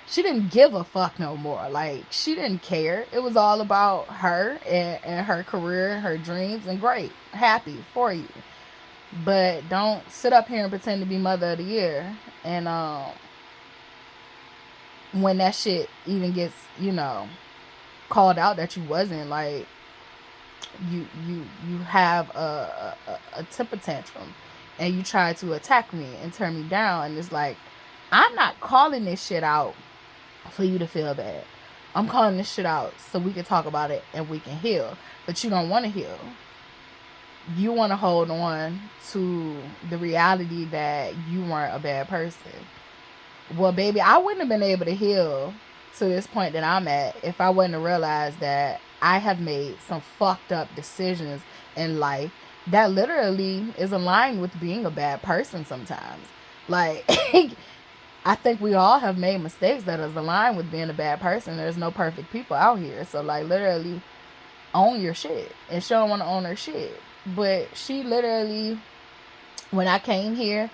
she didn't give a fuck no more. Like, she didn't care. It was all about her and her career, her dreams, and great. Happy for you. But don't sit up here and pretend to be mother of the year. And when that shit even gets, called out that you wasn't, like, you have a temper tantrum, and you try to attack me and turn me down, and it's like, I'm not calling this shit out for you to feel bad. I'm calling this shit out so we can talk about it and we can heal. But you don't want to heal. You want to hold on to the reality that you weren't a bad person. Well, baby, I wouldn't have been able to heal to this point that I'm at if I wouldn't have realized that I have made some fucked up decisions in life that literally is aligned with being a bad person sometimes. Like, I think we all have made mistakes that is aligned with being a bad person. There's no perfect people out here. So, like, literally own your shit. And she don't want to own her shit. But she literally, when I came here,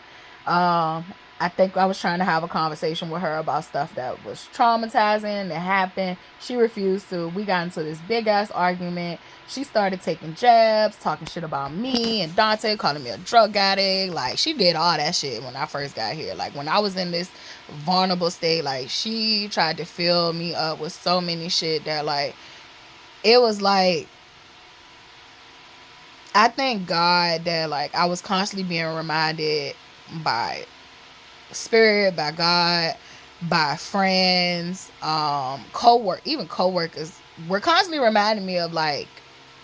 I think I was trying to have a conversation with her about stuff that was traumatizing that happened. She refused to. We got into this big ass argument. She started taking jabs, talking shit about me and Dante, calling me a drug addict. Like, she did all that shit when I first got here. Like, when I was in this vulnerable state, like, she tried to fill me up with so many shit that, like, it was like, I thank God that, like, I was constantly being reminded by Spirit, by God, by friends, even co-workers were constantly reminding me of, like,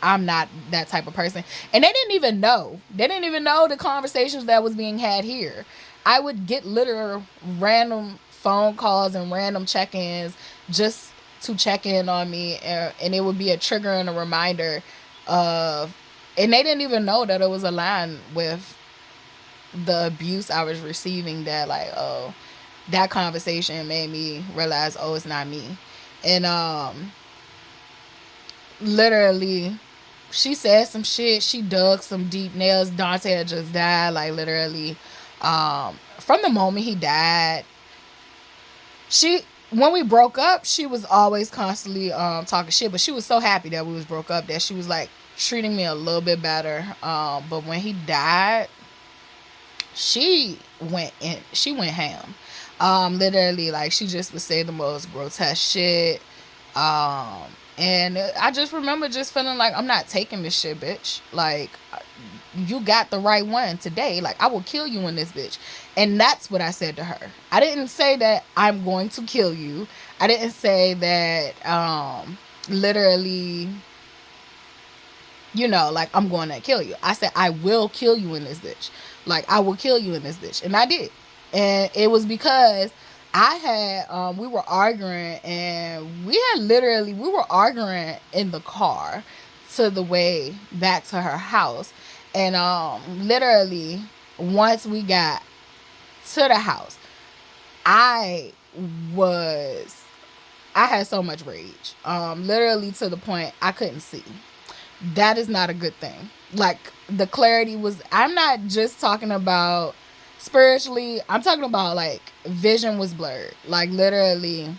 I'm not that type of person. And they didn't even know the conversations that was being had here. I would get literal random phone calls and random check-ins just to check in on me, and it would be a trigger and a reminder of, and they didn't even know that it was aligned with the abuse I was receiving, that like, oh, that conversation made me realize, oh, it's not me. And literally, she said some shit. She dug some deep nails. Dante had just died, like literally. From the moment he died, when we broke up, she was always constantly talking shit, but she was so happy that we was broke up that she was like treating me a little bit better. But when he died, she went ham. Literally, like, she just would say the most grotesque shit. And I just remember just feeling like, I'm not taking this shit, bitch. Like, you got the right one today. Like, I will kill you in this bitch. And that's what I said to her. I didn't say that I'm going to kill you. I didn't say that, literally, you know, like, I'm going to kill you. I said, I will kill you in this bitch. Like, I will kill you in this bitch. And I did. And it was because I had, we were arguing, and we were arguing in the car to the way back to her house. And literally, once we got to the house, I had so much rage. Literally to the point I couldn't see. That is not a good thing. Like, the clarity was, I'm not just talking about spiritually, I'm talking about, like, vision was blurred. Like, literally,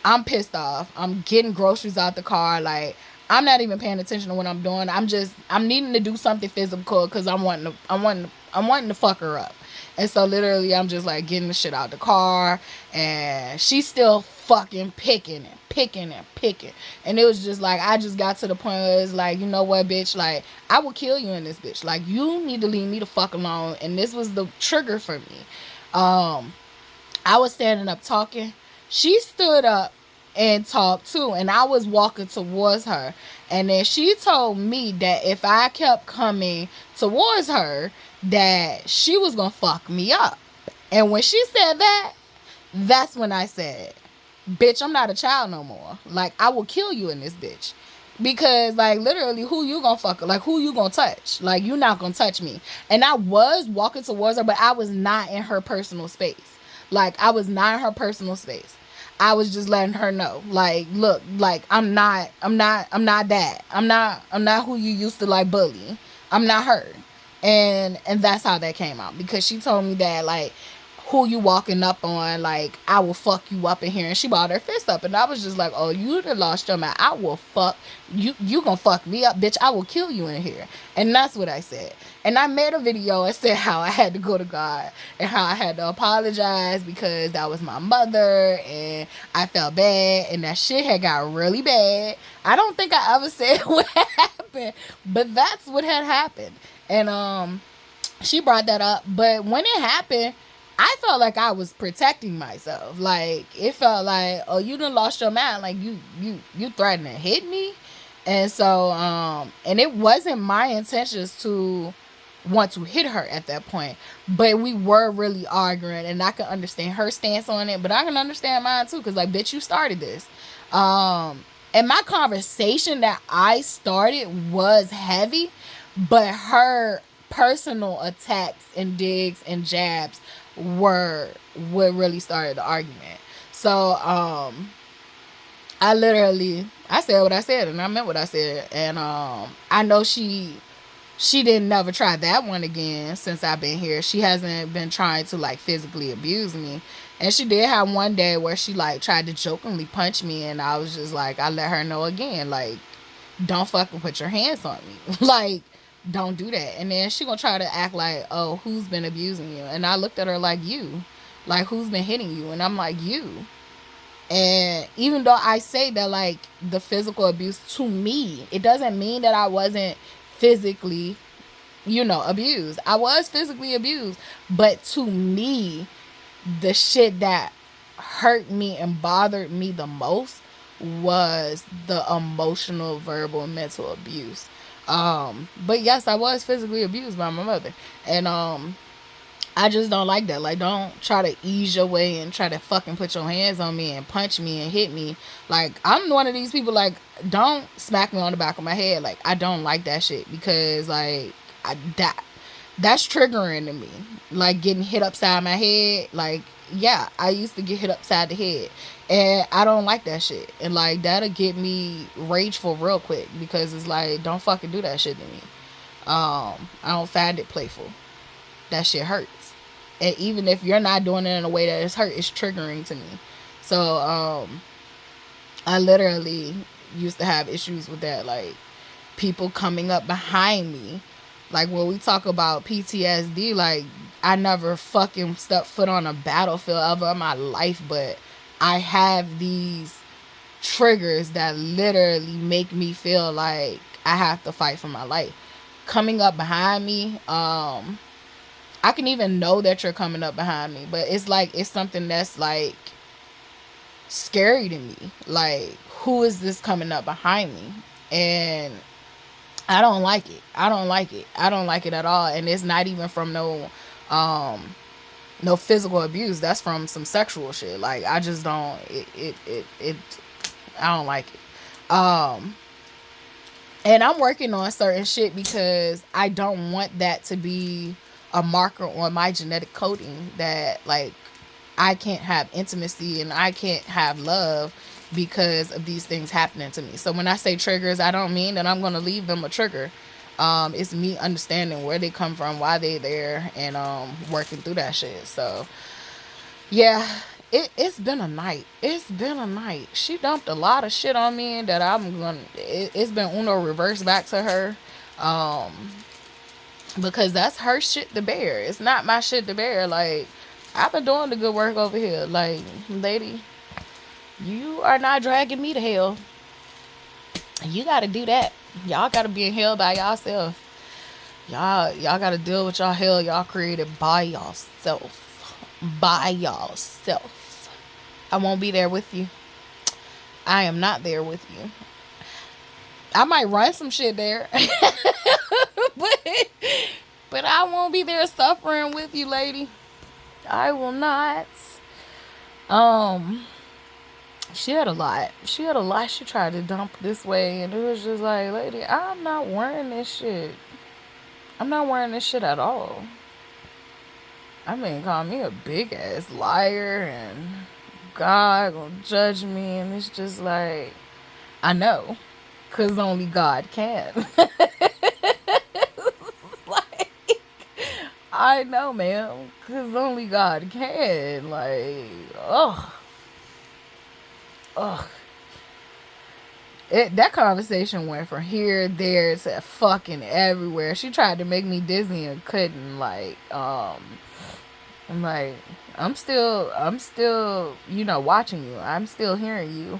I'm pissed off. I'm getting groceries out the car. Like, I'm not even paying attention to what I'm doing. I'm needing to do something physical because I'm wanting to fuck her up. And so literally, I'm just like getting the shit out the car, and she's still fucking picking. And it was just like, I just got to the point where it's like, you know what, bitch, like, I will kill you in this bitch. Like, you need to leave me the fuck alone. And this was the trigger for me. I was standing up talking. She stood up and talked too, and I was walking towards her. And then she told me that if I kept coming towards her, that she was gonna fuck me up. And when she said that, that's when I said, bitch, I'm not a child no more. Like, I will kill you in this bitch. Because, like, literally, who you gonna fuck? Like, who you gonna touch? Like, you not gonna touch me. And I was walking towards her, but I was not in her personal space. Like, I was not in her personal space. I was just letting her know, like, look, like, I'm not that. I'm not who you used to, like, bully. I'm not her. And that's how that came out. Because she told me that, like, who you walking up on, like, I will fuck you up in here. And she brought her fist up, and I was just like, oh, you done lost your mind. I will fuck you gonna fuck me up, bitch. I will kill you in here. And that's what I said. And I made a video and said how I had to go to God and how I had to apologize because that was my mother and I felt bad, and that shit had got really bad. I don't think I ever said what happened, but that's what had happened. And she brought that up. But when it happened, I felt like I was protecting myself. Like, it felt like, oh, you done lost your mind. Like, you threatened to hit me. And so, and it wasn't my intentions to want to hit her at that point. But we were really arguing, and I can understand her stance on it, but I can understand mine too. Because, like, bitch, you started this. And my conversation that I started was heavy, but her personal attacks and digs and jabs were what really started the argument. So I said what I said, and I meant what I said. And I know she didn't never try that one again since I've been here. She hasn't been trying to, like, physically abuse me. And she did have one day where she, like, tried to jokingly punch me, and I was just like, I let her know again, like, don't fucking put your hands on me. Like, don't do that. And then she gonna try to act like, oh, who's been abusing you? And I looked at her like, you. Like, who's been hitting you? And I'm like, you. And even though I say that, like, the physical abuse to me, it doesn't mean that I wasn't physically, abused. I was physically abused. But to me, the shit that hurt me and bothered me the most was the emotional, verbal, and mental abuse. But yes, I was physically abused by my mother. And I just don't like that. Like, don't try to ease your way and try to fucking put your hands on me and punch me and hit me. Like, I'm one of these people, like, don't smack me on the back of my head. Like, I don't like that shit because, like, that's triggering to me. Like, getting hit upside my head. Like, yeah, I used to get hit upside the head. And I don't like that shit. And, like, that'll get me rageful real quick because it's like, don't fucking do that shit to me. I don't find it playful. That shit hurts. And even if you're not doing it in a way that is hurt, it's triggering to me. So I literally used to have issues with that, like people coming up behind me. Like when we talk about PTSD, like I never fucking stepped foot on a battlefield ever in my life, but I have these triggers that literally make me feel like I have to fight for my life. Coming up behind me, I can even know that you're coming up behind me, but it's like, it's something that's like scary to me. Like, who is this coming up behind me? And I don't like it. I don't like it. I don't like it at all. And it's not even from no physical abuse. That's from some sexual shit. Like, I just don't, I don't like it. And I'm working on certain shit because I don't want that to be a marker on my genetic coding that like I can't have intimacy and I can't have love because of these things happening to me. So when I say triggers, I don't mean that I'm going to leave them a trigger. It's me understanding where they come from, why they there, and working through that shit. So yeah, it's been a night. It's been a night. She dumped a lot of shit on me that I'm gonna. It's been Uno reverse back to her, because that's her shit to bear. It's not my shit to bear. Like, I've been doing the good work over here. Like, lady, you are not dragging me to hell. You got to do that. Y'all got to be in hell by yourself. Y'all got to deal with y'all hell y'all created by yourself. By yourself. I won't be there with you. I am not there with you. I might run some shit there. but I won't be there suffering with you, lady. I will not. She had a lot. She tried to dump this way, and it was just like, lady, I'm not wearing this shit. I'm not wearing this shit at all. I mean, call me a big ass liar, and God gonna judge me, and it's just like, I know, cause only God can. Like, I know, man, cause only God can. Like, ugh. That conversation went from here, there, to fucking everywhere. She tried to make me dizzy and couldn't. Like, I'm like, I'm still, watching you. I'm still hearing you.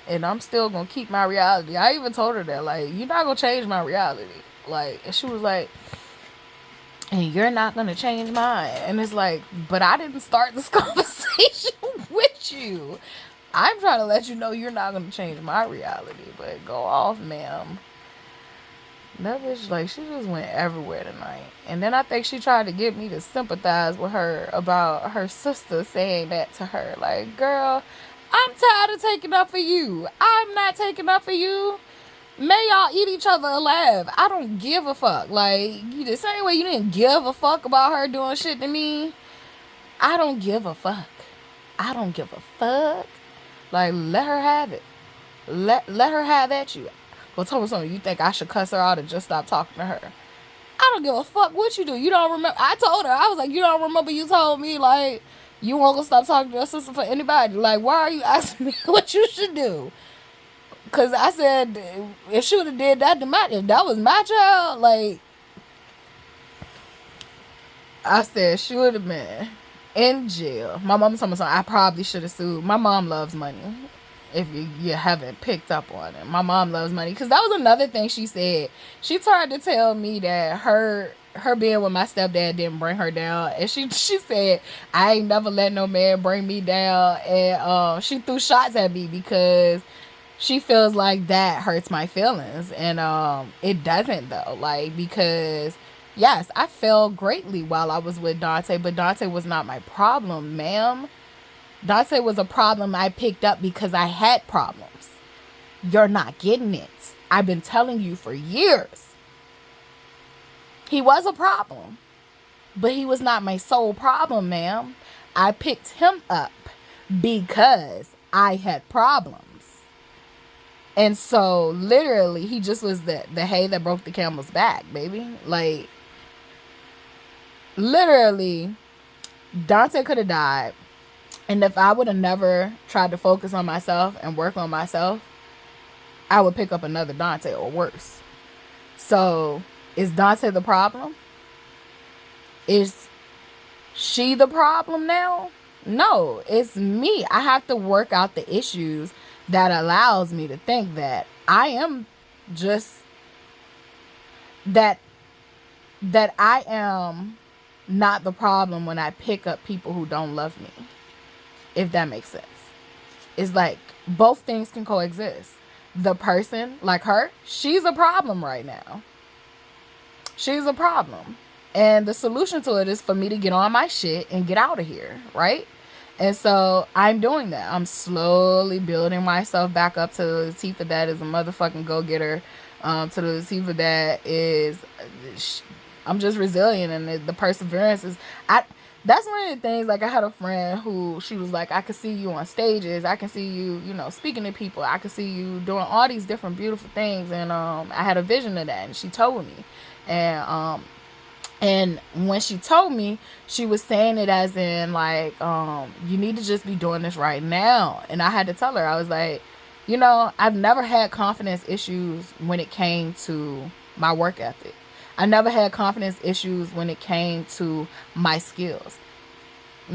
And I'm still gonna keep my reality. I even told her that, like, you're not gonna change my reality. Like, and she was like, and you're not gonna change mine. And it's like, but I didn't start this conversation with you. I'm trying to let you know you're not going to change my reality, but go off, ma'am. That bitch, like, she just went everywhere tonight. And then I think she tried to get me to sympathize with her about her sister saying that to her. Like, girl, I'm tired of taking up for you. I'm not taking up for you. May y'all eat each other alive. I don't give a fuck. Like, the same way you didn't give a fuck about her doing shit to me, I don't give a fuck. I don't give a fuck. Like, let her have it. Let her have at you. Well, tell me something. You think I should cuss her out and just stop talking to her? I don't give a fuck what you do. You don't remember. I told her. I was like, you don't remember you told me, like, you won't gonna stop talking to your sister for anybody. Like, why are you asking me what you should do? Because I said, if she would have did that to if that was my child, like, I said she would have been in jail. My mom told me something. I probably should have sued. My mom loves money. If you haven't picked up on it, my mom loves money. Because that was another thing she said. She tried to tell me that her being with my stepdad didn't bring her down. And she said, I ain't never let no man bring me down. And she threw shots at me because she feels like that hurts my feelings. And it doesn't, though. Like, because Yes, I failed greatly while I was with Dante, but Dante was not my problem, ma'am. Dante was a problem I picked up because I had problems. You're not getting it. I've been telling you for years. He was a problem, but he was not my sole problem, ma'am. I picked him up because I had problems. And so literally he just was the hay that broke the camel's back, baby. Like, literally, Dante could have died. And if I would have never tried to focus on myself and work on myself, I would pick up another Dante or worse. So, is Dante the problem? Is she the problem now? No, it's me. I have to work out the issues that allows me to think that I am just that I am not the problem when I pick up people who don't love me. If that makes sense. It's like both things can coexist. The person, like her, she's a problem right now. She's a problem. And the solution to it is for me to get on my shit and get out of here, right? And so I'm doing that. I'm slowly building myself back up to the Latifah that is a motherfucking go-getter. To the Latifah that is, I'm just resilient, and the perseverance is, that's one of the things. Like, I had a friend who, she was like, I could see you on stages, I can see you, speaking to people, I could see you doing all these different beautiful things, and I had a vision of that, and she told me, and when she told me, she was saying it as in, like, you need to just be doing this right now. And I had to tell her, I was like, I've never had confidence issues when it came to my work ethic. I never had confidence issues when it came to my skills.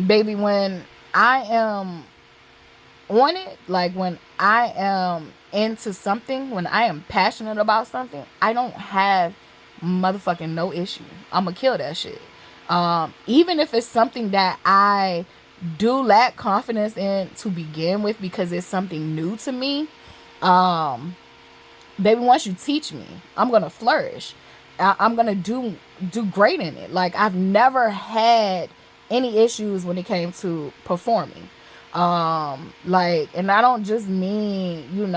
Baby, when I am on it, like when I am into something, when I am passionate about something, I don't have motherfucking no issue. I'm gonna kill that shit. Even if it's something that I do lack confidence in to begin with because it's something new to me, baby, once you teach me, I'm gonna flourish. I'm gonna do great in it. Like, I've never had any issues when it came to performing. Like, and I don't just mean,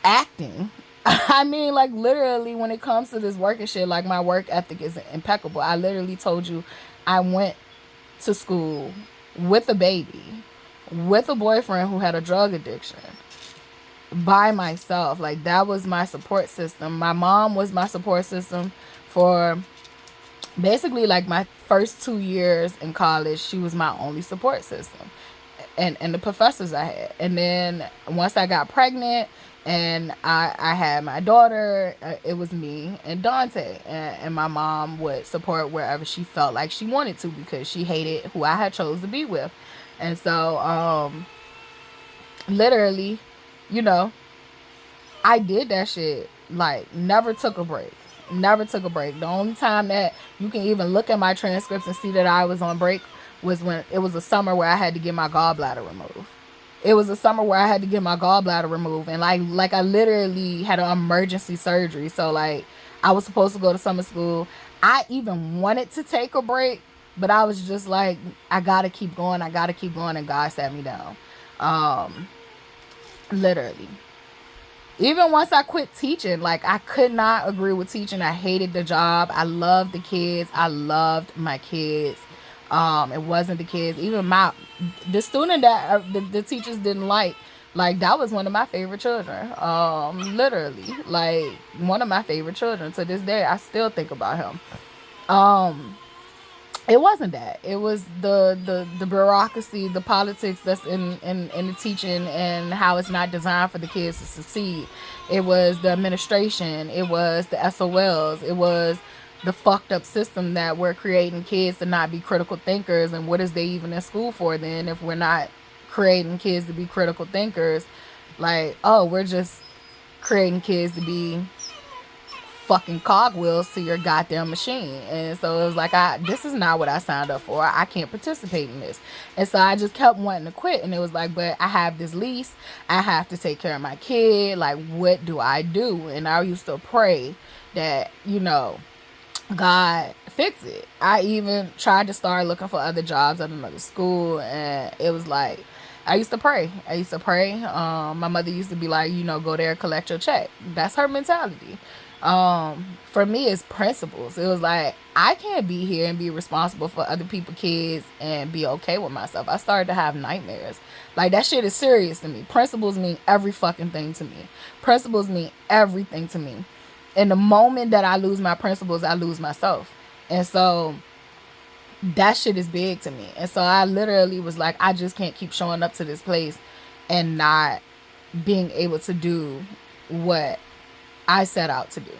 acting. I mean, like, literally, when it comes to this work and shit, like, my work ethic is impeccable. I literally told you I went to school with a baby, with a boyfriend who had a drug addiction, by myself. Like, that was my support system. My mom was my support system for basically, like, my first 2 years in college. She was my only support system, and the professors I had. And then once I got pregnant and I had my daughter, it was me and Dante, and my mom would support wherever she felt like she wanted to, because she hated who I had chose to be with. And so literally, I did that shit. Like, never took a break. The only time that you can even look at my transcripts and see that I was on break was when it was a summer where I had to get my gallbladder removed. And like I literally had an emergency surgery. So, like, I was supposed to go to summer school. I even wanted to take a break, but I was just like, I gotta keep going, and God sat me down. Literally. Even once I quit teaching, like, I could not agree with teaching. I hated the job. I loved the kids. I loved my kids. It wasn't the kids. Even the student that the teachers didn't like, that was one of my favorite children. Literally, like, one of my favorite children. To this day, I still think about him. It wasn't that. It was the bureaucracy, the politics that's in the teaching, and how it's not designed for the kids to succeed. It was the administration. It was the SOLs. It was the fucked up system that we're creating kids to not be critical thinkers. And what is they even in school for then if we're not creating kids to be critical thinkers? Like, oh, we're just creating kids to be fucking cogwheels to your goddamn machine. And so it was like, this is not what I signed up for. I can't participate in this. And so I just kept wanting to quit. And it was like, but I have this lease. I have to take care of my kid. Like, what do I do? And I used to pray that, you know, God fix it. I even tried to start looking for other jobs at another school, and it was like, I used to pray. My mother used to be like, you know, go there, collect your check. That's her mentality. For me, it's principles. It was like, I can't be here and be responsible for other people's kids and be okay with myself. I started to have nightmares. Like, that shit is serious to me. Principles mean every fucking thing to me. Principles mean everything to me. And the moment that I lose my principles, I lose myself. And so that shit is big to me. And so I literally was like, I just can't keep showing up to this place and not being able to do what I set out to do.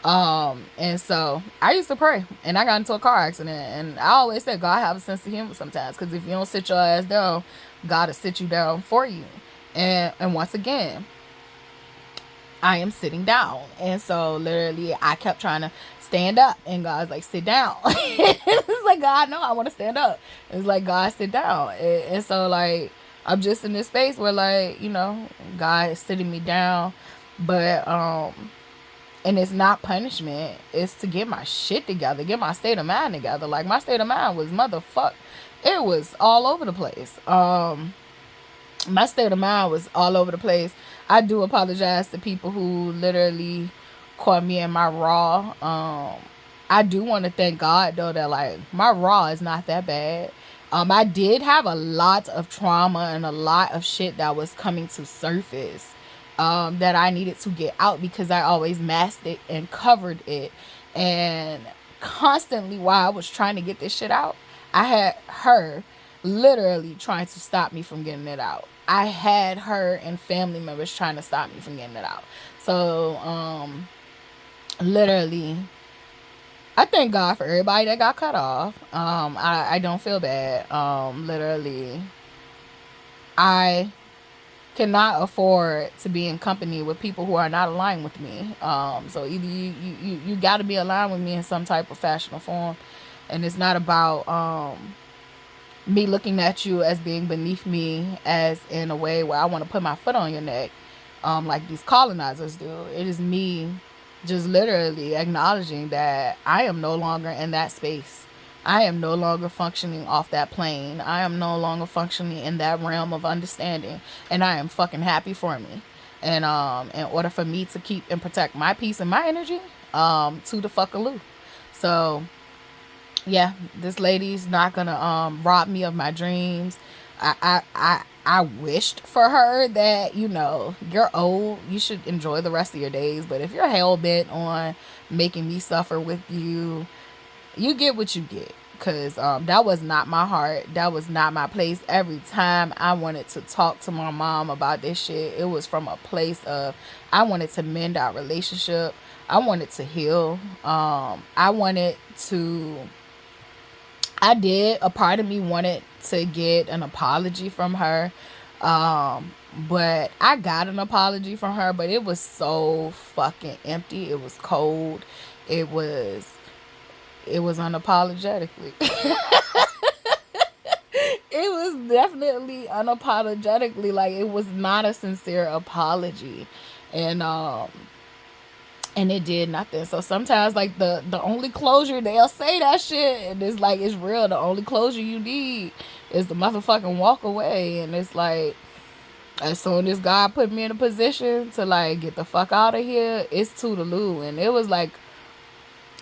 And so I used to pray, and I got into a car accident, and I always said, God have a sense of humor sometimes, because if you don't sit your ass down, God will sit you down for you. And once again, I am sitting down. And so literally I kept trying to stand up, and God's like, sit down. It's like, God, no, I want to stand up. It's like, God, sit down. And so like, I'm just in this space where, like, you know, God is sitting me down, but and it's not punishment. It's to get my shit together, get my state of mind together. Like, my state of mind was motherfuck. It was all over the place. My state of mind was all over the place. I do apologize to people who literally caught me in my raw. I do want to thank God, though, that, like, my raw is not that bad. I did have a lot of trauma and a lot of shit that was coming to surface that I needed to get out, because I always masked it and covered it. And constantly, while I was trying to get this shit out, I had her literally trying to stop me from getting it out. I had her and family members trying to stop me from getting it out. So, literally, I thank God for everybody that got cut off. I don't feel bad. Literally, I cannot afford to be in company with people who are not aligned with me. So either you got to be aligned with me in some type of fashion or form. And it's not about me looking at you as being beneath me, as in a way where I want to put my foot on your neck, like these colonizers do. It is me just literally acknowledging that I am no longer in that space. I am no longer functioning off that plane. I am no longer functioning in that realm of understanding. And I am fucking happy for me. And in order for me to keep and protect my peace and my energy, to the fuckaloo. So yeah, this lady's not gonna rob me of my dreams. I wished for her that, you know, you're old, you should enjoy the rest of your days. But if you're hell bent on making me suffer with you, you get what you get. Because that was not my heart. That was not my place. Every time I wanted to talk to my mom about this shit, it was from a place of, I wanted to mend our relationship. I wanted to heal. I wanted to, a part of me wanted to get an apology from her. But I got an apology from her, but it was so fucking empty. It was cold. It was unapologetically. It was definitely unapologetically, like, it was not a sincere apology. And it did nothing. So sometimes, like, the only closure, they'll say that shit, and it's like, it's real. The only closure you need is the motherfucking walk away. And it's like, as soon as God put me in a position to, like, get the fuck out of here, it's toodaloo. And it was like,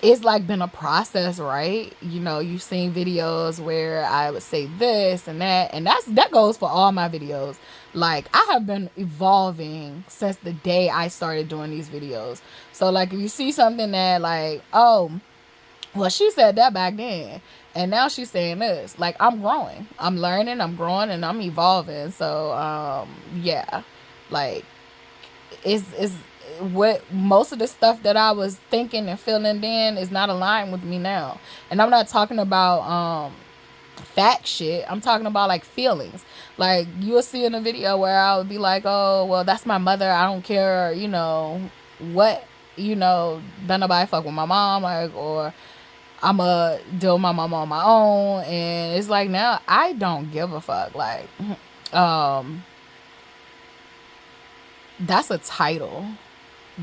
it's like been a process, right? You know, you've seen videos where I would say this and that, and that goes for all my videos. Like, I have been evolving since the day I started doing these videos. So, like, if you see something that, like, oh, well, she said that back then, and now she's saying this, like, I'm growing, I'm learning, I'm growing, and I'm evolving. So, yeah, like, it's what most of the stuff that I was thinking and feeling then is not aligned with me now. And I'm not talking about fact shit. I'm talking about, like, feelings. Like, you'll see in a video where I would be like, oh, well, that's my mother, I don't care, you know, what don't nobody fuck with my mom, like, or I'ma deal with my mom on my own. And it's like, now I don't give a fuck. Like, um, that's a title.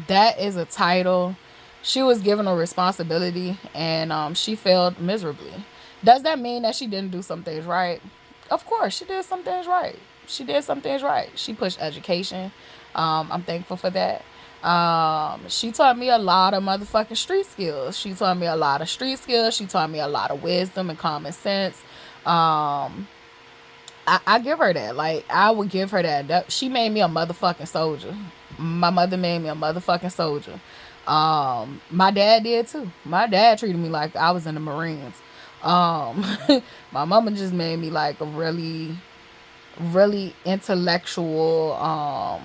That is a title. She was given a responsibility, and she failed miserably. Does that mean that she didn't do some things right? Of course, she did some things right. She did some things right. She pushed education. I'm thankful for that. She taught me a lot of motherfucking street skills. She taught me a lot of street skills. She taught me a lot of wisdom and common sense. I give her that. Like, I would give her that. She made me a motherfucking soldier. My mother made me a motherfucking soldier. My dad did too. My dad treated me like I was in the Marines. My mama just made me like a really, really intellectual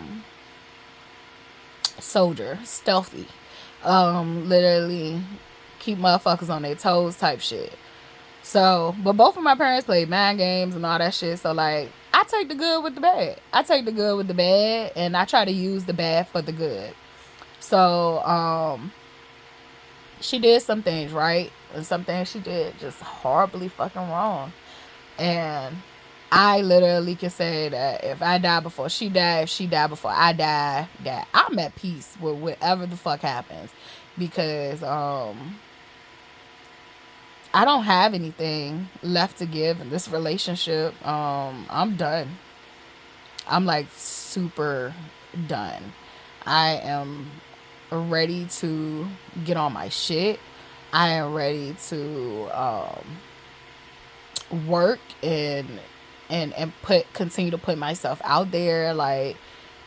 soldier, stealthy. Literally keep motherfuckers on their toes type shit. So, but both of my parents played mind games and all that shit. So, like, I take the good with the bad. I take the good with the bad, and I try to use the bad for the good. So, she did some things right, and some things she did just horribly fucking wrong. And I literally can say that if I die before she died, if she died before I die, that I'm at peace with whatever the fuck happens. Because, I don't have anything left to give in this relationship. I'm done. I'm like super done. I am ready to get on my shit. I am ready to work and continue to put myself out there. Like,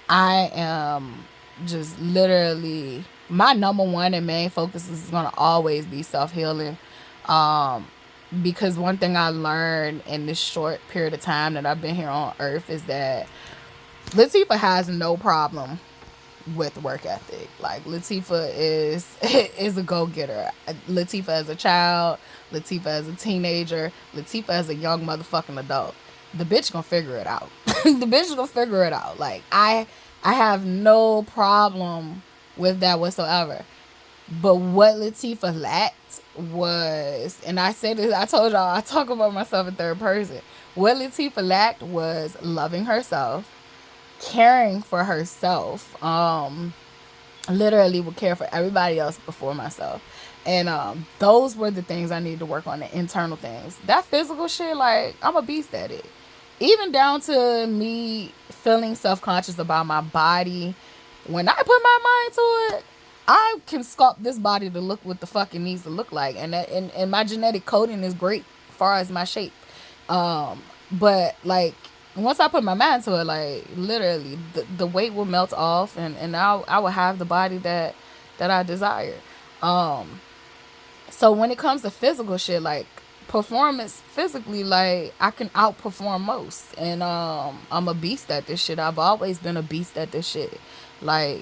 I am just literally, my number one and main focus is gonna always be self-healing. Because one thing I learned in this short period of time that I've been here on earth is that Latifah has no problem with work ethic. Like, Latifah is a go-getter. Latifah as a child, Latifah as a teenager, Latifah as a young motherfucking adult. The bitch gonna figure it out. The bitch gonna figure it out. Like, I have no problem with that whatsoever. But what Latifah lacked was, and I said this, I told y'all, I talk about myself in third person. What Latifah lacked was loving herself, caring for herself. Literally would care for everybody else before myself. And those were the things I needed to work on, the internal things. That physical shit, like, I'm a beast at it. Even down to me feeling self-conscious about my body. When I put my mind to it, I can sculpt this body to look what the fuck it needs to look like. And my genetic coding is great as far as my shape. But, like, once I put my mind to it, like, literally, the weight will melt off, and I will have the body that I desire. So when it comes to physical shit, like, performance physically, like, I can outperform most. And I'm a beast at this shit. I've always been a beast at this shit. Like,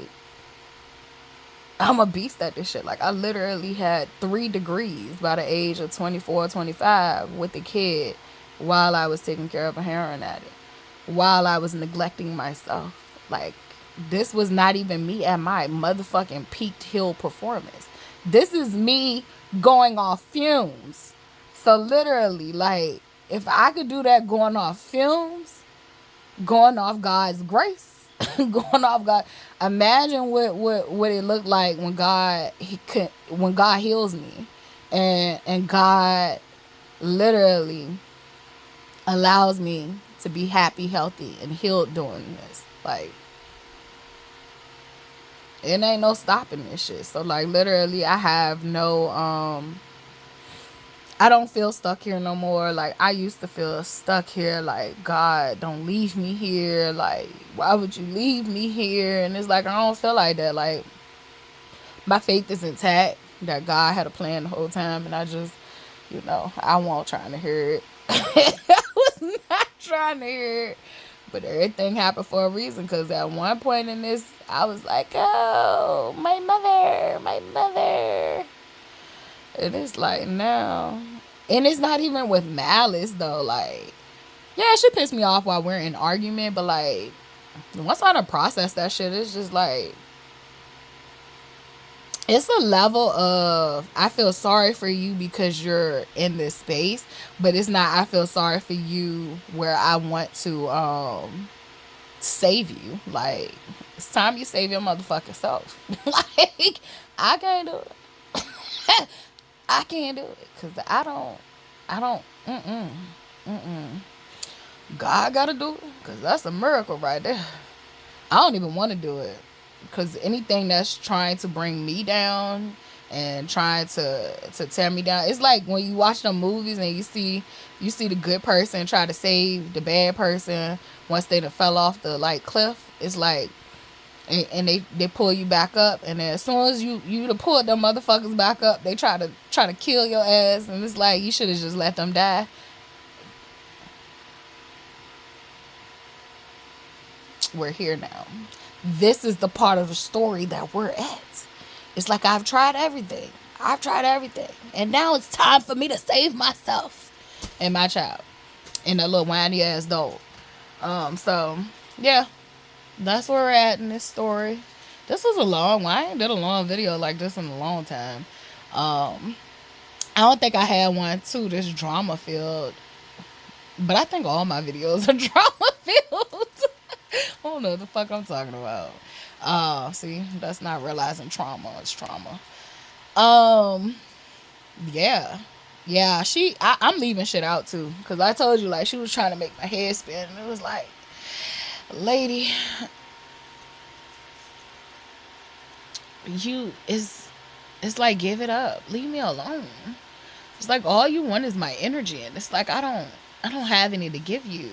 I'm a beast at this shit. Like, I literally had 3 degrees by the age of 24, 25 with the kid while I was taking care of a heroin addict, while I was neglecting myself. Like, this was not even me at my motherfucking peaked hill performance. This is me going off fumes. So literally, like, if I could do that going off fumes, going off God's grace, going off God, imagine what it looked like when God heals me, and God literally allows me to be happy, healthy, and healed doing this. Like, it ain't no stopping this shit. So, like, literally, I have no I don't feel stuck here no more. Like, I used to feel stuck here. Like, God, don't leave me here. Like, why would you leave me here? And it's like, I don't feel like that. Like, my faith is intact that God had a plan the whole time. And I just, I wasn't trying to hear it. I was not trying to hear it. But everything happened for a reason. Because at one point in this, I was like, oh, my mother. And it's like, no. And it's not even with malice, though. Like, yeah, she pissed me off while we're in argument. But, like, once I done process that shit, it's just like, it's a level of I feel sorry for you because you're in this space, but it's not I feel sorry for you where I want to save you. Like, it's time you save your motherfucking self. Like, I can't do it. I can't do it because I don't. God gotta do it because that's a miracle right there. I don't even want to do it because anything that's trying to bring me down and trying to tear me down, it's like when you watch them movies and you see the good person try to save the bad person once they done fell off the like cliff. It's like, and they pull you back up, and then as soon as you to pull them motherfuckers back up, they try to kill your ass, and it's like you should have just let them die. We're here now. This is the part of the story that we're at. It's like I've tried everything. And now it's time for me to save myself and my child and that little whiny ass dog. So yeah, that's where we're at in this story. This was a long one. I ain't did a long video like this in a long time. I don't think I had one too this drama filled, but I think all my videos are drama filled. I don't know what the fuck I'm talking about. See, that's not realizing trauma. It's trauma. Yeah. Yeah, I'm leaving shit out too. Cause I told you, like, she was trying to make my head spin. And it was like, lady, it's like, give it up. Leave me alone. It's like all you want is my energy. And it's like I don't have any to give you.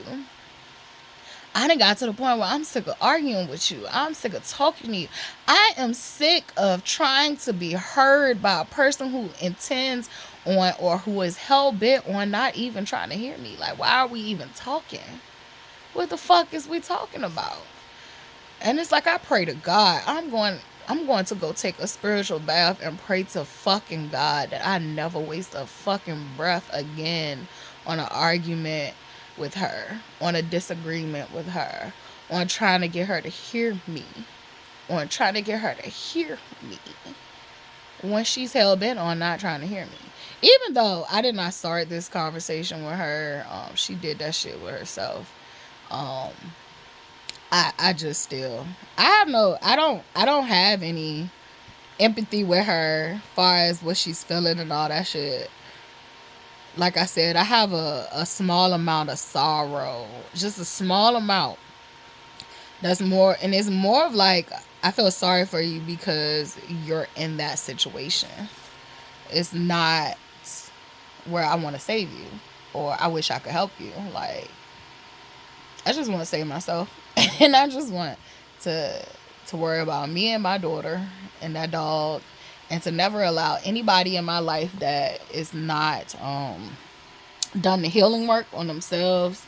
I done got to the point where I'm sick of arguing with you. I'm sick of talking to you. I am sick of trying to be heard by a person who intends on or who is hell bent on not even trying to hear me. Like, why are we even talking? What the fuck is we talking about? And it's like I pray to God. I'm going to go take a spiritual bath and pray to fucking God that I never waste a fucking breath again on an argument with her, on a disagreement with her, on trying to get her to hear me, when she's hell bent on not trying to hear me. Even though I did not start this conversation with her, she did that shit with herself. I just still, I don't have any empathy with her as far as what she's feeling and all that shit. Like I said, I have a small amount of sorrow, just a small amount. That's more, and it's more of like, I feel sorry for you because you're in that situation. It's not where I want to save you or I wish I could help you. Like, I just want to save myself. And I just want to worry about me and my daughter and that dog, and to never allow anybody in my life that is not done the healing work on themselves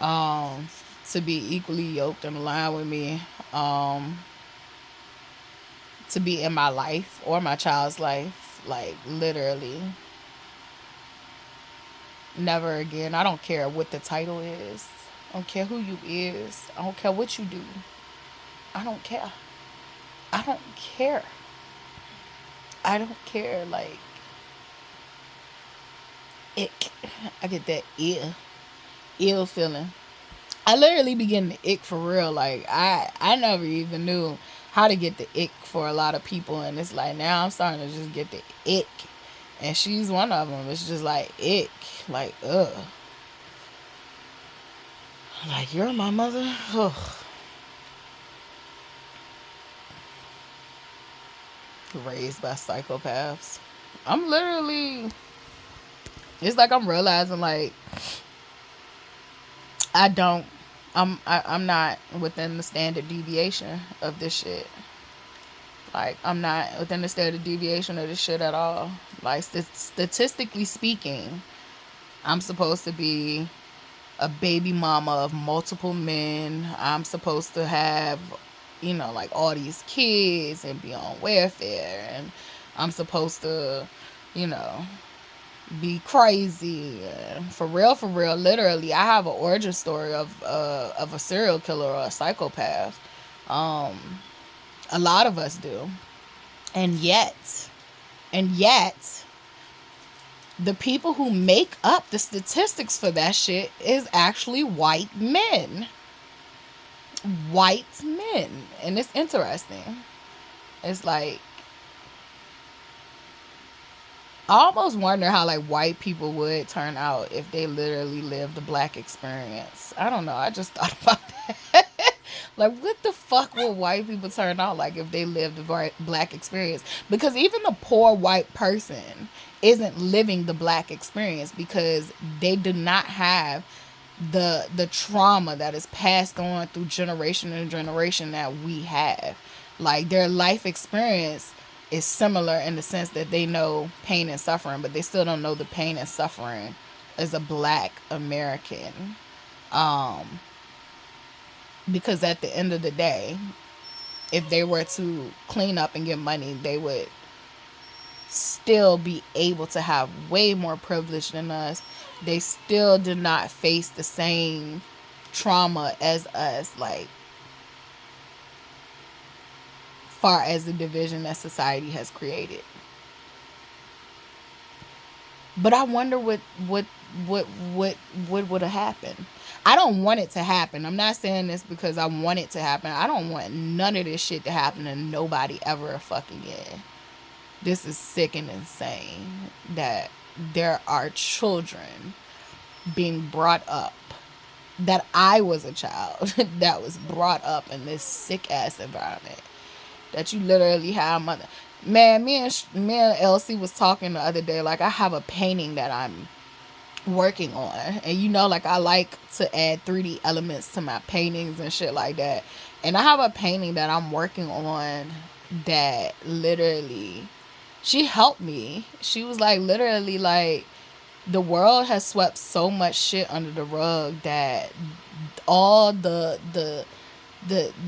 to be equally yoked and aligned with me, to be in my life or my child's life. Like, literally never again. I don't care what the title is. I don't care who you is. I don't care what you do. I don't care. I don't care. I don't care. Like, ick. I get that ill feeling. I literally be getting the ick for real. Like, I never even knew how to get the ick for a lot of people, and it's like now I'm starting to just get the ick, and she's one of them. It's just like ick, like ugh. Like, you're my mother? Ugh. Raised by psychopaths. I'm literally, it's like I'm realizing, like, I'm not within the standard deviation of this shit. Like, I'm not within the standard deviation of this shit at all. Like, statistically speaking, I'm supposed to be a baby mama of multiple men. I'm supposed to have, like, all these kids and be on welfare. And I'm supposed to, be crazy. And for real, literally, I have an origin story of a serial killer or a psychopath. A lot of us do. And yet, the people who make up the statistics for that shit is actually white men. White men. And it's interesting. It's like, I almost wonder how like white people would turn out if they literally lived the black experience. I don't know. I just thought about that. Like, what the fuck would white people turn out like if they lived the black experience? Because even the poor white person isn't living the black experience because they do not have the trauma that is passed on through generation and generation that we have. Like, their life experience is similar in the sense that they know pain and suffering, but they still don't know the pain and suffering as a black American. Because at the end of the day, if they were to clean up and get money, they would still be able to have way more privilege than us. They still did not face the same trauma as us, like, far as the division that society has created. But I wonder what would have happened. I don't want it to happen. I'm not saying this because I want it to happen. I don't want none of this shit to happen to nobody ever fucking again. This is sick and insane that there are children being brought up, that I was a child that was brought up in this sick ass environment, that you literally have mother. Man, me and Elsie was talking the other day. Like, I have a painting that I'm working on, and you know, like, I like to add 3D elements to my paintings and shit like that. And I have a painting that I'm working on that literally, she helped me. She was like, literally, like, the world has swept so much shit under the rug that all the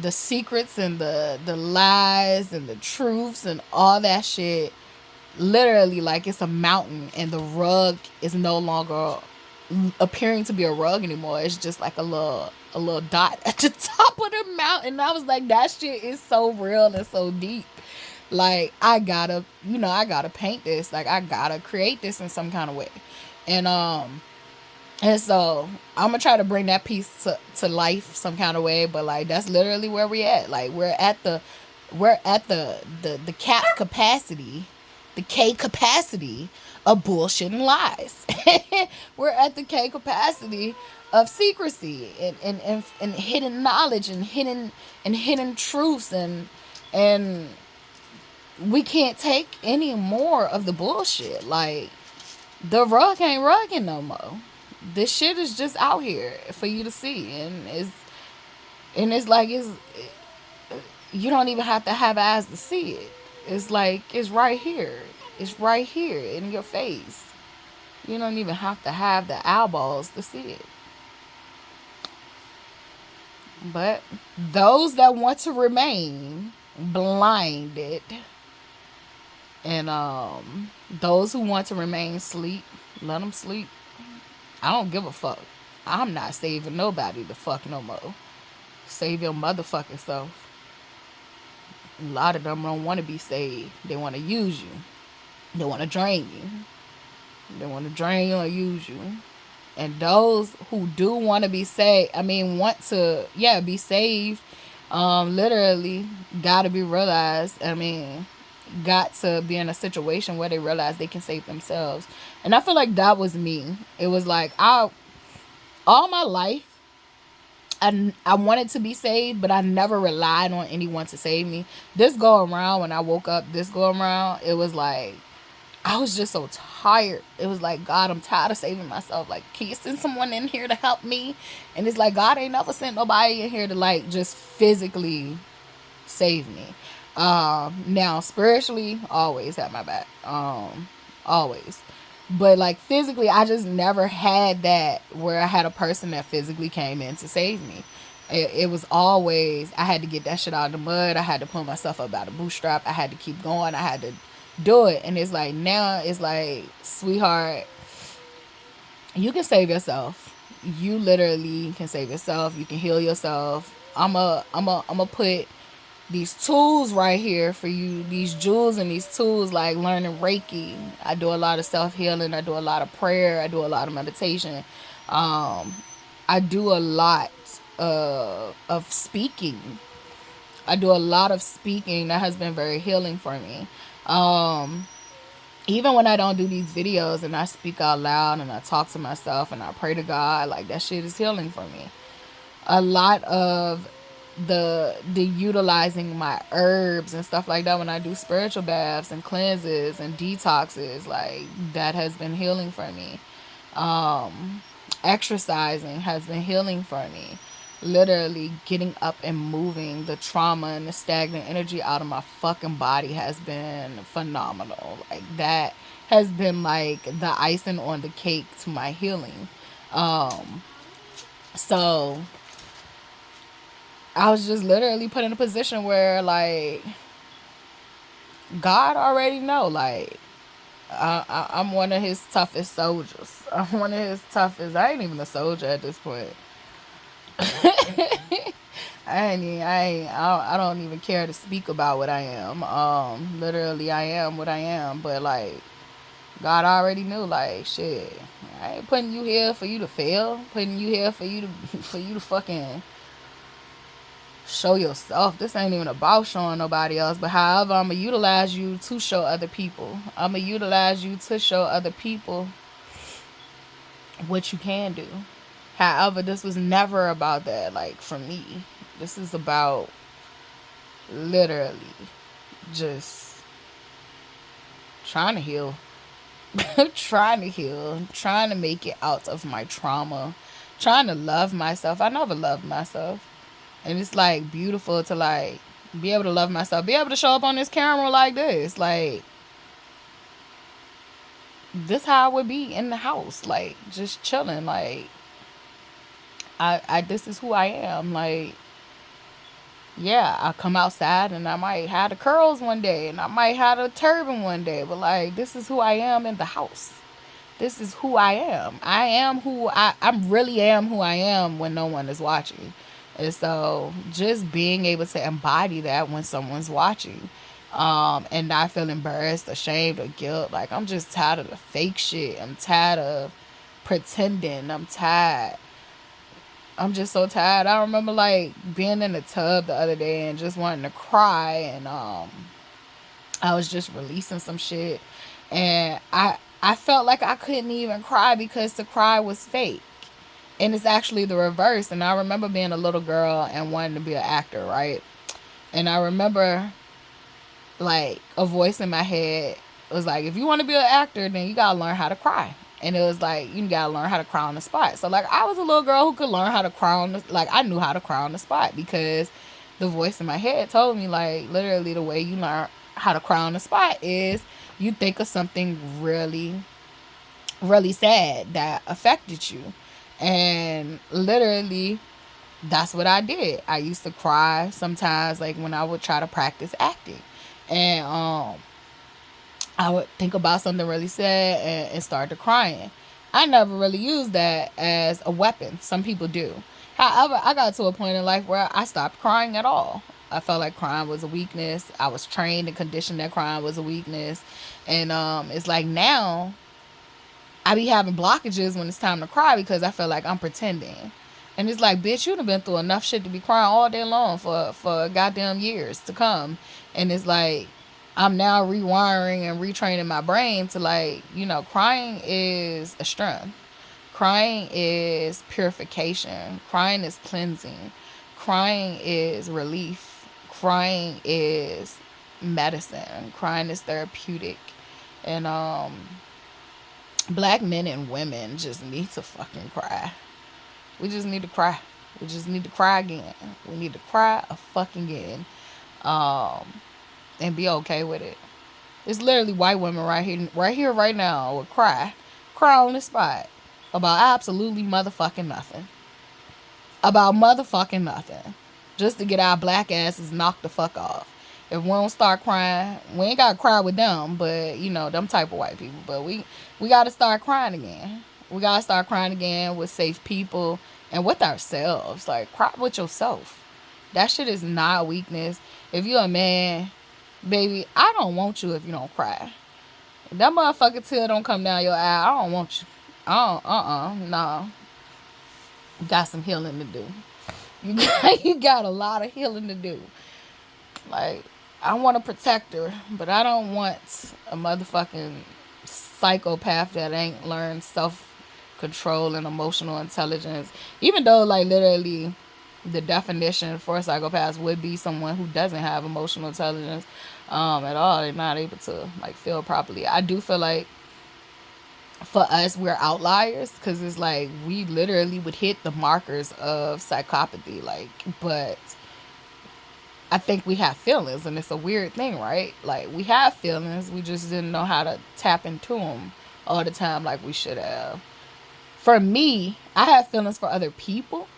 secrets and the lies and the truths and all that shit, literally, like, it's a mountain and the rug is no longer appearing to be a rug anymore. It's just like a little dot at the top of the mountain. And I was like, that shit is so real and so deep. Like, I gotta paint this. Like, I gotta create this in some kind of way. And so I'm gonna try to bring that piece to life some kind of way. But like, that's literally where we at. Like, we're at the cap capacity, the K capacity of bullshit and lies. We're at the K capacity of secrecy and hidden knowledge and hidden truths, and we can't take any more of the bullshit. Like, the rug ain't rugging no more. This shit is just out here for you to see, and it's like, you don't even have to have eyes to see it. It's like, it's right here. It's right here in your face. You don't even have to have the eyeballs to see it. But those that want to remain blinded, and those who want to remain asleep, let them sleep. I don't give a fuck. I'm not saving nobody the fuck no more. Save your motherfucking self. A lot of them don't want to be saved. They want to use you. They want to drain you. They want to drain you or use you. And those who do want to be saved, want to, be saved, literally got to be realized. Got to be in a situation where they realize they can save themselves. And I feel like that was me. It was like, all my life, I wanted to be saved, but I never relied on anyone to save me. This go around, when I woke up, it was like, I was just so tired. It was like, God, I'm tired of saving myself. Like, can you send someone in here to help me? And it's like, God ain't never sent nobody in here to, like, just physically save me. Now, spiritually, always had my back. Always. But, like, physically, I just never had that where I had a person that physically came in to save me. It was always, I had to get that shit out of the mud. I had to pull myself up out of the bootstrap. I had to keep going. I had to do it. And it's like, now it's like, sweetheart, you can save yourself. You literally can save yourself. You can heal yourself. I'm a put these tools right here for you, these jewels and these tools, like learning Reiki. I do a lot of self-healing. I do a lot of prayer. I do a lot of meditation. I do a lot of speaking. I do a lot of speaking. That has been very healing for me. Even when I don't do these videos and I speak out loud and I talk to myself and I pray to God, like that shit is healing for me. A lot of the utilizing my herbs and stuff like that when I do spiritual baths and cleanses and detoxes, like that has been healing for me. Exercising has been healing for me. Literally getting up and moving the trauma and the stagnant energy out of my fucking body has been phenomenal. Like that has been like the icing on the cake to my healing. So I was just literally put in a position where like God already know, like I'm one of his toughest soldiers. I'm one of his toughest. I ain't even a soldier at this point. I don't even care to speak about what I am. Literally I am what I am, but like God already knew, like shit. I ain't putting you here for you to fail. Putting you here for you to fucking show yourself. This ain't even about showing nobody else. But however, I'm gonna utilize you to show other people. I'm gonna utilize you to show other people what you can do. However, this was never about that. Like for me, this is about literally just trying to heal. Trying to heal. Trying to make it out of my trauma. Trying to love myself. I never loved myself. And it's like beautiful to like be able to love myself, be able to show up on this camera like this. Like this how I would be in the house, like just chilling. Like I this is who I am. Like yeah, I come outside and I might have the curls one day and I might have a turban one day, but like this is who I am in the house. This is who I am. I am who I really am who I am when no one is watching. And so just being able to embody that when someone's watching, and not feel embarrassed, ashamed, or guilt. Like I'm just tired of the fake shit. I'm tired of pretending. I'm just so tired. I remember like being in the tub the other day and just wanting to cry, and I was just releasing some shit, and I felt like I couldn't even cry because the cry was fake. And it's actually the reverse. And I remember being a little girl and wanting to be an actor, right? And I remember like a voice in my head was like, if you want to be an actor, then you gotta learn how to cry. And it was like, you gotta learn how to cry on the spot. So like I was a little girl who could learn how to cry on the, like I knew how to cry on the spot because the voice in my head told me like literally the way you learn how to cry on the spot is you think of something really, really sad that affected you. And literally that's what I did. I used to cry sometimes like when I would try to practice acting. And I would think about something really sad and start to crying. I never really used that as a weapon. Some people do. However, I got to a point in life where I stopped crying at all. I felt like crying was a weakness. I was trained and conditioned that crying was a weakness. And it's like now I be having blockages when it's time to cry because I feel like I'm pretending. And it's like, bitch, you'd have been through enough shit to be crying all day long for goddamn years to come. And it's like, I'm now rewiring and retraining my brain to like, you know, crying is a strength. Crying is purification. Crying is cleansing. Crying is relief. Crying is medicine. Crying is therapeutic. And black men and women just need to fucking cry. We just need to cry. We just need to cry again. We need to cry a fucking again. And be okay with it. It's literally white women right here, right now would cry on the spot about absolutely motherfucking nothing. About motherfucking nothing. Just to get our black asses knocked the fuck off. If we don't start crying, we ain't gotta cry with them, but you know, them type of white people. But we gotta start crying again. We gotta start crying again with safe people and with ourselves. Like, cry with yourself. That shit is not weakness. If you're a man, baby, I don't want you if you don't cry. If that motherfucking tear don't come down your eye, I don't want you. No. You got some healing to do. You got a lot of healing to do. Like, I want to protect her, but I don't want a motherfucking psychopath that ain't learned self-control and emotional intelligence. Even though, like, literally the definition for psychopaths would be someone who doesn't have emotional intelligence at all. They're not able to, like, feel properly. I do feel like for us, we're outliers because it's like we literally would hit the markers of psychopathy. Like, but I think we have feelings, and it's a weird thing, right? Like, we have feelings, we just didn't know how to tap into them all the time like we should have. For me, I have feelings for other people,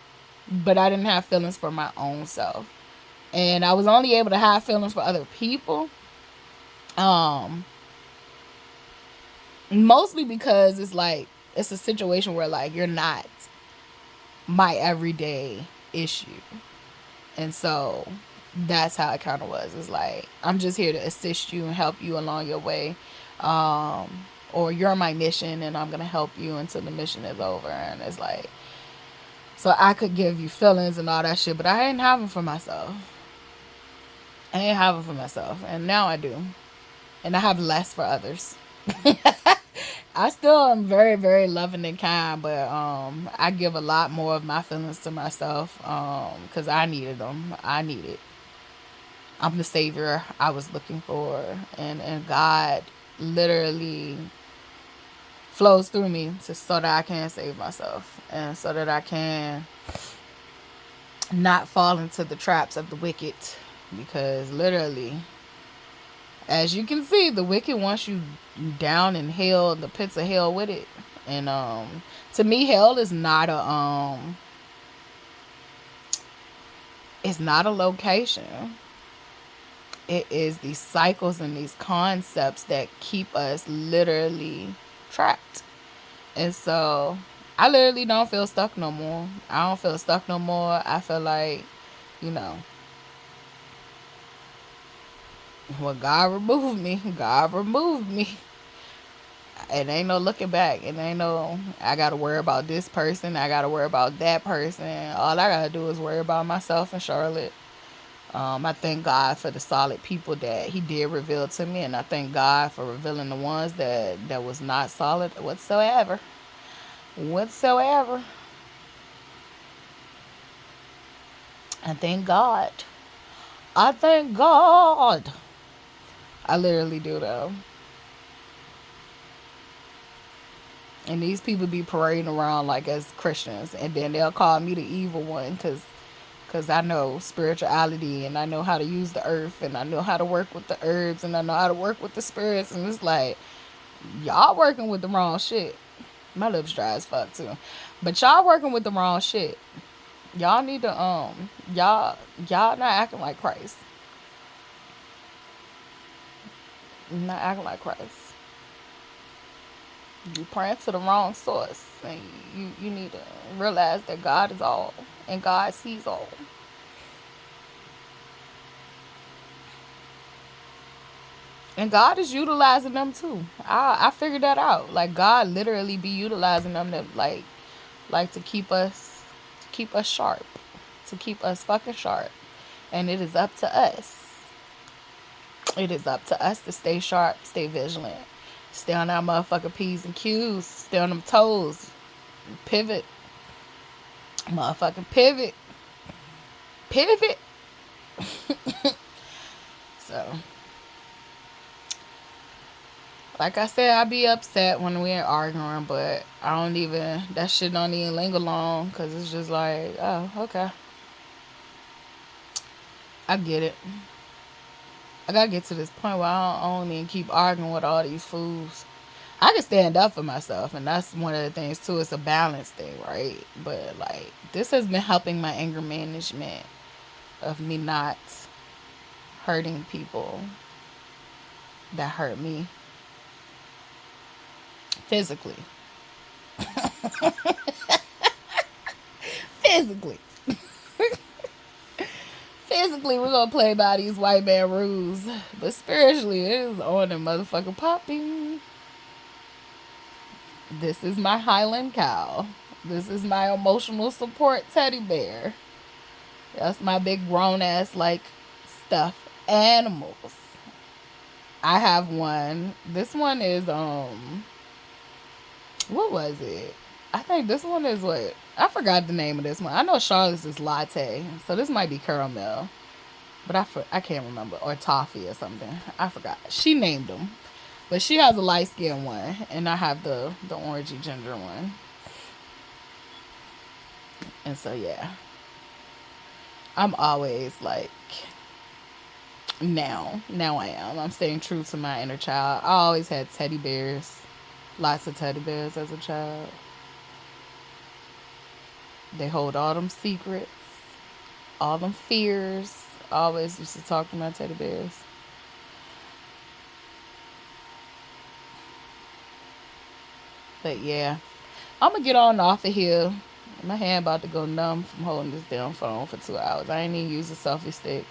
but I didn't have feelings for my own self. And I was only able to have feelings for other people mostly because it's like, it's a situation where, like, you're not my everyday issue. And so that's how it kind of was. It's like, I'm just here to assist you and help you along your way. Or you're my mission and I'm going to help you until the mission is over. And it's like, so I could give you feelings and all that shit, but I ain't have them for myself. And now I do. And I have less for others. I still am very, very loving and kind, but I give a lot more of my feelings to myself because I needed them. I'm the savior I was looking for, and God literally flows through me so that I can save myself and so that I can not fall into the traps of the wicked, because literally, as you can see, the wicked wants you down in hell, the pits of hell with it. And to me, hell is not it's not a location. It is these cycles and these concepts that keep us literally trapped. And so I literally don't feel stuck no more. I feel like, you know, when God removed me. It ain't no looking back. It ain't no, I gotta worry about this person, I gotta worry about that person. All I gotta do is worry about myself and Charlotte. I thank God for the solid people that he did reveal to me, and I thank God for revealing the ones that was not solid whatsoever. I thank God. I literally do, though. And these people be parading around like as Christians, and then they'll call me the evil one because I know spirituality, and I know how to use the earth, and I know how to work with the herbs, and I know how to work with the spirits. And it's like, y'all working with the wrong shit. My lips dry as fuck too. But y'all working with the wrong shit. Y'all need to y'all not acting like Christ. Not acting like Christ. You praying to the wrong source, and you need to realize that God is all and God sees all. And God is utilizing them too. I figured that out. Like, God literally be utilizing them to like to keep us sharp, to keep us fucking sharp. And it is up to us. It is up to us to stay sharp, stay vigilant, stay on our motherfucking P's and Q's, stay on them toes, pivot, motherfucking pivot. So, like I said, I be upset when we're arguing, but that shit don't even linger long, because it's just like, oh, okay. I get it. I gotta get to this point where I don't even keep arguing with all these fools. I can stand up for myself, and that's one of the things too. It's a balance thing, right? But like, this has been helping my anger management of me not hurting people that hurt me physically. Physically, we're gonna play by these white man rules, but spiritually, it is on and motherfucking popping. This is my Highland cow. This is my emotional support teddy bear. That's my big grown ass like stuffed animals. I have one. This one is what was it? I think this one is what? I forgot the name of this one. I know Charlotte's is latte, so this might be caramel, but I can't remember, or toffee or something. I forgot. She named them, but she has a light skinned one, and I have the orangey ginger one. And so yeah, I'm always like, now I am. I'm staying true to my inner child. I always had teddy bears, lots of teddy bears as a child. They hold all them secrets, all them fears. I always used to talk to my teddy bears. But yeah, I'm gonna get on off of here. My hand about to go numb from holding this damn phone for 2 hours. I ain't even use a selfie stick.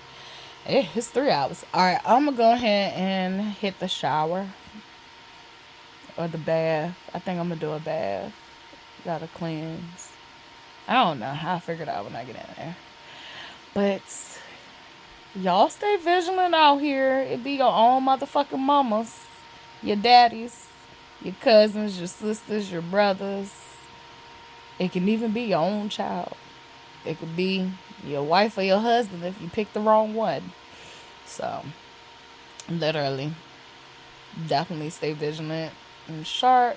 It's 3 hours. Alright, I'm gonna go ahead and hit the shower. Or the bath. I think I'm gonna do a bath. Gotta cleanse. I don't know. I'll figure it out when I get in there. But y'all stay vigilant out here. It be your own motherfucking mamas, your daddies, your cousins, your sisters, your brothers. It can even be your own child. It could be your wife or your husband if you pick the wrong one. So, literally, definitely stay vigilant and sharp.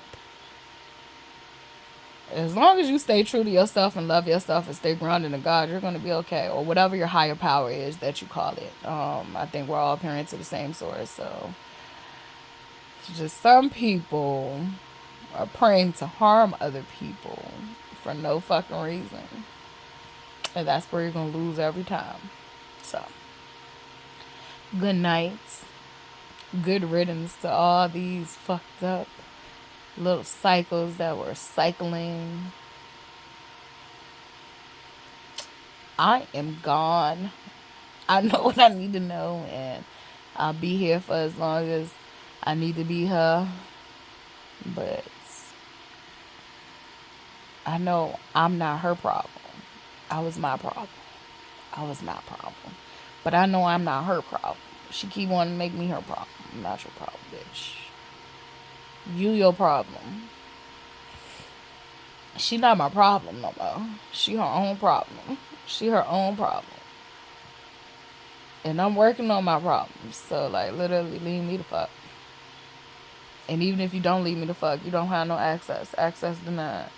As long as you stay true to yourself and love yourself and stay grounded in God, you're going to be okay. Or whatever your higher power is that you call it. I think we're all parents to the same source. So, it's just some people are praying to harm other people for no fucking reason. And that's where you're going to lose every time. So, good night. Good riddance to all these fucked up little cycles that were cycling. I am gone. I know what I need to know, and I'll be here for as long as I need to be here. But I know I'm not her problem. I was my problem. But I know I'm not her problem. She keep wanting to make me her problem. I'm not your problem, bitch. You your problem. She not my problem no more. She her own problem. And I'm working on my problems. So, like, literally, leave me the fuck. And even if you don't leave me the fuck, you don't have no access. Access denied.